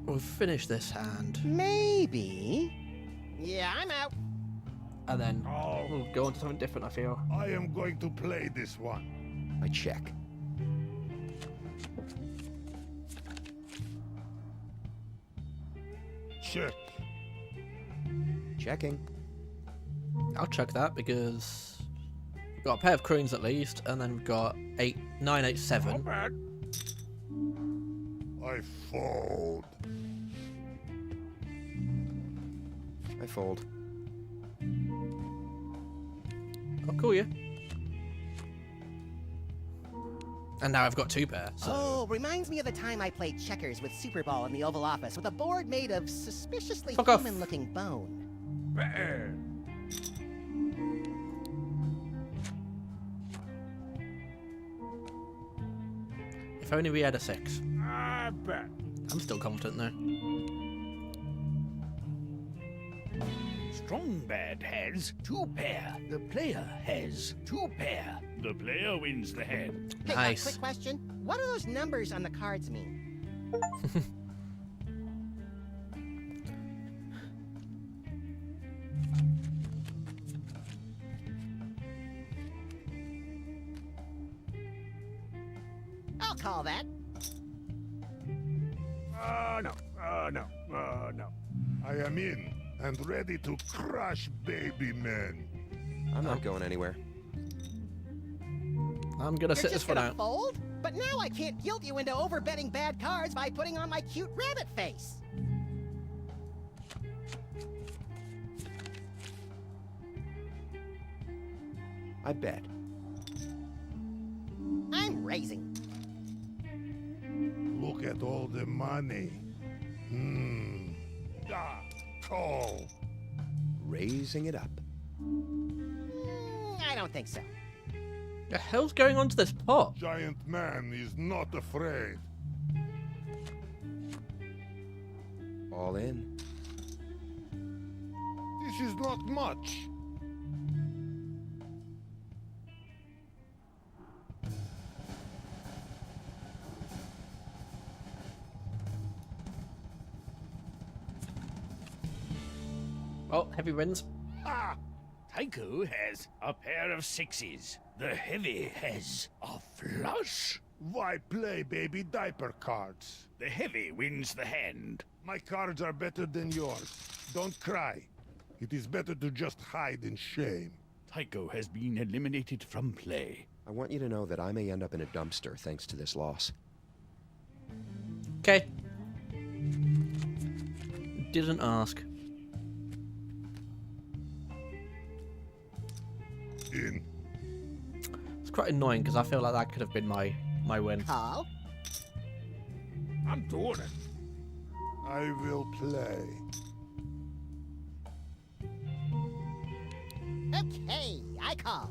We'll finish this hand, Maybe. Yeah, I'm out. and then Oh. we'll go on to something different, I feel. I am going to play this one. I check. Check. Checking. I'll check that because we've got a pair of queens at least, and then we've got 9, 8, 7. Not bad. I fold. I fold. I'll call you. And now I've got 2 pairs. So. Oh, reminds me of the time I played checkers with Super Ball in the Oval Office with a board made of suspiciously Fuck off. human-looking bone. Bad. If only we had a 6. I bet. I'm still confident though. Strong Bad has 2 pair. The player has 2 pair. The player wins the hand. Hey, Nice. quick question. What do those numbers on the cards mean? I'll call that. No. No. I am in and ready to crush baby men. I'm not going anywhere. I'm gonna You're sit this just one gonna out. fold? But now I can't guilt you into overbetting bad cards by putting on my cute rabbit face. I bet. I'm raising. Look at all the money. Ah, call. Raising it up. I don't think so. The hell's going on to this pot? Giant man is not afraid. All in. This is not much. Oh, heavy wins. Ah! Tycho has a pair of sixes. The heavy has a flush. Why play baby diaper cards? The heavy wins the hand. My cards are better than yours. Don't cry. It is better to just hide in shame. Tycho has been eliminated from play. I want you to know that I may end up in a dumpster thanks to this loss. Okay. Didn't ask. In. It's quite annoying because I feel like that could have been my win. Call. I'm doing it. I will play. Okay, I call.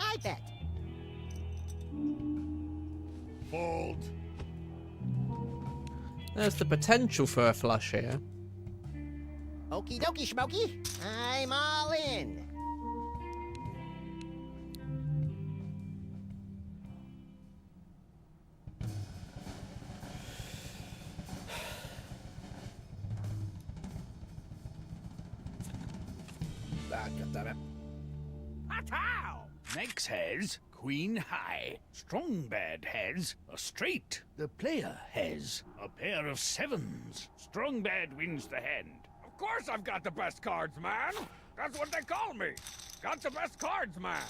I bet. Fold. There's the potential for a flush here. Okie dokie, Schmokey. I'm all in. Ah, goddammit. Atow! Max has queen high. Strongbad has a straight. The player has a pair of sevens. Strongbad wins the hand. Of course I've got the best cards, man. That's what they call me. Got the best cards, man.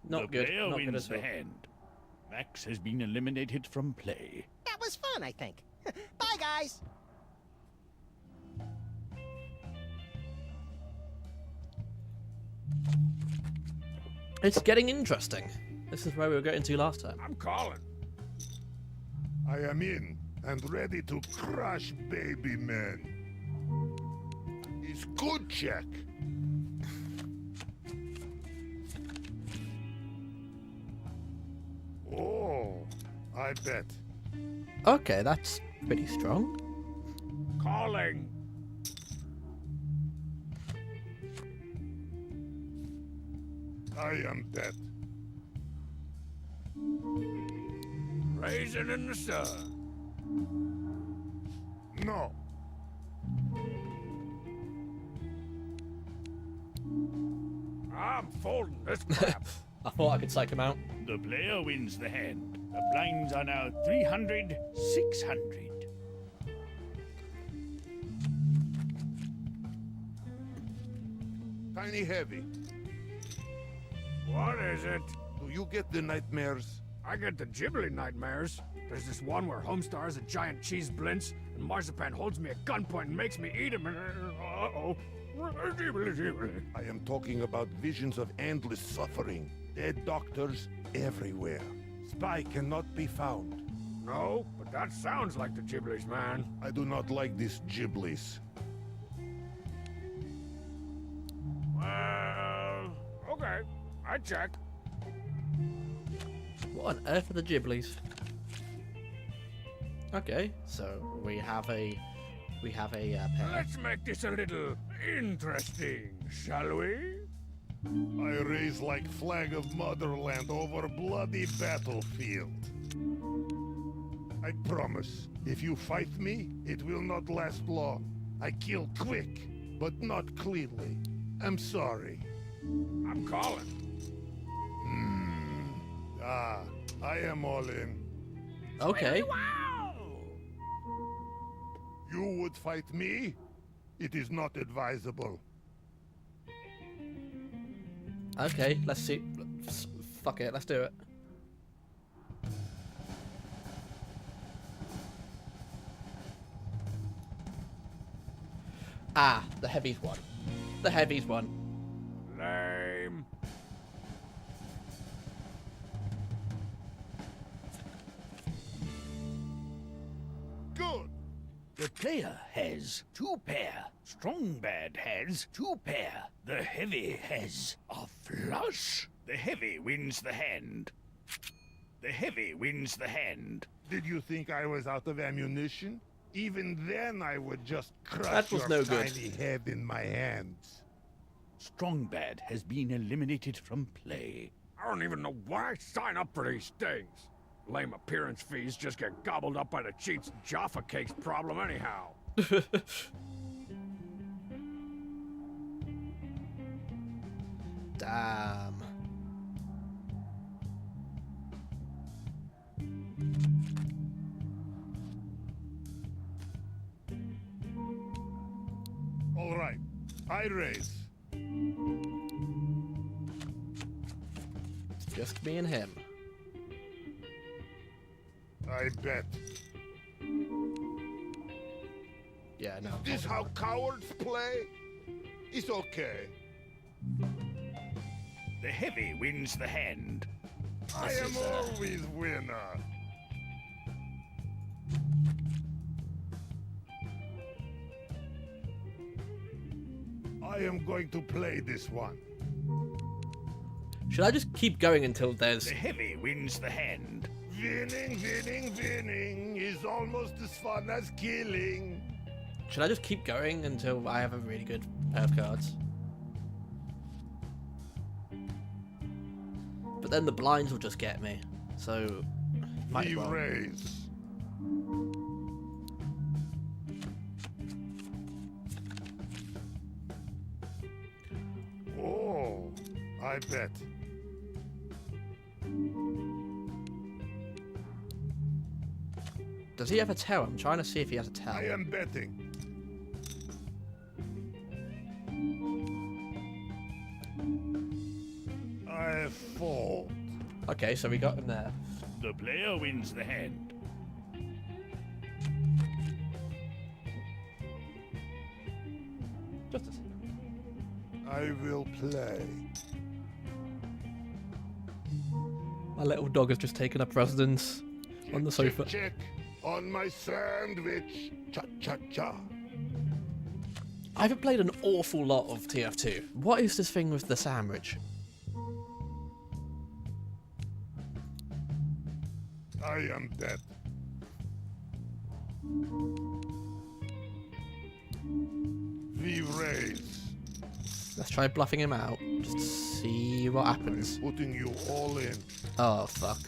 Not the good. player Not good wins at the all. hand. Max has been eliminated from play. That was fun, I think. Bye, guys. It's getting interesting. This is where we were getting to last time. I'm calling. I am in and ready to crush baby men. Is good check. Oh, I bet. Okay, that's pretty strong. Calling. I am bet. Raisin in the sun. No. I'm folding this crap. I thought I could psych him out. The player wins the hand. The blinds are now 300, 600. Tiny heavy. What is it? Do you get the nightmares? I get the Ghibli nightmares. There's this one where Homestar is a giant cheese blintz, and Marzipan holds me at gunpoint and makes me eat him, and uh-oh. Ghibli, Ghibli. I am talking about visions of endless suffering. Dead doctors everywhere. Spy cannot be found. No, but that sounds like the Ghiblis, man. I do not like this Ghiblis. Well, okay. I check. What on earth are the Ghiblis? Okay, so we have a pair. Let's make this a little interesting, shall we? I raise like flag of motherland over bloody battlefield. I promise, if you fight me, it will not last long. I kill quick, but not cleanly. I'm sorry. I'm calling. I am all in. Okay. You would fight me? It is not advisable. Okay, let's see. Fuck it, let's do it. Ah, the heavies won. The heavies won. Lame. Good. The player has two pair. Strongbad has two pair. The heavy has a flush. The heavy wins the hand. The heavy wins the hand. Did you think I was out of ammunition? Even then I would just crush That was your no good. tiny head in my hands. Strongbad has been eliminated from play. I don't even know why I sign up for these things. Lame appearance fees just get gobbled up by the cheats Jaffa Cake's problem anyhow. Damn. All right, I raise. It's just me and him. I bet. Yeah, no. This how cowards play? It's okay. The heavy wins the hand. I am always winner. I am going to play this one. Should I just keep going until there's... The heavy wins the hand. Winning is almost as fun as killing. Should I just keep going until I have a really good pair of cards? But then the blinds will just get me, so... Might as We well. raise. Oh, I bet. Does he have a tell? I'm trying to see if he has a tell. I am betting. I fold. Okay, so we got him there. The player wins the hand. Just a second. I will play. My little dog has just taken up residence on the sofa. Check on my sandwich. Cha cha cha. I haven't played an awful lot of TF2. What is this thing with the sandwich? I am dead. We raise. Let's try bluffing him out. Just see what happens. Putting you all in. Oh, fuck.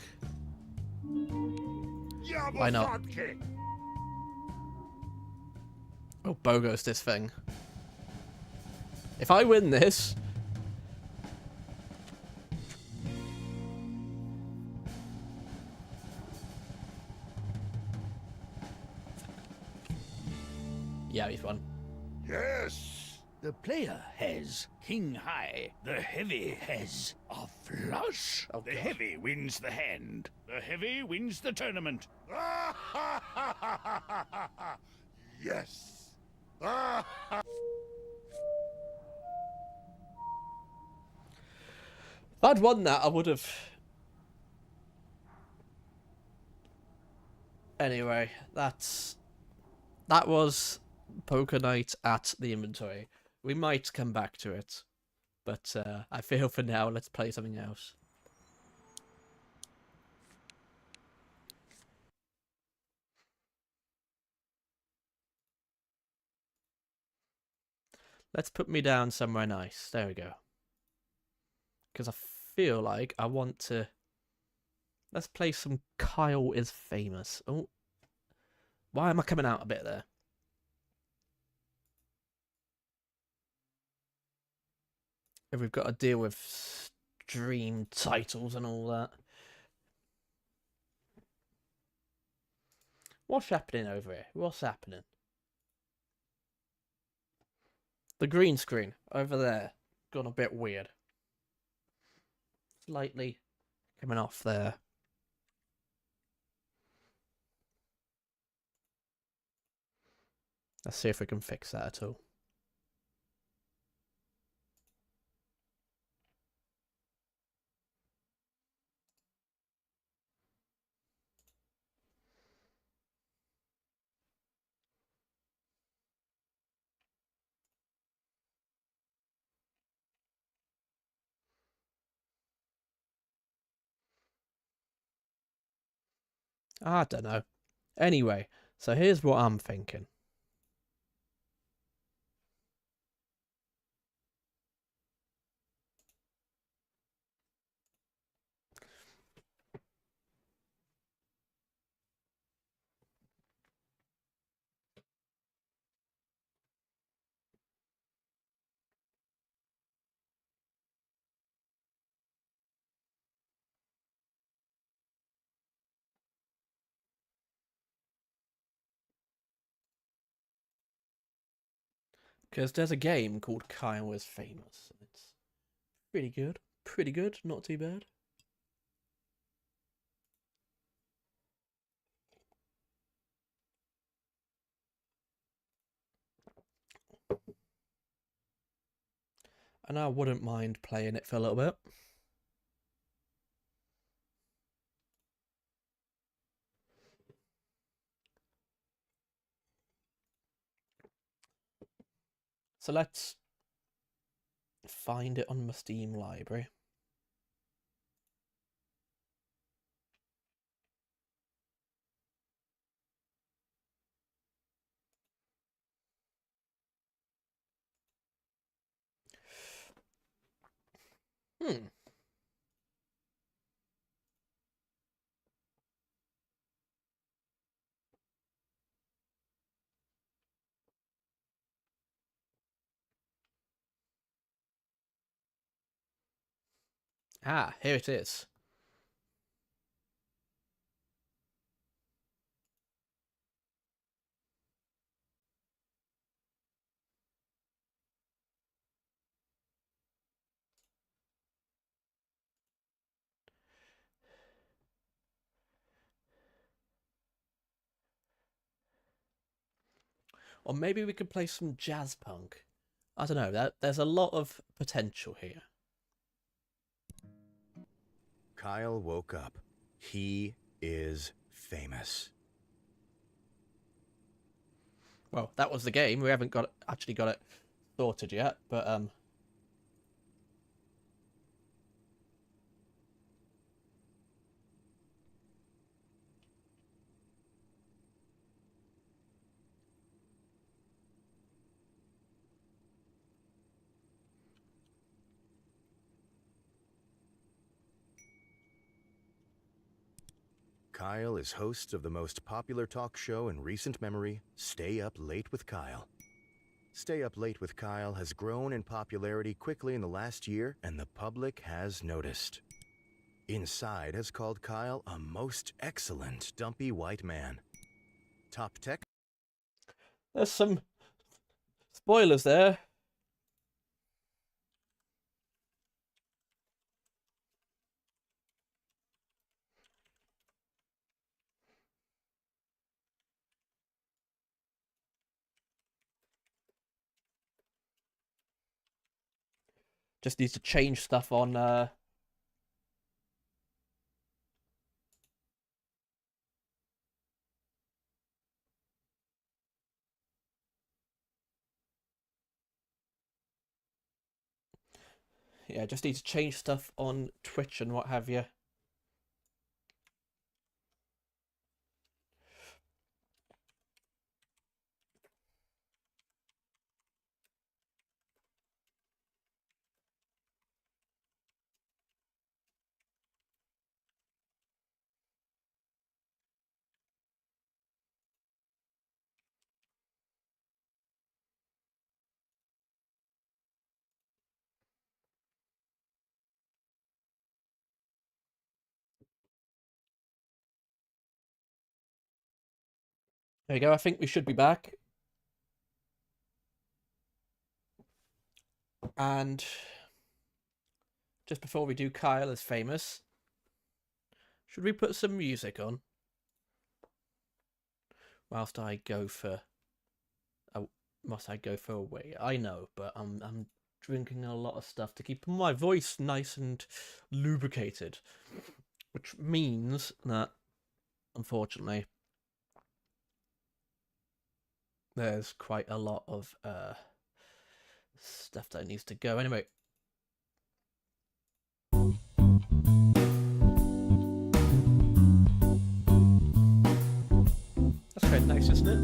Why not? Yabasaki. Oh, bogus this thing. If I win this... Yeah, he's won. Yes. The player has king high. The heavy has a flush. Oh, The God. heavy wins the hand. The heavy wins the tournament. Yes. If I'd won that, I would have... Anyway, that was Poker Night at the Inventory. We might come back to it, but I feel for now, let's play something else. Let's put me down somewhere nice. There we go. Because I feel like I want to... Let's play some Kyle is Famous. Oh. Why am I coming out a bit there? If we've got to deal with stream titles and all that. What's happening over here? What's happening? The green screen over there gone a bit weird. Slightly coming off there. Let's see if we can fix that at all. I don't know. Anyway, so here's what I'm thinking. Because there's a game called Kyle is Famous. It's pretty good. Pretty good, not too bad. And I wouldn't mind playing it for a little bit. So let's find it on my Steam library. Ah, here it is. Or maybe we could play some jazz punk. I don't know, there's a lot of potential here. Kyle woke up. He is famous. Well, that was the game. We haven't actually got it sorted yet, but Kyle is host of the most popular talk show in recent memory, Stay Up Late with Kyle. Stay Up Late with Kyle has grown in popularity quickly in the last year, and the public has noticed. Inside has called Kyle a most excellent dumpy white man. Top tech. there's some spoilers there. Just needs to change stuff on yeah, just need to change stuff on Twitch and what have you. There you go, I think we should be back. And just before we do Kyle is Famous, should we put some music on? Whilst I go for... Oh, must I go for a wee? I know, but I'm drinking a lot of stuff to keep my voice nice and lubricated. Which means that, unfortunately, there's quite a lot of stuff that needs to go. Anyway. That's quite nice, isn't it?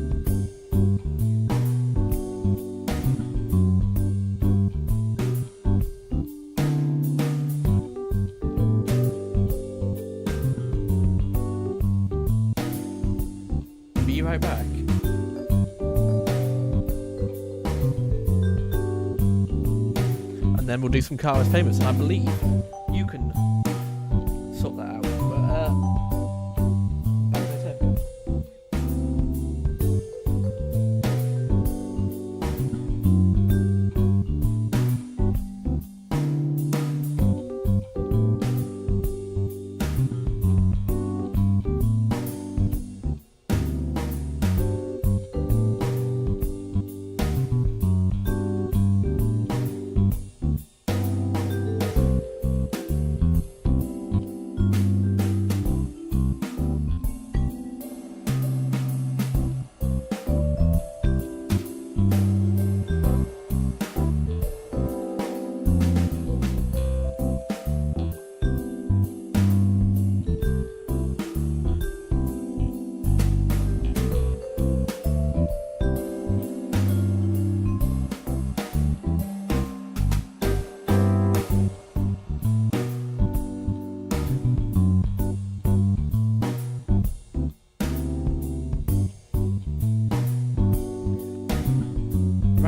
Be right back. Then we'll do some Kyle is Famous, and I believe you can sort that out. Back in a second.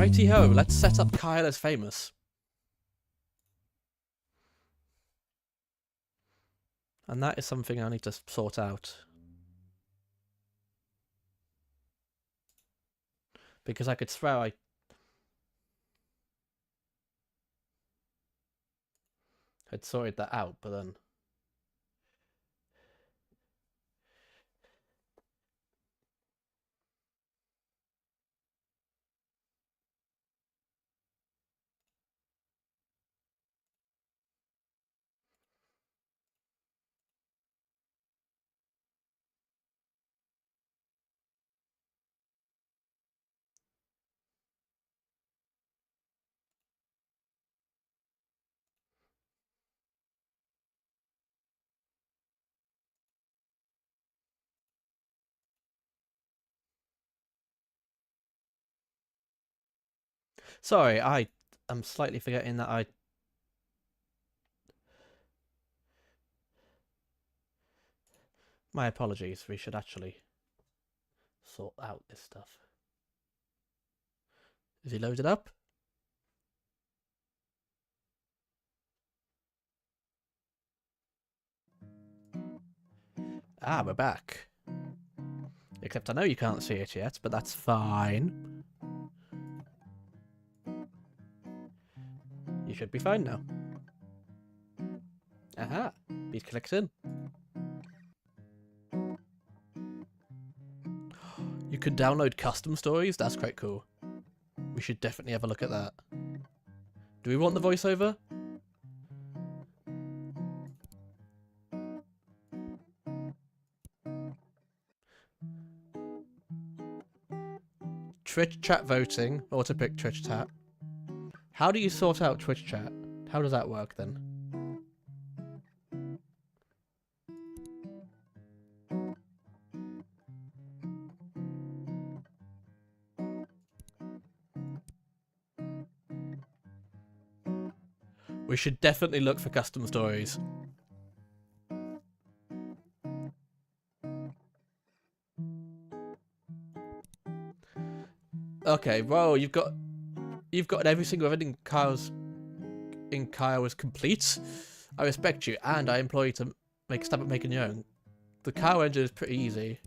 Righty ho, let's set up Kyle as famous. And that is something I need to sort out. Because I could swear I'd sorted that out, but then... Sorry, I am slightly forgetting that I... My apologies, we should actually sort out this stuff. Is he loaded up? Ah, we're back. Except I know you can't see it yet, but that's fine. You should be fine now. Aha, he's clicked in. You can download custom stories? That's quite cool. We should definitely have a look at that. Do we want the voiceover? Twitch chat voting. Auto pick Twitch chat. How do you sort out Twitch chat? How does that work then? We should definitely look for custom stories. Okay, well, you've got every single event in Kyle is complete. I respect you, and I implore you to make a stab at making your own. The Kyle engine is pretty easy.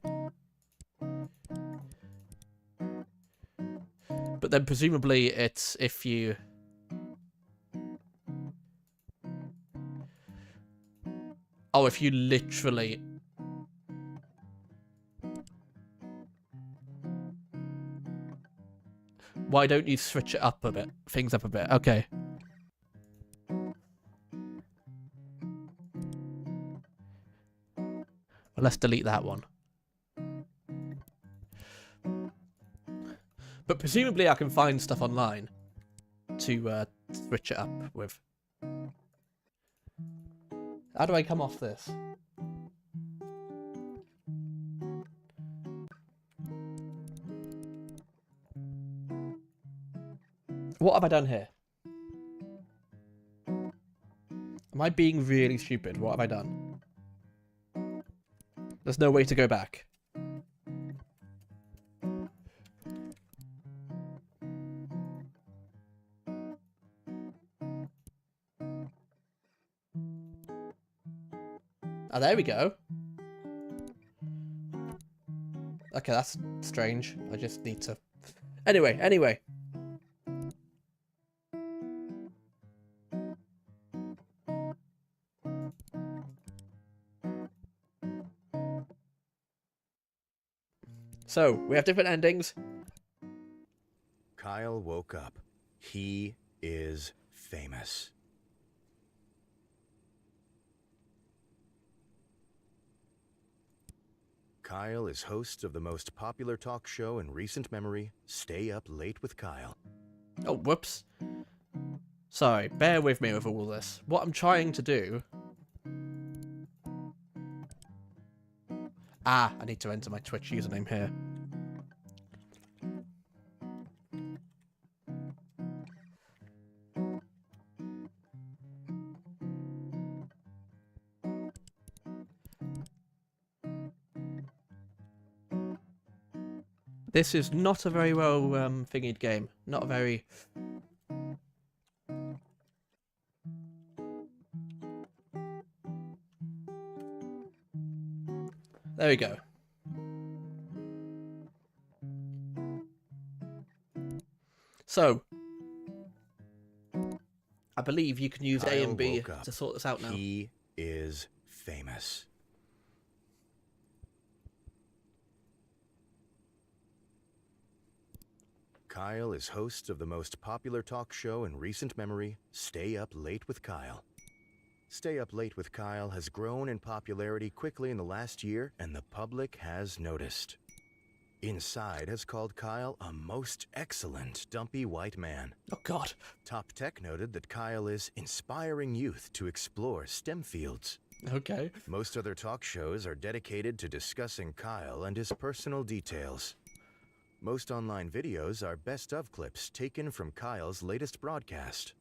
But then presumably it's if you... Oh, if you literally... Why don't you switch it up a bit? Things up a bit. Okay. Well, let's delete that one. But presumably I can find stuff online to switch it up with. How do I come off this? What have I done here? Am I being really stupid? What have I done? There's no way to go back. Oh, there we go. Okay, that's strange. I just need to... Anyway. So, we have different endings. Kyle woke up. He is famous. Kyle is host of the most popular talk show in recent memory, Stay Up Late with Kyle. Oh, whoops. Sorry, bear with me with all this. What I'm trying to do... Ah, I need to enter my Twitch username here. This is not a very well thingied game. Not a very... There we go. So, I believe you can use A Kyle and B woke up. to sort this out now. He is famous. Kyle is host of the most popular talk show in recent memory, Stay Up Late with Kyle. Stay Up Late with Kyle has grown in popularity quickly in the last year, and the public has noticed. Inside has called Kyle a most excellent dumpy white man. Oh god. Top Tech noted that Kyle is inspiring youth to explore STEM fields. Okay. Most other talk shows are dedicated to discussing Kyle and his personal details. Most online videos are best-of clips taken from Kyle's latest broadcast.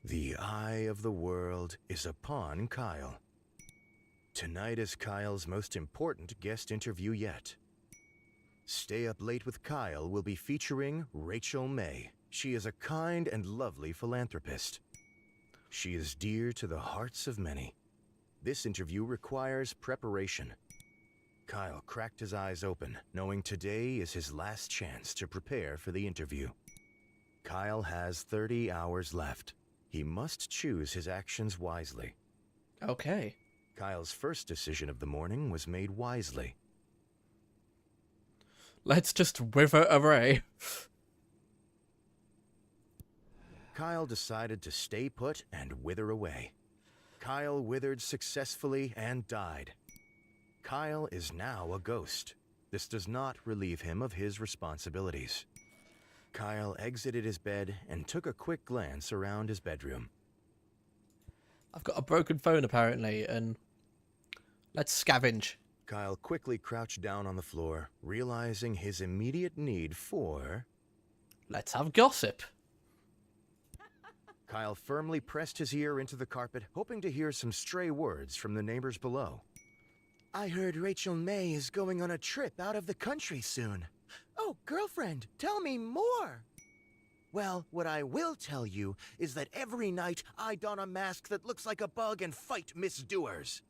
The eye of the world is upon Kyle. Tonight is Kyle's most important guest interview yet. Stay Up Late with Kyle will be featuring Rachel May. She is a kind and lovely philanthropist. She is dear to the hearts of many. This interview requires preparation. Kyle cracked his eyes open, knowing today is his last chance to prepare for the interview. Kyle has 30 hours left. He must choose his actions wisely. Okay. Kyle's first decision of the morning was made wisely. Let's just wither away. Kyle decided to stay put and wither away. Kyle withered successfully and died. Kyle is now a ghost. This does not relieve him of his responsibilities. Kyle exited his bed and took a quick glance around his bedroom. I've got a broken phone apparently, and let's scavenge. Kyle quickly crouched down on the floor, realizing his immediate need for... Let's have gossip. Kyle firmly pressed his ear into the carpet, hoping to hear some stray words from the neighbors below. I heard Rachel May is going on a trip out of the country soon. Oh, girlfriend, tell me more. Well, what I will tell you is that every night I don a mask that looks like a bug and fight misdoers.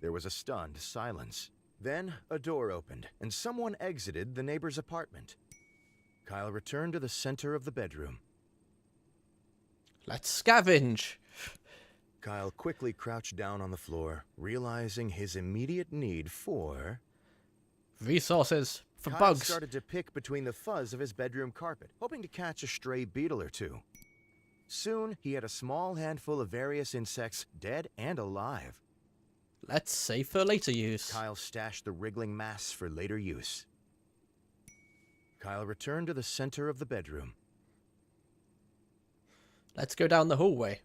There was a stunned silence. Then a door opened, and someone exited the neighbor's apartment. Kyle returned to the center of the bedroom. Let's scavenge. Kyle quickly crouched down on the floor, realizing his immediate need for... Resources for Kyle bugs. started to pick between the fuzz of his bedroom carpet, hoping to catch a stray beetle or two. Soon, he had a small handful of various insects, dead and alive. Let's save for later use. Kyle stashed the wriggling mass for later use. Kyle returned to the center of the bedroom. Let's go down the hallway.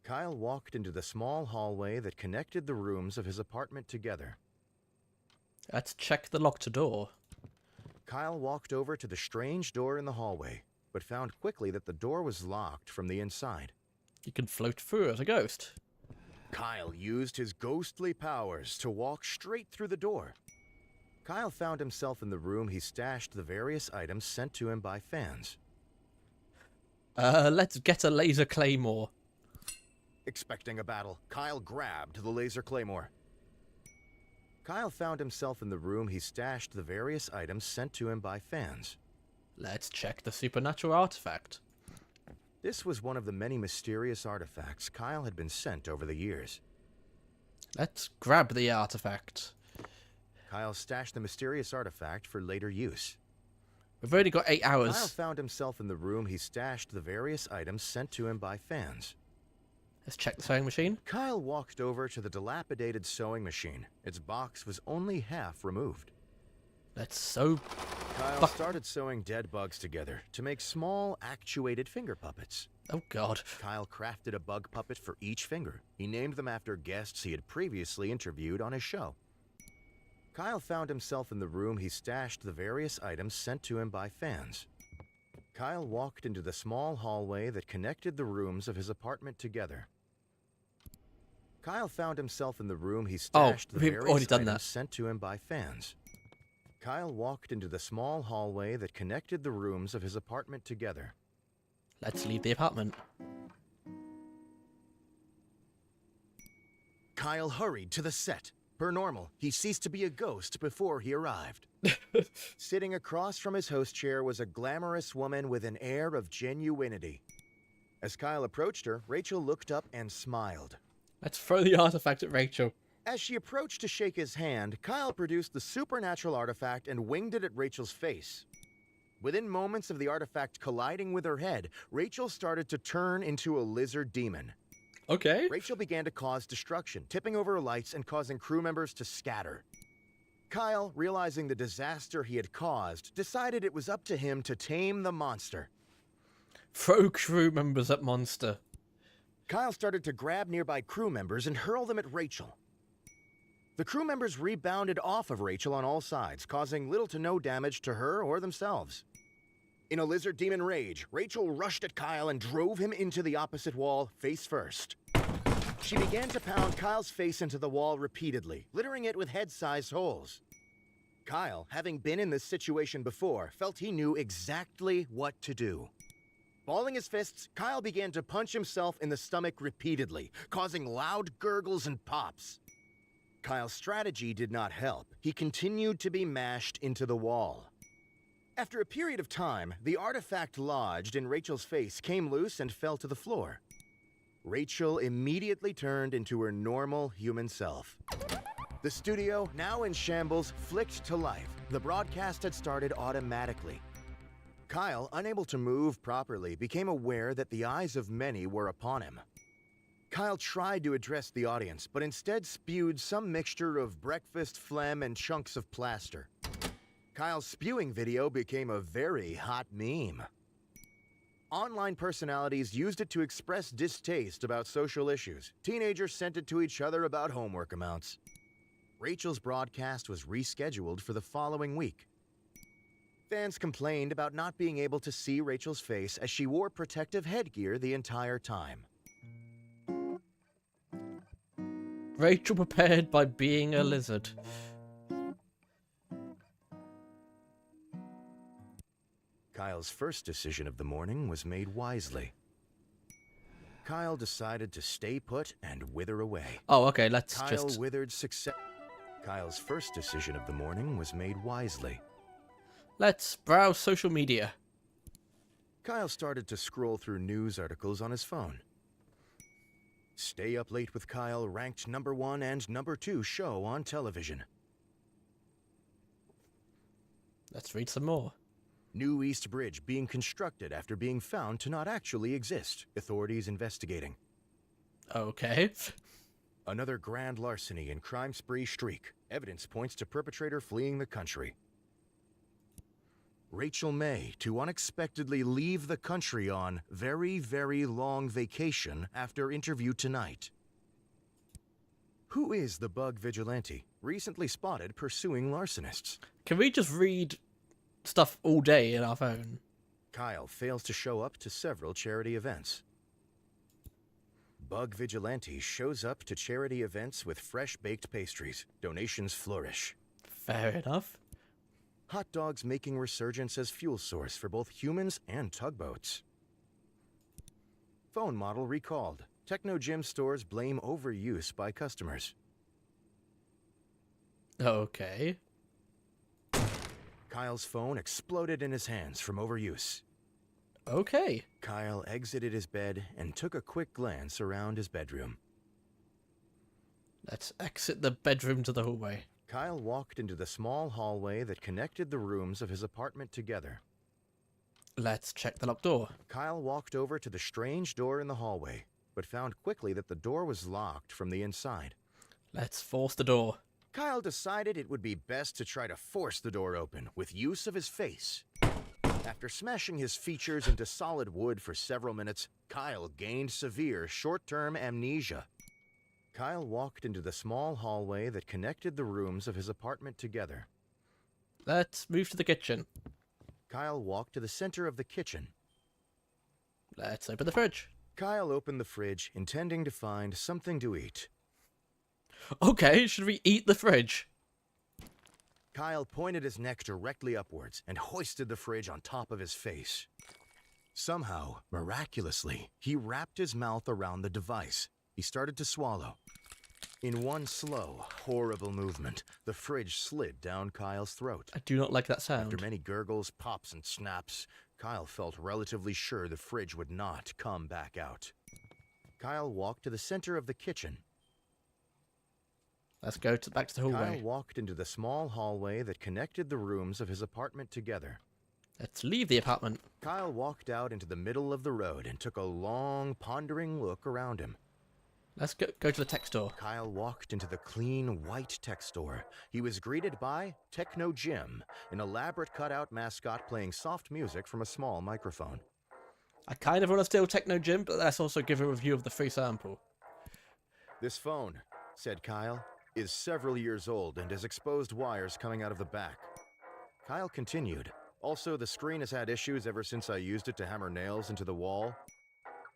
Kyle walked into the small hallway that connected the rooms of his apartment together. Let's check the locked door. Kyle walked over to the strange door in the hallway, but found quickly that the door was locked from the inside. You can float through as a ghost. Kyle used his ghostly powers to walk straight through the door. Kyle found himself in the room he stashed the various items sent to him by fans. Let's get a laser claymore. Expecting a battle, Kyle grabbed the laser claymore. Kyle found himself in the room he stashed the various items sent to him by fans. Let's check the supernatural artifact. This was one of the many mysterious artifacts Kyle had been sent over the years. Let's grab the artifact. Kyle stashed the mysterious artifact for later use. We've only got 8 hours. Kyle found himself in the room he stashed the various items sent to him by fans. Let's check the sewing machine. Kyle walked over to the dilapidated sewing machine. Its box was only half removed. Let's sew. Kyle started sewing dead bugs together to make small, actuated finger puppets. Oh god. Kyle crafted a bug puppet for each finger. He named them after guests he had previously interviewed on his show. Kyle found himself in the room he stashed the various items sent to him by fans. Kyle walked into the small hallway that connected the rooms of his apartment together. Kyle found himself in the room he stashed the we've various already done items that. sent to him by fans. Kyle walked into the small hallway that connected the rooms of his apartment together. Let's leave the apartment. Kyle hurried to the set. Per normal, he ceased to be a ghost before he arrived. Sitting across from his host chair was a glamorous woman with an air of genuinity. As Kyle approached her, Rachel looked up and smiled. Let's throw the artifact at Rachel. As she approached to shake his hand, Kyle produced the supernatural artifact and winged it at Rachel's face. Within moments of the artifact colliding with her head, Rachel started to turn into a lizard demon. Okay. Rachel began to cause destruction, tipping over her lights and causing crew members to scatter. Kyle, realizing the disaster he had caused, decided it was up to him to tame the monster. Throw crew members at monster. Kyle started to grab nearby crew members and hurl them at Rachel. The crew members rebounded off of Rachel on all sides, causing little to no damage to her or themselves. In a lizard demon rage, Rachel rushed at Kyle and drove him into the opposite wall, face first. She began to pound Kyle's face into the wall repeatedly, littering it with head-sized holes. Kyle, having been in this situation before, felt he knew exactly what to do. Balling his fists, Kyle began to punch himself in the stomach repeatedly, causing loud gurgles and pops. Kyle's strategy did not help. He continued to be mashed into the wall. After a period of time, the artifact lodged in Rachel's face came loose and fell to the floor. Rachel immediately turned into her normal human self. The studio, now in shambles, flicked to life. The broadcast had started automatically. Kyle, unable to move properly, became aware that the eyes of many were upon him. Kyle tried to address the audience, but instead spewed some mixture of breakfast phlegm and chunks of plaster. Kyle's spewing video became a very hot meme. Online personalities used it to express distaste about social issues. Teenagers sent it to each other about homework amounts. Rachel's broadcast was rescheduled for the following week. Fans complained about not being able to see Rachel's face as she wore protective headgear the entire time. Rachel prepared by being a lizard. Kyle's first decision of the morning was made wisely. Kyle decided to stay put and wither away. Oh, okay, let's Kyle just... withered success. Kyle's first decision of the morning was made wisely. Let's browse social media. Kyle started to scroll through news articles on his phone. Stay Up Late with Kyle ranked #1 and #2 show on television. Let's read some more. New East Bridge being constructed after being found to not actually exist. Authorities investigating. Okay. Another grand larceny and crime spree streak. Evidence points to perpetrator fleeing the country. Rachel May to unexpectedly leave the country on very, very long vacation after interview tonight. Who is the bug vigilante? Recently spotted pursuing larcenists. Can we just read stuff all day in our phone? Kyle fails to show up to several charity events. Bug vigilante shows up to charity events with fresh-baked pastries. Donations flourish. Fair enough. Hot dogs making resurgence as fuel source for both humans and tugboats. Phone model recalled. Techno gym stores blame overuse by customers. Okay. Kyle's phone exploded in his hands from overuse. Okay. Kyle exited his bed and took a quick glance around his bedroom. Let's exit the bedroom to the hallway. Kyle walked into the small hallway that connected the rooms of his apartment together. Let's check the locked door. Kyle walked over to the strange door in the hallway, but found quickly that the door was locked from the inside. Let's force the door. Kyle decided it would be best to try to force the door open with use of his face. After smashing his features into solid wood for several minutes, Kyle gained severe short-term amnesia. Kyle walked into the small hallway that connected the rooms of his apartment together. Let's move to the kitchen. Kyle walked to the center of the kitchen. Let's open the fridge. Kyle opened the fridge, intending to find something to eat. Okay, should we eat the fridge? Kyle pointed his neck directly upwards and hoisted the fridge on top of his face. Somehow, miraculously, he wrapped his mouth around the device. He started to swallow. In one slow, horrible movement, the fridge slid down Kyle's throat. I do not like that sound. After many gurgles, pops, and snaps, Kyle felt relatively sure the fridge would not come back out. Kyle walked to the center of the kitchen. Let's go back to the hallway. Kyle walked into the small hallway that connected the rooms of his apartment together. Let's leave the apartment. Kyle walked out into the middle of the road and took a long, pondering look around him. Let's go to the tech store. Kyle walked into the clean, white tech store. He was greeted by Techno Jim, an elaborate cutout mascot playing soft music from a small microphone. I kind of want to steal Techno Jim, but let's also give a review of the free sample. "This phone," said Kyle, "is several years old and has exposed wires coming out of the back." Kyle continued, "Also, the screen has had issues ever since I used it to hammer nails into the wall.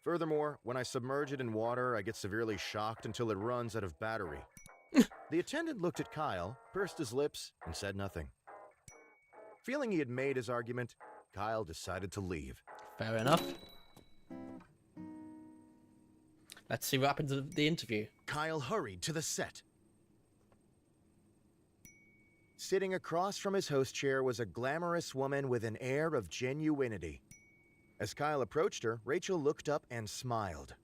Furthermore, when I submerge it in water, I get severely shocked until it runs out of battery." The attendant looked at Kyle, pursed his lips, and said nothing. Feeling he had made his argument, Kyle decided to leave. Fair enough. Let's see what happens at the interview. Kyle hurried to the set. Sitting across from his host chair was a glamorous woman with an air of genuinity. As Kyle approached her, Rachel looked up and smiled.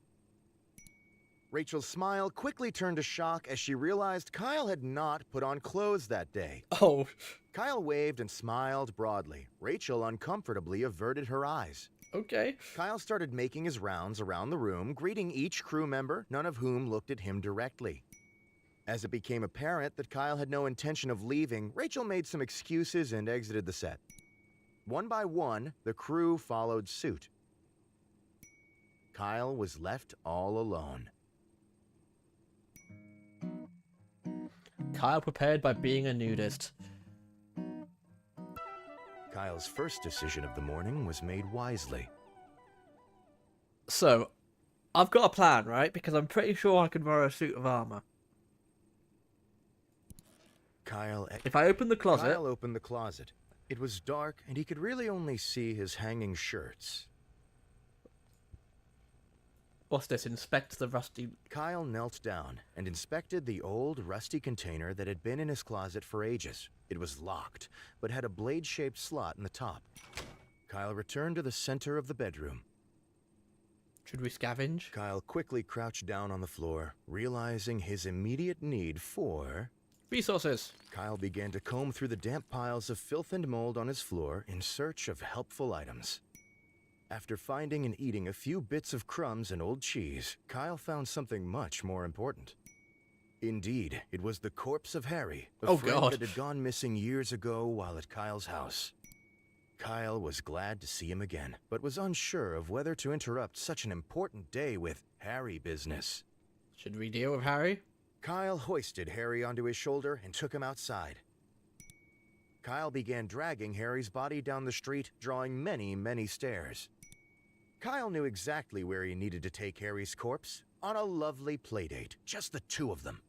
Rachel's smile quickly turned to shock as she realized Kyle had not put on clothes that day. Oh, Kyle waved and smiled broadly. Rachel uncomfortably averted her eyes. okay. Kyle started making his rounds around the room, greeting each crew member, none of whom looked at him directly. As it became apparent that Kyle had no intention of leaving, Rachel made some excuses and exited the set. One by one, the crew followed suit. Kyle was left all alone. Kyle prepared by being a nudist. Kyle's first decision of the morning was made wisely. So, I've got a plan, right? Because I'm pretty sure I can wear a suit of armor. If I open the closet... Kyle opened the closet. It was dark, and he could really only see his hanging shirts. What's this? Inspect the rusty... Kyle knelt down and inspected the old, rusty container that had been in his closet for ages. It was locked, but had a blade-shaped slot in the top. Kyle returned to the center of the bedroom. Should we scavenge? Kyle quickly crouched down on the floor, realizing his immediate need for... resources. Kyle began to comb through the damp piles of filth and mold on his floor in search of helpful items. After finding and eating a few bits of crumbs and old cheese, Kyle found something much more important. Indeed, it was the corpse of Harry, a friend God. that had gone missing years ago while at Kyle's house. Kyle was glad to see him again, but was unsure of whether to interrupt such an important day with Harry business. Should we deal with Harry? Kyle hoisted Harry onto his shoulder and took him outside. Kyle began dragging Harry's body down the street, drawing many, many stares. Kyle knew exactly where he needed to take Harry's corpse, on a lovely playdate, just the two of them.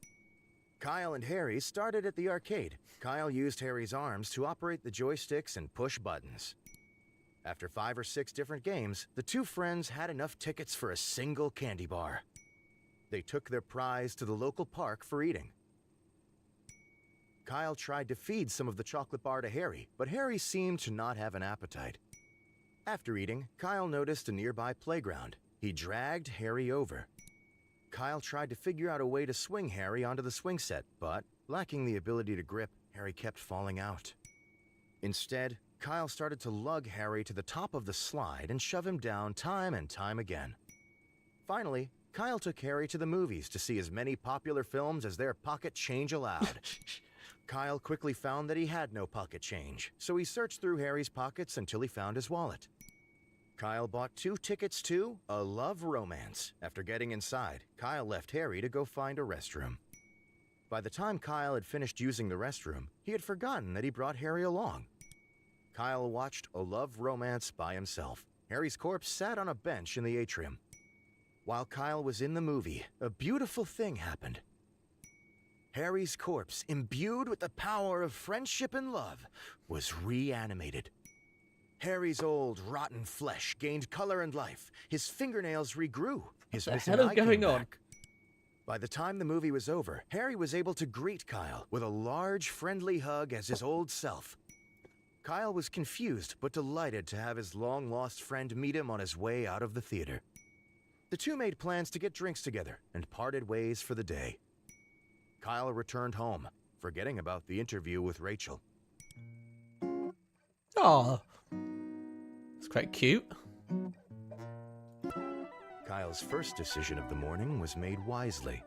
Kyle and Harry started at the arcade. Kyle used Harry's arms to operate the joysticks and push buttons. After 5 or 6 different games, the two friends had enough tickets for a single candy bar. They took their prize to the local park for eating. Kyle tried to feed some of the chocolate bar to Harry, but Harry seemed to not have an appetite. After eating, Kyle noticed a nearby playground. He dragged Harry over. Kyle tried to figure out a way to swing Harry onto the swing set, but, lacking the ability to grip, Harry kept falling out. Instead, Kyle started to lug Harry to the top of the slide and shove him down time and time again. Finally, Kyle took Harry to the movies to see as many popular films as their pocket change allowed. Kyle quickly found that he had no pocket change, so he searched through Harry's pockets until he found his wallet. Kyle bought 2 tickets to A Love Romance. After getting inside, Kyle left Harry to go find a restroom. By the time Kyle had finished using the restroom, he had forgotten that he brought Harry along. Kyle watched A Love Romance by himself. Harry's corpse sat on a bench in the atrium. While Kyle was in the movie, a beautiful thing happened. Harry's corpse, imbued with the power of friendship and love, was reanimated. Harry's old, rotten flesh gained color and life. His fingernails regrew. His What the missing hell is eye came going on? back. By the time the movie was over, Harry was able to greet Kyle with a large, friendly hug as his old self. Kyle was confused, but delighted to have his long-lost friend meet him on his way out of the theater. The two made plans to get drinks together and parted ways for the day. Kyle returned home, forgetting about the interview with Rachel. Oh, it's quite cute. Kyle's first decision of the morning was made wisely.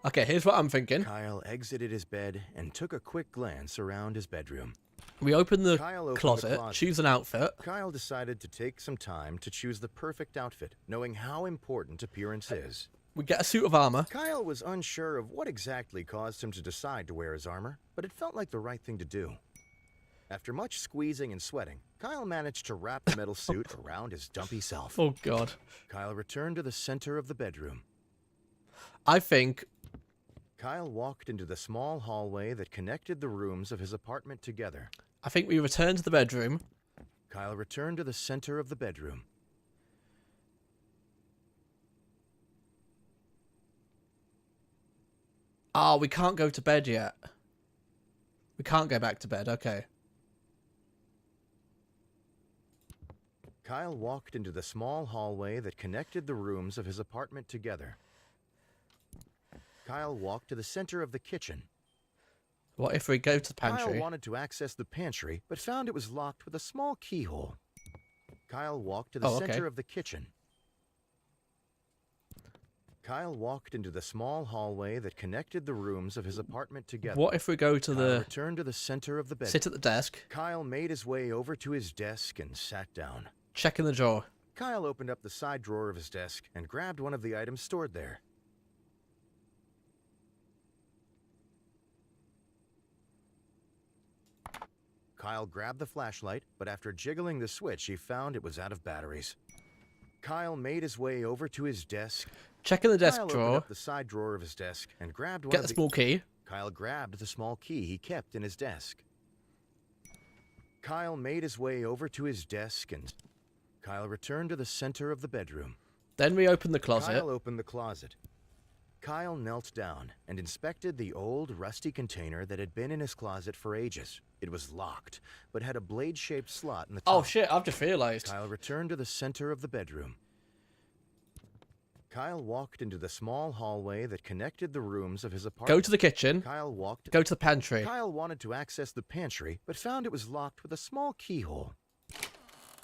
Okay, here's what I'm thinking. Kyle exited his bed and took a quick glance around his bedroom. We open the Kyle opened the closet, closet. choose an outfit. Kyle decided to take some time to choose the perfect outfit, knowing how important appearance is. We get a suit of armor. Kyle was unsure of what exactly caused him to decide to wear his armor, but it felt like the right thing to do. After much squeezing and sweating, Kyle managed to wrap the metal suit around his dumpy self. Oh god. Kyle returned to the center of the bedroom. I think Kyle walked into the small hallway that connected the rooms of his apartment together. we return to the bedroom. Kyle returned to the center of the bedroom. Oh, we can't go to bed yet. We can't go back to bed. Okay. Kyle walked into the small hallway that connected the rooms of his apartment together. Kyle walked to the center of the kitchen. What if we go to the pantry? Kyle wanted to access the pantry, but found it was locked with a small keyhole. Kyle walked to the center of the kitchen. Kyle walked into the small hallway that connected the rooms of his apartment together. What if we go to Kyle the... returned to the center of the bed. sit at the desk, Kyle made his way over to his desk and sat down. check in the drawer. Kyle opened up the side drawer of his desk and grabbed one of the items stored there. Kyle grabbed the flashlight, but after jiggling the switch, he found it was out of batteries. Kyle made his way over to his desk. Check in the desk Kyle opened drawer. up the side drawer of his desk and grabbed one Get of the small key. Kyle grabbed the small key he kept in his desk. Kyle made his way over to his desk and Kyle returned to the center of the bedroom. Then we open the closet. Kyle opened the closet. Kyle knelt down and inspected the old, rusty container that had been in his closet for ages. It was locked, but had a blade-shaped slot in the top. Oh shit, I've just realised. Kyle returned to the center of the bedroom. Kyle walked into the small hallway that connected the rooms of his apartment. Go to the kitchen. Kyle walked... Go to the pantry. Kyle wanted to access the pantry, but found it was locked with a small keyhole.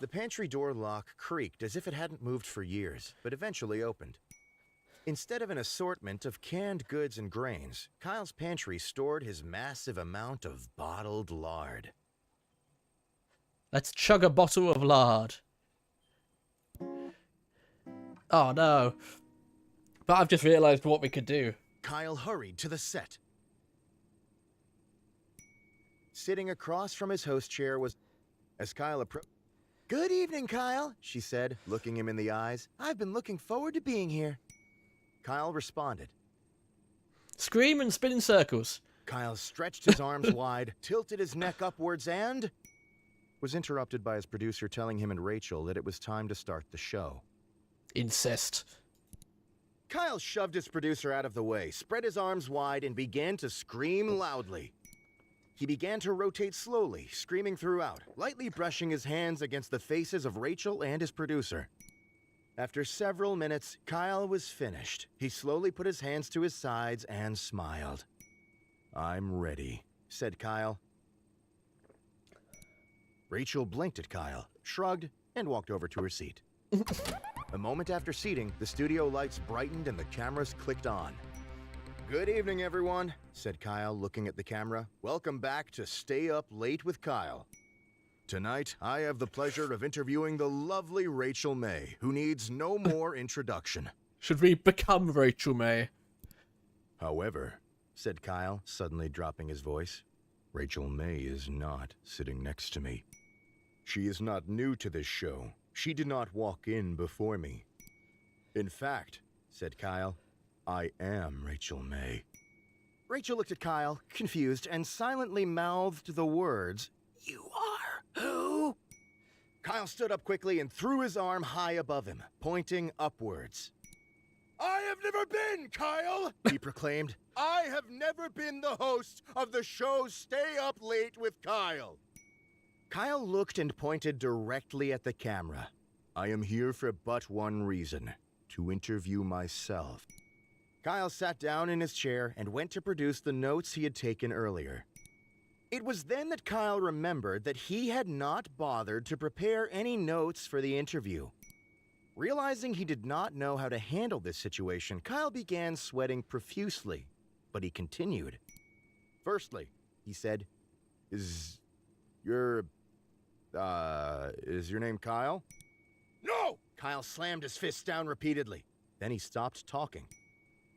The pantry door lock creaked as if it hadn't moved for years, but eventually opened. Instead of an assortment of canned goods and grains, Kyle's pantry stored his massive amount of bottled lard. Let's chug a bottle of lard. Oh no. But I've just realised what we could do. Kyle hurried to the set. Sitting across from his host chair was... As Kyle approached... "Good evening, Kyle," she said, looking him in the eyes. "I've been looking forward to being here." Kyle responded. Scream and spin in circles. Kyle stretched his arms wide, tilted his neck upwards, and... was interrupted by his producer telling him and Rachel that it was time to start the show. Insist. Kyle shoved his producer out of the way, spread his arms wide, and began to scream loudly. He began to rotate slowly, screaming throughout, lightly brushing his hands against the faces of Rachel and his producer. After several minutes, Kyle was finished. He slowly put his hands to his sides and smiled. "I'm ready," said Kyle. Rachel blinked at Kyle, shrugged, and walked over to her seat. A moment after seating, the studio lights brightened and the cameras clicked on. "Good evening, everyone," said Kyle, looking at the camera. "Welcome back to Stay Up Late with Kyle. Tonight, I have the pleasure of interviewing the lovely Rachel May, who needs no more introduction." Should we become Rachel May? "However," said Kyle, suddenly dropping his voice, "Rachel May is not sitting next to me. She is not new to this show. She did not walk in before me. In fact," said Kyle, "I am Rachel May." Rachel looked at Kyle, confused, and silently mouthed the words, "You are who?" Kyle stood up quickly and threw his arm high above him, pointing upwards. "I have never been Kyle," he proclaimed. "I have never been the host of the show Stay Up Late with Kyle." Kyle looked and pointed directly at the camera. "I am here for but one reason, to interview myself." Kyle sat down in his chair and went to produce the notes he had taken earlier. It was then that Kyle remembered that he had not bothered to prepare any notes for the interview. Realizing he did not know how to handle this situation, Kyle began sweating profusely, but he continued. "Firstly," he said, is your name Kyle?" "No!" Kyle slammed his fists down repeatedly. Then he stopped talking.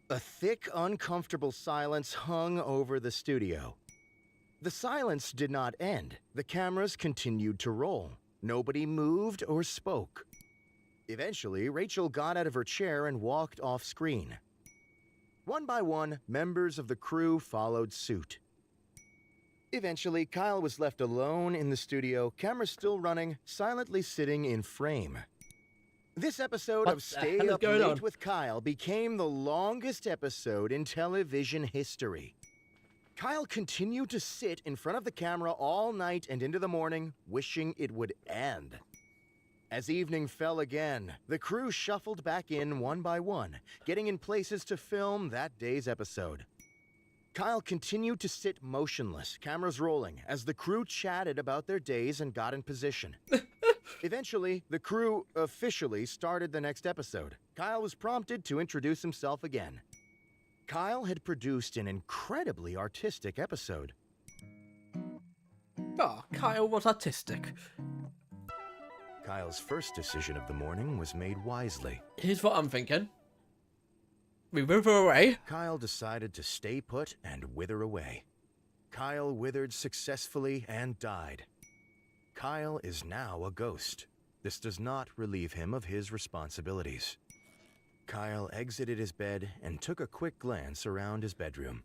A thick, uncomfortable silence hung over the studio. The silence did not end. The cameras continued to roll. Nobody moved or spoke. Eventually, Rachel got out of her chair and walked off screen. One by one, members of the crew followed suit. Eventually, Kyle was left alone in the studio, camera still running, silently sitting in frame. This episode What of the Stay hell is Up going Late on? with Kyle became the longest episode in television history. Kyle continued to sit in front of the camera all night and into the morning, wishing it would end. As evening fell again, the crew shuffled back in one by one, getting in places to film that day's episode. Kyle continued to sit motionless, cameras rolling, as the crew chatted about their days and got in position. Eventually, the crew officially started the next episode. Kyle was prompted to introduce himself again. Kyle had produced an incredibly artistic episode. Oh, Kyle was artistic. Kyle's first decision of the morning was made wisely. Here's what I'm thinking. We wither away. Kyle decided to stay put and wither away. Kyle withered successfully and died. Kyle is now a ghost. This does not relieve him of his responsibilities. Kyle exited his bed and took a quick glance around his bedroom.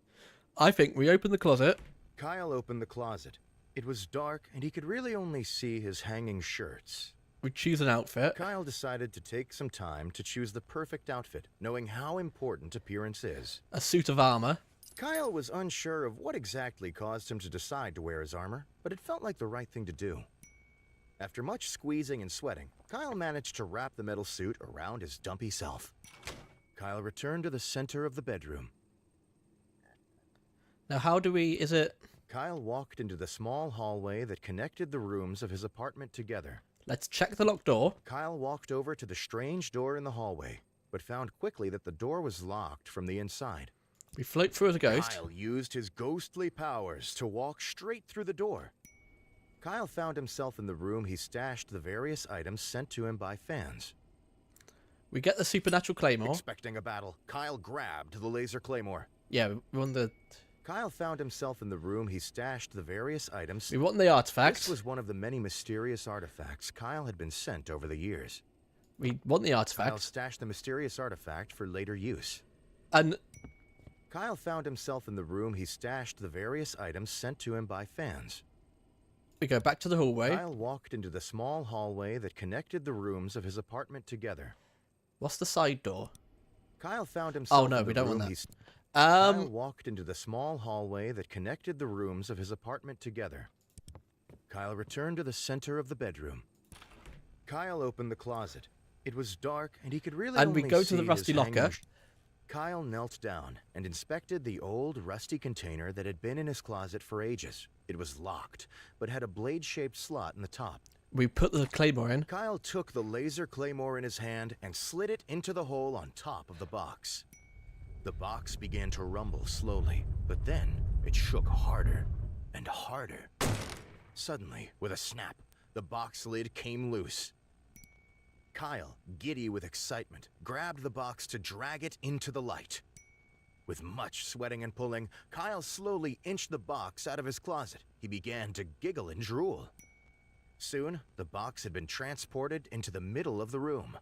I think we open the closet. Kyle opened the closet. It was dark and he could really only see his hanging shirts. We choose an outfit. Kyle decided to take some time to choose the perfect outfit, knowing how important appearance is. A suit of armor. Kyle was unsure of what exactly caused him to decide to wear his armor, but it felt like the right thing to do. After much squeezing and sweating, Kyle managed to wrap the metal suit around his dumpy self. Kyle returned to the center of the bedroom. Now how do we... is it... Kyle walked into the small hallway that connected the rooms of his apartment together. Let's check the locked door. Kyle walked over to the strange door in the hallway, but found quickly that the door was locked from the inside. We float through as a ghost. Kyle used his ghostly powers to walk straight through the door. Kyle found himself in the room he stashed the various items sent to him by fans. We get the supernatural claymore. Expecting a battle, Kyle grabbed the laser claymore. Yeah, we want the... Kyle found himself in the room he stashed the various items. We want the artifacts. This was one of the many mysterious artifacts Kyle had been sent over the years. We want the Kyle artifacts. stashed the mysterious artifact for later use. And Kyle found himself in the room he stashed the various items sent to him by fans. we go back to the hallway. Kyle walked into the small hallway that connected the rooms of his apartment together. What's the side door? Kyle found himself Oh no, in the we don't want room that. he Kyle Um, walked into the small hallway that connected the rooms of his apartment together. Kyle returned to the center of the bedroom. Kyle opened the closet. It was dark, and he could really And we only go to the see rusty his hanging locker. Kyle knelt down and inspected the old, rusty container that had been in his closet for ages. It was locked, but had a blade-shaped slot in the top. we put the claymore in. Kyle took the laser claymore in his hand and slid it into the hole on top of the box. The box began to rumble slowly, but then it shook harder and harder. Suddenly, with a snap, the box lid came loose. Kyle, giddy with excitement, grabbed the box to drag it into the light. With much sweating and pulling, Kyle slowly inched the box out of his closet. He began to giggle and drool. Soon, the box had been transported into the middle of the room.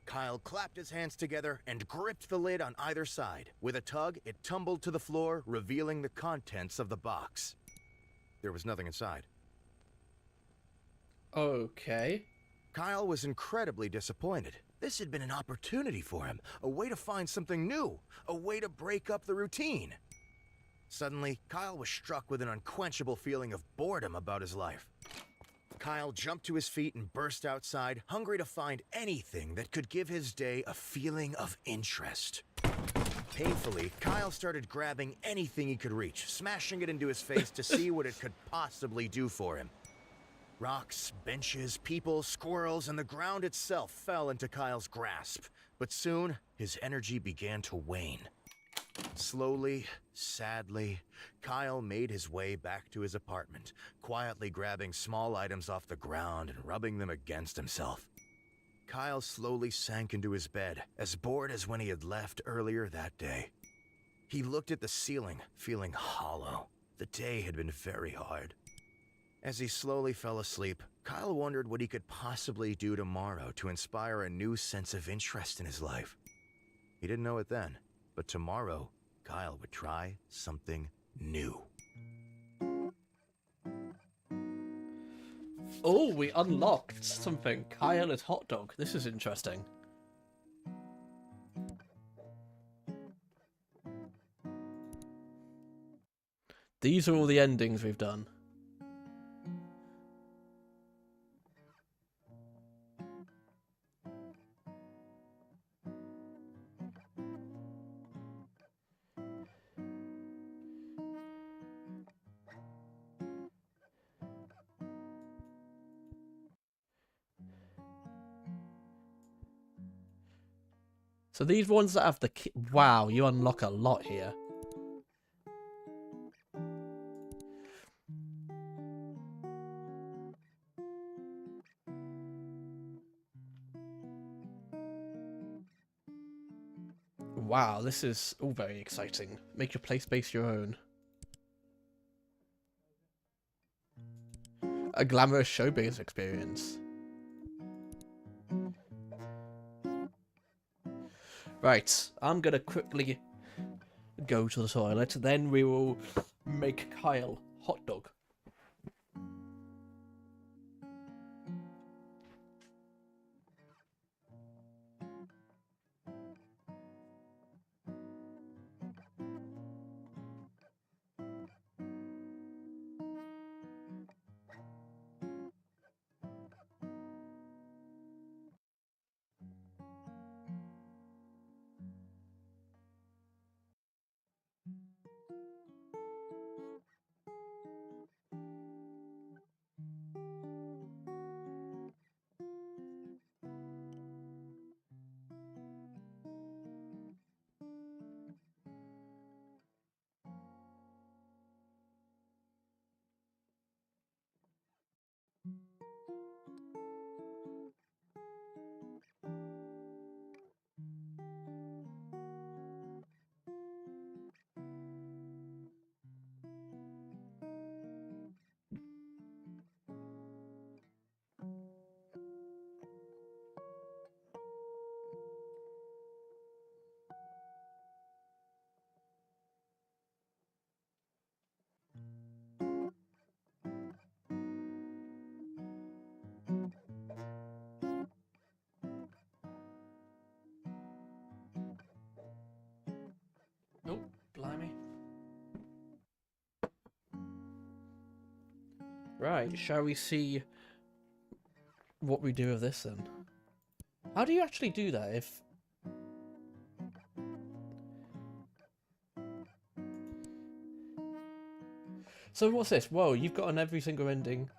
Kyle clapped his hands together and gripped the lid on either side. With a tug, it tumbled to the floor, revealing the contents of the box. There was nothing inside. Okay. Kyle was incredibly disappointed. This had been an opportunity for him, a way to find something new, a way to break up the routine. Suddenly, Kyle was struck with an unquenchable feeling of boredom about his life. Kyle jumped to his feet and burst outside, hungry to find anything that could give his day a feeling of interest. Painfully, Kyle started grabbing anything he could reach, smashing it into his face to see what it could possibly do for him. Rocks, benches, people, squirrels, and the ground itself fell into Kyle's grasp, but soon his energy began to wane. Slowly, sadly, Kyle made his way back to his apartment, quietly grabbing small items off the ground and rubbing them against himself. Kyle slowly sank into his bed, as bored as when he had left earlier that day. He looked at the ceiling, feeling hollow. The day had been very hard. As he slowly fell asleep, Kyle wondered what he could possibly do tomorrow to inspire a new sense of interest in his life. He didn't know it then, but tomorrow, Kyle would try something new. Oh, we unlocked something. Kyle is hot dog. This is interesting. These are all the endings we've done. So these ones that have the wow, you unlock a lot here. Wow, this is all very exciting. Make your play space your own. A glamorous showbiz experience. Right, I'm gonna quickly go to the toilet, then we will make Kyle hot dog. Oh, blimey. Right, shall we see what we do with this then? How do you actually do that if... So what's this? Whoa, you've got on every single ending.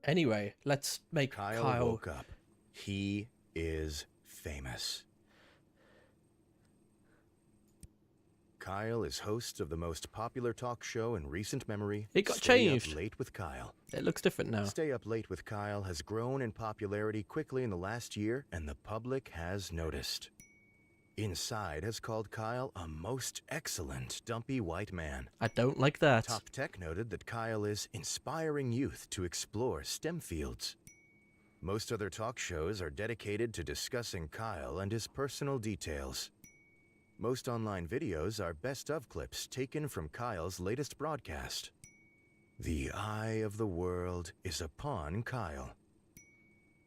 Anyway, let's make Kyle woke up. He is famous. Kyle is host of the most popular talk show in recent memory. It got Stay changed. Up Late with Kyle. It looks different now. Stay Up Late with Kyle has grown in popularity quickly in the last year, and the public has noticed. Inside has called Kyle a most excellent dumpy white man. I don't like that. Top Tech noted that Kyle is inspiring youth to explore STEM fields. Most other talk shows are dedicated to discussing Kyle and his personal details. Most online videos are best-of clips taken from Kyle's latest broadcast. The eye of the world is upon Kyle.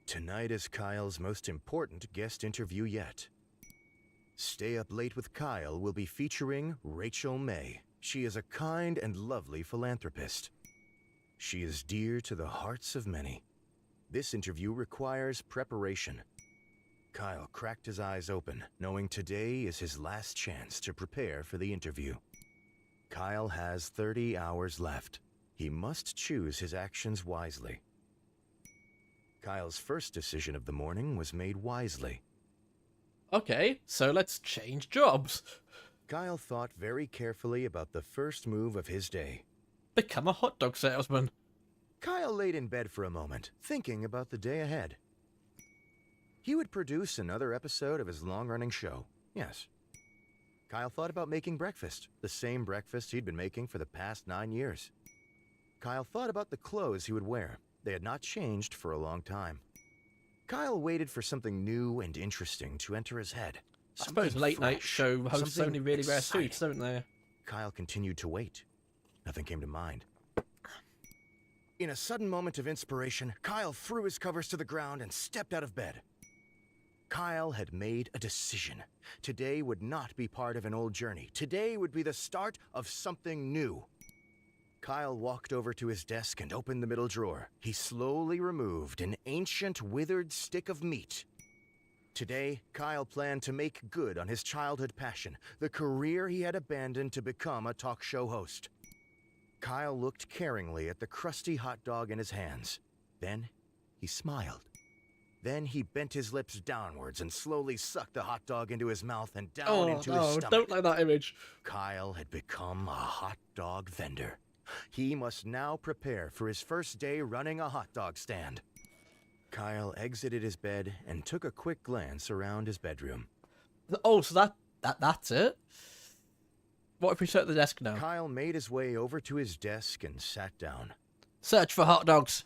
Tonight is Kyle's most important guest interview yet. Stay Up Late with Kyle will be featuring Rachel May. She is a kind and lovely philanthropist. She is dear to the hearts of many. This interview requires preparation. Kyle cracked his eyes open, knowing today is his last chance to prepare for the interview. Kyle has 30 hours left. He must choose his actions wisely. Kyle's first decision of the morning was made wisely. Okay, so let's change jobs. Kyle thought very carefully about the first move of his day. Become a hot dog salesman. Kyle laid in bed for a moment, thinking about the day ahead. He would produce another episode of his long-running show, yes. Kyle thought about making breakfast, the same breakfast he'd been making for the past 9 years. Kyle thought about the clothes he would wear. They had not changed for a long time. Kyle waited for something new and interesting to enter his head. I suppose late night show hosts something only really wear exciting. suits, don't they? Kyle continued to wait. Nothing came to mind. In a sudden moment of inspiration, Kyle threw his covers to the ground and stepped out of bed. Kyle had made a decision. Today would not be part of an old journey. Today would be the start of something new. Kyle walked over to his desk and opened the middle drawer. He slowly removed an ancient, withered stick of meat. Today, Kyle planned to make good on his childhood passion, the career he had abandoned to become a talk show host. Kyle looked caringly at the crusty hot dog in his hands. Then, he smiled. Then he bent his lips downwards and slowly sucked the hot dog into his mouth and down into his stomach. Don't like that image. Kyle had become a hot dog vendor. He must now prepare for his first day running a hot dog stand. Kyle exited his bed and took a quick glance around his bedroom. Oh, so that's it? What if we set the desk now? Kyle made his way over to his desk and sat down. Search for hot dogs.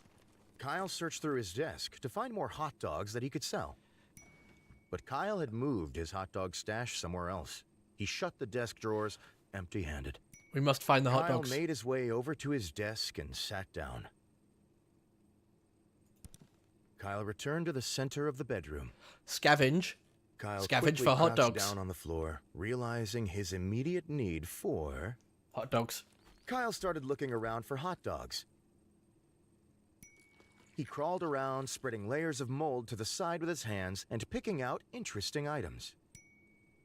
Kyle searched through his desk to find more hot dogs that he could sell. But Kyle had moved his hot dog stash somewhere else. He shut the desk drawers empty-handed. We must find the hot Kyle dogs. made his way over to his desk and sat down. Kyle returned to the center of the bedroom. Scavenge. Kyle Scavenge quickly for hot crouched dogs. down on the floor, realizing his immediate need for... Hot dogs. Kyle started looking around for hot dogs. He crawled around, spreading layers of mold to the side with his hands and picking out interesting items.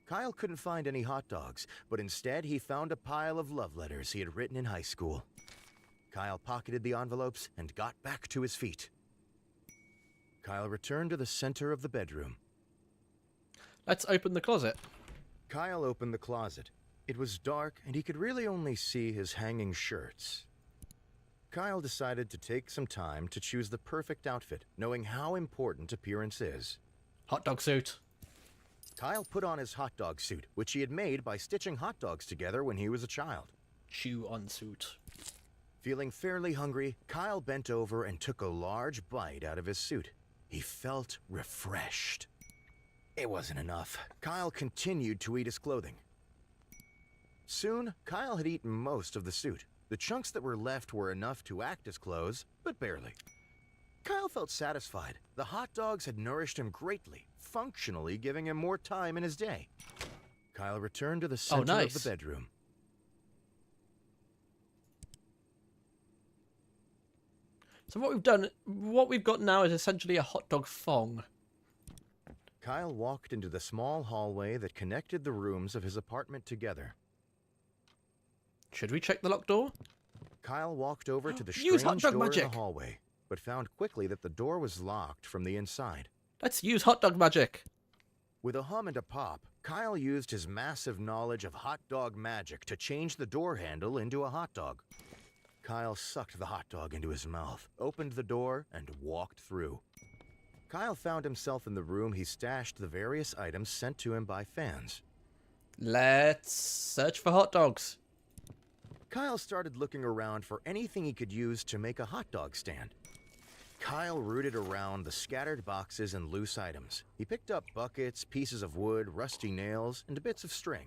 Kyle couldn't find any hot dogs, but instead he found a pile of love letters he had written in high school. Kyle pocketed the envelopes and got back to his feet. Kyle returned to the center of the bedroom. Let's open the closet. Kyle opened the closet. It was dark, and he could really only see his hanging shirts. Kyle decided to take some time to choose the perfect outfit, knowing how important appearance is. Hot dog suit. Kyle put on his hot dog suit, which he had made by stitching hot dogs together when he was a child. Chew on suit. Feeling fairly hungry, Kyle bent over and took a large bite out of his suit. He felt refreshed. It wasn't enough. Kyle continued to eat his clothing. Soon, Kyle had eaten most of the suit. The chunks that were left were enough to act as clothes, but barely. Kyle felt satisfied. The hot dogs had nourished him greatly, functionally giving him more time in his day. Kyle returned to the center nice. of the bedroom. So what we've got now is essentially a hot dog thong. Kyle walked into the small hallway that connected the rooms of his apartment together. Should we check the locked door? Kyle walked over to the Use hot strange dog door in magic. the hallway, but found quickly that the door was locked from the inside. Let's use hot dog magic. With a hum and a pop, Kyle used his massive knowledge of hot dog magic to change the door handle into a hot dog. Kyle sucked the hot dog into his mouth, opened the door, and walked through. Kyle found himself in the room he stashed the various items sent to him by fans. Let's search for hot dogs. Kyle started looking around for anything he could use to make a hot dog stand. Kyle rooted around the scattered boxes and loose items. He picked up buckets, pieces of wood, rusty nails, and bits of string.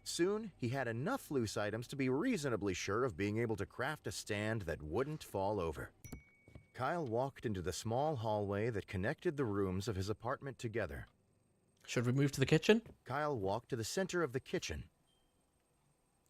Soon, he had enough loose items to be reasonably sure of being able to craft a stand that wouldn't fall over. Kyle walked into the small hallway that connected the rooms of his apartment together. Should we move to the kitchen? Kyle walked to the center of the kitchen.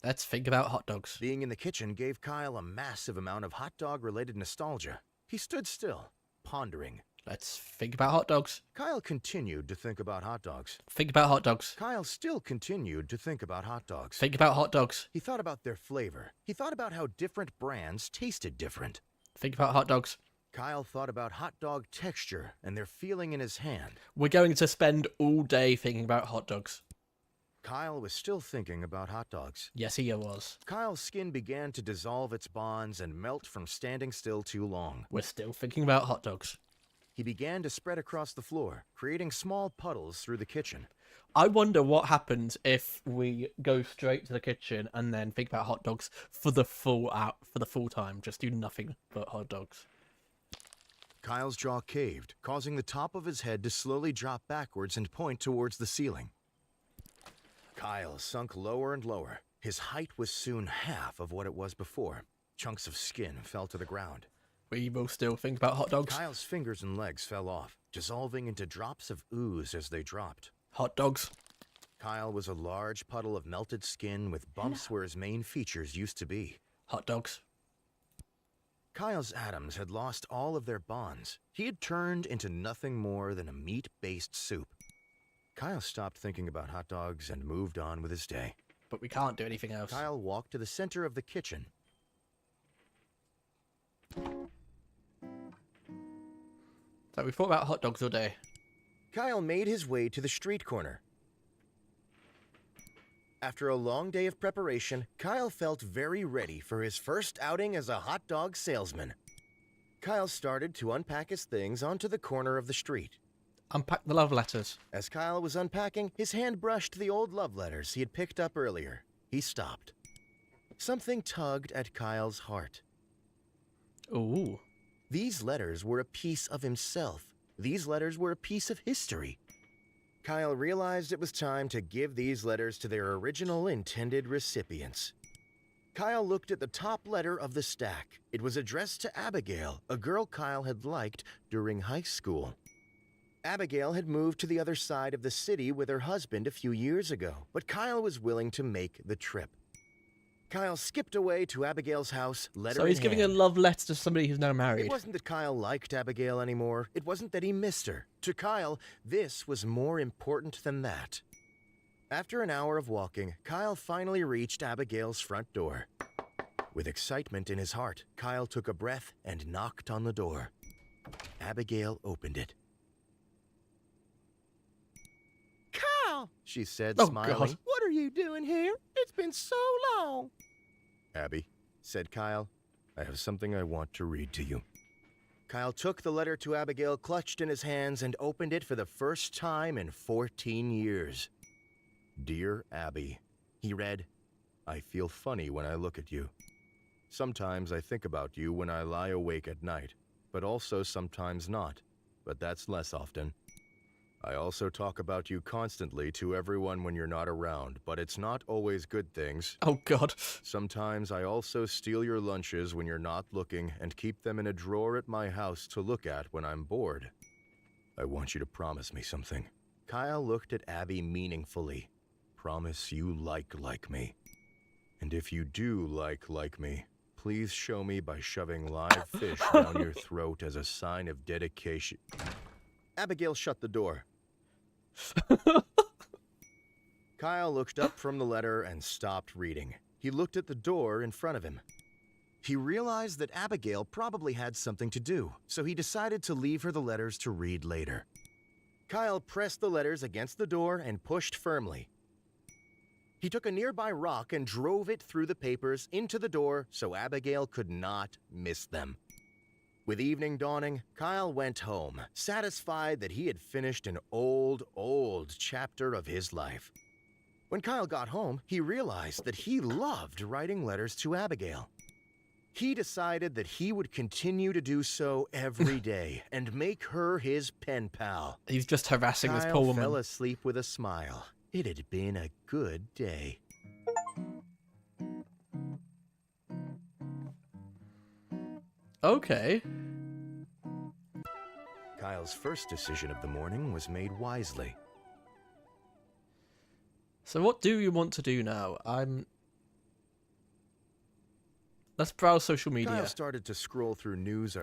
Let's think about hot dogs. Being in the kitchen gave Kyle a massive amount of hot dog-related nostalgia. He stood still, pondering. Let's think about hot dogs. Kyle continued to think about hot dogs. Think about hot dogs. Kyle still continued to think about hot dogs. Think about hot dogs. He thought about their flavor. He thought about how different brands tasted different. Think about hot dogs. Kyle thought about hot dog texture and their feeling in his hand. We're going to spend all day thinking about hot dogs. Kyle was still thinking about hot dogs. Yes, he was. Kyle's skin began to dissolve its bonds and melt from standing still too long. We're still thinking about hot dogs. He began to spread across the floor, creating small puddles through the kitchen. I wonder what happens if we go straight to the kitchen and then think about hot dogs for the full time. Just do nothing but hot dogs. Kyle's jaw caved, causing the top of his head to slowly drop backwards and point towards the ceiling. Kyle sunk lower and lower. His height was soon half of what it was before. Chunks of skin fell to the ground. We will still think about hot dogs. Kyle's fingers and legs fell off, dissolving into drops of ooze as they dropped. Hot dogs. Kyle was a large puddle of melted skin with bumps where his main features used to be. Hot dogs. Kyle's atoms had lost all of their bonds. He had turned into nothing more than a meat-based soup. Kyle stopped thinking about hot dogs and moved on with his day. But we can't do anything else. Kyle walked to the center of the kitchen. So we thought about hot dogs all day. Kyle made his way to the street corner. After a long day of preparation, Kyle felt very ready for his first outing as a hot dog salesman. Kyle started to unpack his things onto the corner of the street. Unpack the love letters. As Kyle was unpacking, his hand brushed the old love letters he had picked up earlier. He stopped. Something tugged at Kyle's heart. Ooh. These letters were a piece of himself. These letters were a piece of history. Kyle realized it was time to give these letters to their original intended recipients. Kyle looked at the top letter of the stack. It was addressed to Abigail, a girl Kyle had liked during high school. Abigail had moved to the other side of the city with her husband a few years ago, but Kyle was willing to make the trip. Kyle skipped away to Abigail's house, letter So he's in giving a hand. love letter to somebody who's now married. It wasn't that Kyle liked Abigail anymore. It wasn't that he missed her. To Kyle, this was more important than that. After an hour of walking, Kyle finally reached Abigail's front door. With excitement in his heart, Kyle took a breath and knocked on the door. Abigail opened it. Kyle, she said, Oh, smiling. God. What are you doing here? It's been so long. Abby, said Kyle, I have something I want to read to you. Kyle took the letter to Abigail clutched in his hands and opened it for the first time in 14 years. Dear Abby, he read, I feel funny when I look at you. Sometimes I think about you when I lie awake at night, but also sometimes not, but that's less often. I also talk about you constantly to everyone when you're not around, but it's not always good things. Oh, God. Sometimes I also steal your lunches when you're not looking and keep them in a drawer at my house to look at when I'm bored. I want you to promise me something. Kyle looked at Abby meaningfully. Promise you like me. And if you do like me, please show me by shoving live fish down your throat as a sign of dedication. Abigail shut the door. Kyle looked up from the letter and stopped reading. He looked at the door in front of him. He realized that Abigail probably had something to do, so he decided to leave her the letters to read later. Kyle pressed the letters against the door and pushed firmly. He took a nearby rock and drove it through the papers into the door so Abigail could not miss them. With evening dawning, Kyle went home, satisfied that he had finished an old chapter of his life. When Kyle got home, he realized that he loved writing letters to Abigail. He decided that he would continue to do so every day and make her his pen pal. He's just harassing this Kyle poor woman. fell asleep with a smile. It had been a good day. Okay. Kyle's first decision of the morning was made wisely. So what do you want to do now? Let's browse social media. Kyle started to scroll through news.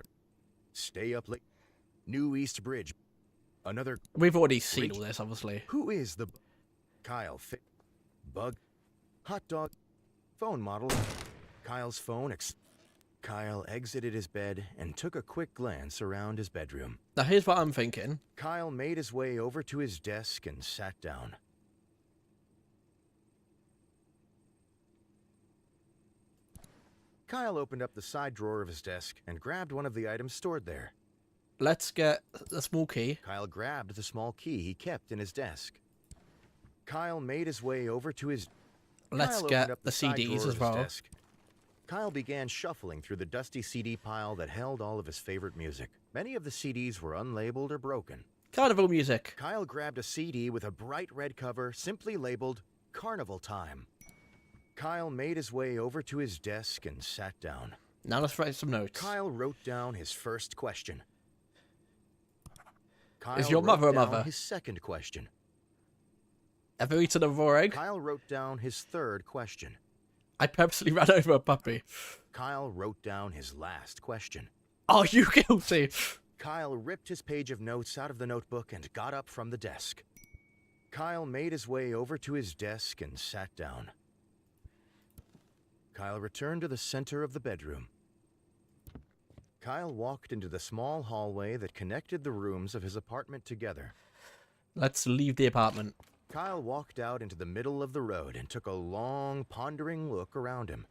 Stay up late. New East Bridge. Another. We've already seen all this, obviously. Who is the Kyle bug? Hot dog. Phone model. Kyle's phone. Kyle exited his bed and took a quick glance around his bedroom. Now here's what I'm thinking. Kyle made his way over to his desk and sat down. Kyle opened up the side drawer of his desk and grabbed one of the items stored there. Let's get a small key. Kyle grabbed the small key he kept in his desk. Kyle made his way over to his... Let's Kyle opened get up the side drawer CDs of as his well. desk. Kyle began shuffling through the dusty CD pile that held all of his favorite music. Many of the CDs were unlabeled or broken. Carnival music. Kyle grabbed a CD with a bright red cover simply labeled Carnival Time. Kyle made his way over to his desk and sat down. Now let's write some notes. Kyle wrote down his first question. Kyle Is your mother wrote a down mother? his second question. Ever eaten a raw egg? Kyle wrote down his third question. I purposely ran over a puppy. Kyle wrote down his last question. Are you guilty? Kyle ripped his page of notes out of the notebook and got up from the desk. Kyle made his way over to his desk and sat down. Kyle returned to the center of the bedroom. Kyle walked into the small hallway that connected the rooms of his apartment together. Let's leave the apartment. Kyle walked out into the middle of the road and took a long, pondering look around him.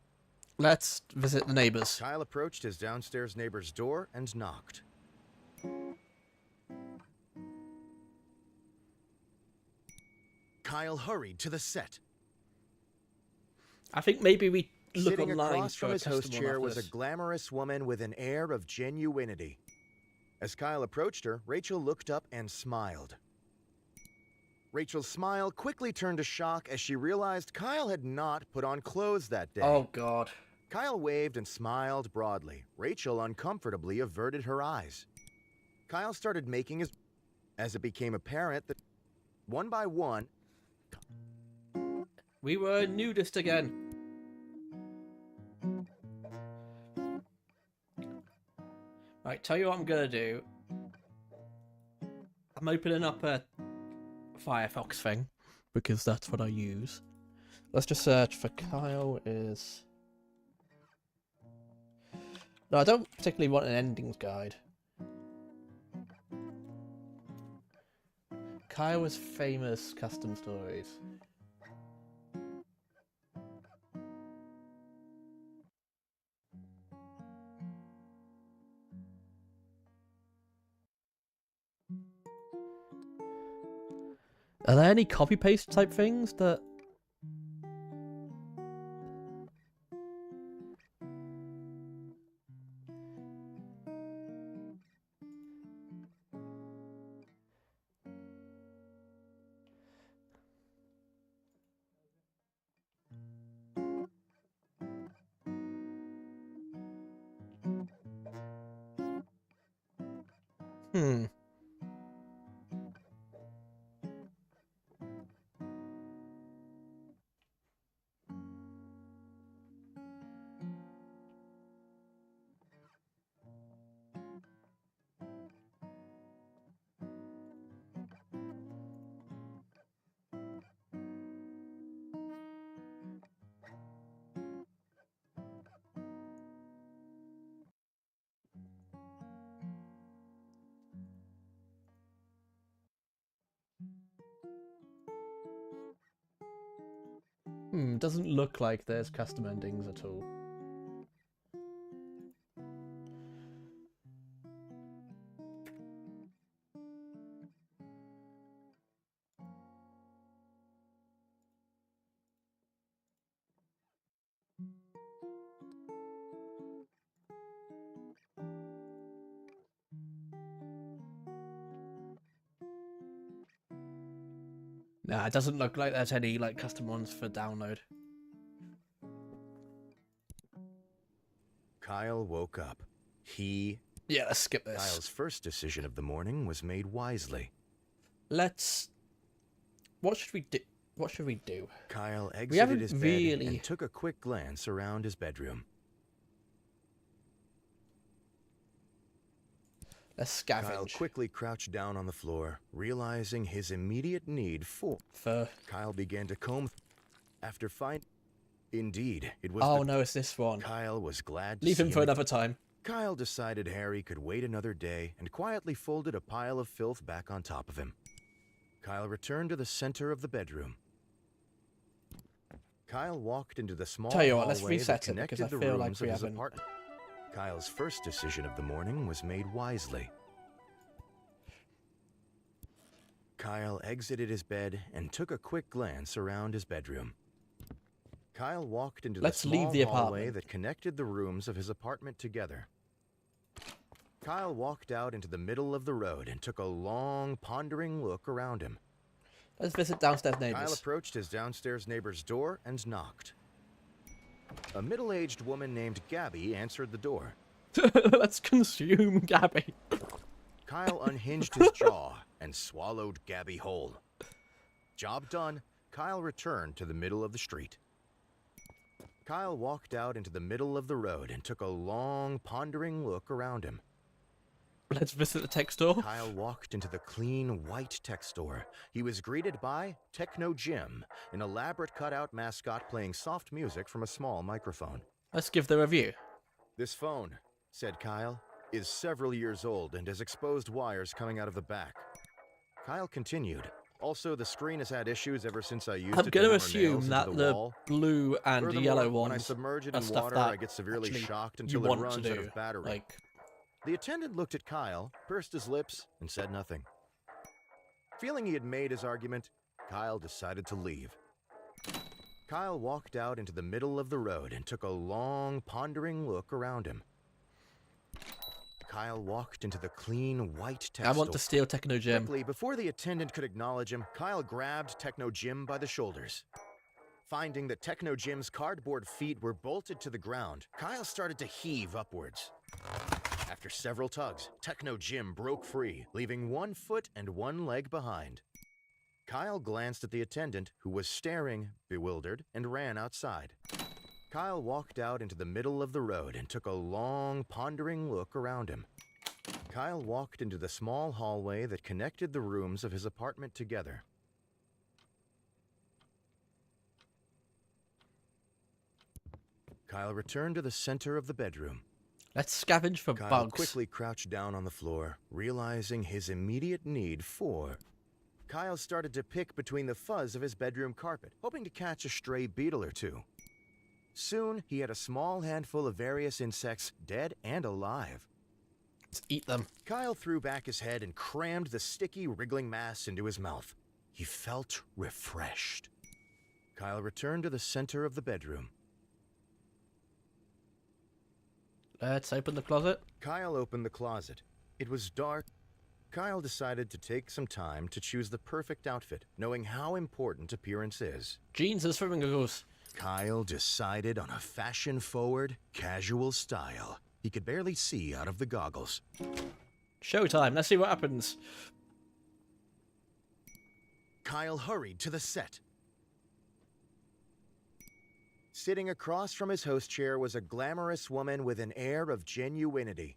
Let's visit the neighbors. Kyle approached his downstairs neighbor's door and knocked. Kyle hurried to the set. I think maybe we look Sitting online across for from a his host testimony chair after was a this. glamorous woman with an air of genuinity. As Kyle approached her, Rachel looked up and smiled. Rachel's smile quickly turned to shock as she realized Kyle had not put on clothes that day. Oh god. Kyle waved and smiled broadly. Rachel uncomfortably averted her eyes. Kyle started making his... As it became apparent that, one by one... We were nudist again. Right, tell you what I'm gonna do. I'm opening up a Firefox thing because that's what I use. Let's just search for Kyle is... No, I don't particularly want an endings guide. Kyle is famous custom stories. Are there any copy-paste type things that... Hmm. Doesn't look like there's custom endings at all. Nah, it doesn't look like there's any like custom ones for download. Kyle woke up. Yeah, let's skip this. Kyle's first decision of the morning was made wisely. Let's... What should we do? What should we do? Kyle haven't exited his bed really- and took a quick glance around his bedroom. Let's Kyle scavenge. quickly crouched down on the floor, realizing his immediate need for... For... Kyle began to comb... After Indeed, it was Oh no, it's this one. Kyle was glad to Leave see him for another time. Kyle decided Harry could wait another day and quietly folded a pile of filth back on top of him. Kyle returned to the center of the bedroom. Kyle walked into the small Tell you what, hallway let's reset that it, because connected I the feel like rooms we of his haven't- apartment. Kyle's first decision of the morning was made wisely. Kyle exited his bed and took a quick glance around his bedroom. Kyle walked into Let's the leave small the hallway apartment. that connected the rooms of his apartment together. Kyle walked out into the middle of the road and took a long, pondering look around him. Let's visit downstairs Kyle neighbors. approached his downstairs neighbor's door and knocked. A middle-aged woman named Gabby answered the door. Let's consume Gabby. Kyle unhinged his jaw and swallowed Gabby whole. Job done, Kyle returned to the middle of the street. Kyle walked out into the middle of the road and took a long, pondering look around him. Let's visit the tech store. Kyle walked into the clean, white tech store. He was greeted by Techno Jim, an elaborate cutout mascot playing soft music from a small microphone. Let's give the review. This phone, said Kyle, is several years old and has exposed wires coming out of the back. Kyle continued. Also, the screen has had issues ever since I used I'm it going to hammer assume nails that into the wall. blue and Furthermore, yellow when I ones submerge it are in stuff water, that I get severely actually shocked you until it want runs to out do. of battery. Like, The attendant looked at Kyle, pursed his lips, and said nothing. Feeling he had made his argument, Kyle decided to leave. Kyle walked out into the middle of the road and took a long, pondering look around him. Kyle walked into the clean, white tech I want to store. steal Techno Gym. Quickly, before the attendant could acknowledge him, Kyle grabbed Techno Jim by the shoulders. Finding that Techno Jim's cardboard feet were bolted to the ground, Kyle started to heave upwards. After several tugs, Techno Jim broke free, leaving one foot and one leg behind. Kyle glanced at the attendant, who was staring, bewildered, and ran outside. Kyle walked out into the middle of the road and took a long, pondering look around him. Kyle walked into the small hallway that connected the rooms of his apartment together. Kyle returned to the center of the bedroom. Let's scavenge for Kyle bugs. quickly crouched down on the floor, realizing his immediate need for... Kyle started to pick between the fuzz of his bedroom carpet, hoping to catch a stray beetle or two. Soon, he had a small handful of various insects, dead and alive. Let's eat them. Kyle threw back his head and crammed the sticky, wriggling mass into his mouth. He felt refreshed. Kyle returned to the center of the bedroom. Let's open the closet. Kyle opened the closet. It was dark. Kyle decided to take some time to choose the perfect outfit, knowing how important appearance is. Jeans and swimming goggles. Kyle decided on a fashion-forward, casual style. He could barely see out of the goggles. Showtime. Let's see what happens. Kyle hurried to the set. Sitting across from his host chair was a glamorous woman with an air of genuinity.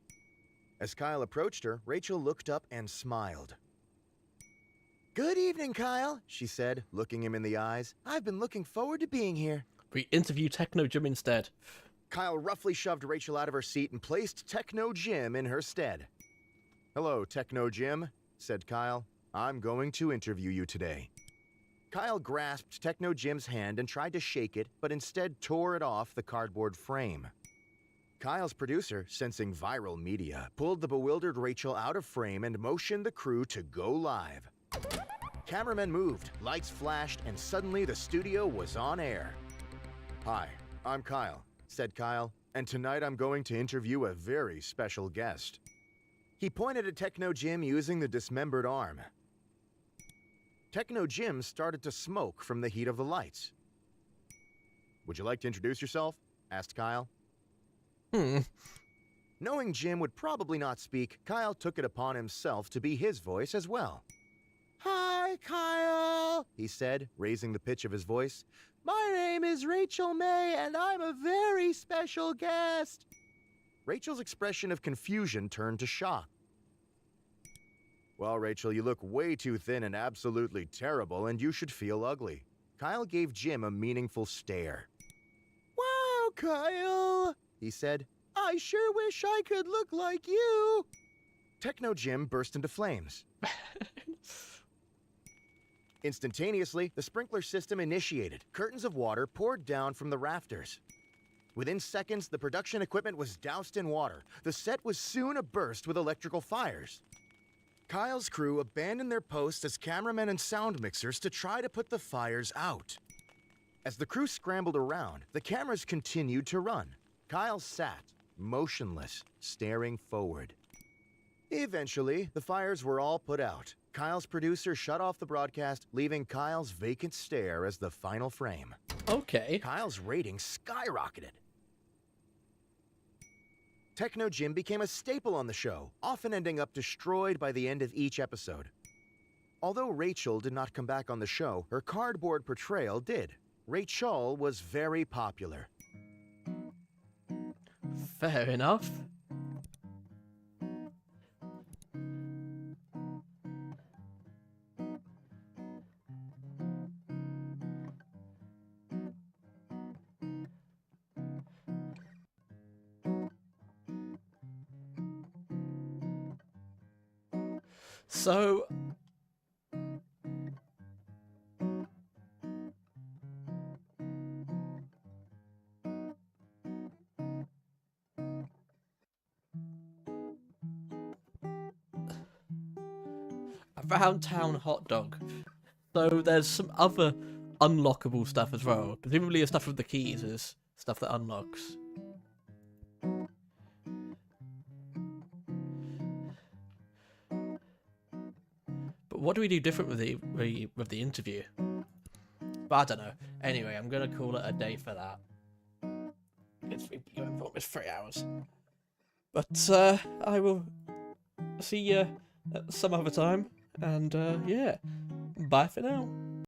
As Kyle approached her, Rachel looked up and smiled. "Good evening, Kyle," she said, looking him in the eyes. "I've been looking forward to being here." We interview Techno Gym instead. Kyle roughly shoved Rachel out of her seat and placed Techno Jim in her stead. "Hello, Techno Jim," said Kyle. "I'm going to interview you today." Kyle grasped Techno Jim's hand and tried to shake it, but instead tore it off the cardboard frame. Kyle's producer, sensing viral media, pulled the bewildered Rachel out of frame and motioned the crew to go live. Cameramen moved, lights flashed, and suddenly the studio was on air. "Hi, I'm Kyle," said Kyle, "and tonight I'm going to interview a very special guest." He pointed at Techno Jim using the dismembered arm. Techno Jim started to smoke from the heat of the lights. "Would you like to introduce yourself?" asked Kyle. Knowing Jim would probably not speak, Kyle took it upon himself to be his voice as well. "Hi, Kyle," he said, raising the pitch of his voice. "My name is Rachel May, and I'm a very special guest." Rachel's expression of confusion turned to shock. "Well, Rachel, you look way too thin and absolutely terrible, and you should feel ugly." Kyle gave Jim a meaningful stare. "Wow, Kyle," he said. "I sure wish I could look like you." Techno Jim burst into flames. Instantaneously, the sprinkler system initiated. Curtains of water poured down from the rafters. Within seconds, the production equipment was doused in water. The set was soon aburst with electrical fires. Kyle's crew abandoned their posts as cameramen and sound mixers to try to put the fires out. As the crew scrambled around, the cameras continued to run. Kyle sat, motionless, staring forward. Eventually, the fires were all put out. Kyle's producer shut off the broadcast, leaving Kyle's vacant stare as the final frame. Okay. Kyle's ratings skyrocketed. Techno Jim became a staple on the show, often ending up destroyed by the end of each episode. Although Rachel did not come back on the show, her cardboard portrayal did. Rachel was very popular. Fair enough. So, Around Town hot dog. So there's some other unlockable stuff as well. Presumably the stuff with the keys is stuff that unlocks. But what do we do different with the interview? But I don't know. Anyway, I'm gonna call it a day for that. It's been going for almost 3 hours. But I will see you at some other time. And yeah, bye for now.